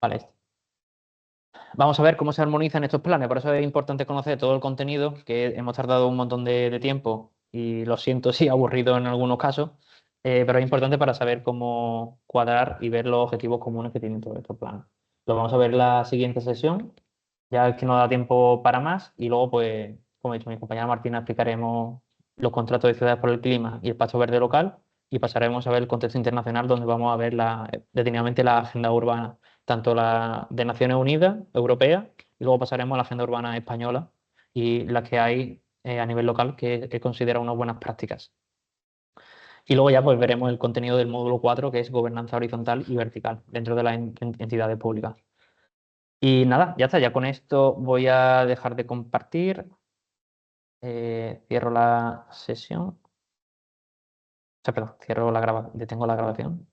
Vale, este. Vamos a ver cómo se armonizan estos planes, por eso es importante conocer todo el contenido, que hemos tardado un montón de tiempo y lo siento si aburrido en algunos casos, pero es importante para saber cómo cuadrar y ver los objetivos comunes que tienen todos estos planes. Lo vamos a ver en la siguiente sesión, ya es que no da tiempo para más, y luego, pues, como he dicho mi compañera Martina, explicaremos los contratos de ciudades por el clima y el Pacto Verde local, y pasaremos a ver el contexto internacional, donde vamos a ver detenidamente la agenda urbana, tanto la de Naciones Unidas, europea, y luego pasaremos a la agenda urbana española y las que hay a nivel local que considera unas buenas prácticas. Y luego ya pues veremos el contenido del módulo 4, que es gobernanza horizontal y vertical dentro de las entidades públicas. Y nada, ya está, ya con esto voy a dejar de compartir. Cierro la sesión. O sea, perdón, detengo la grabación.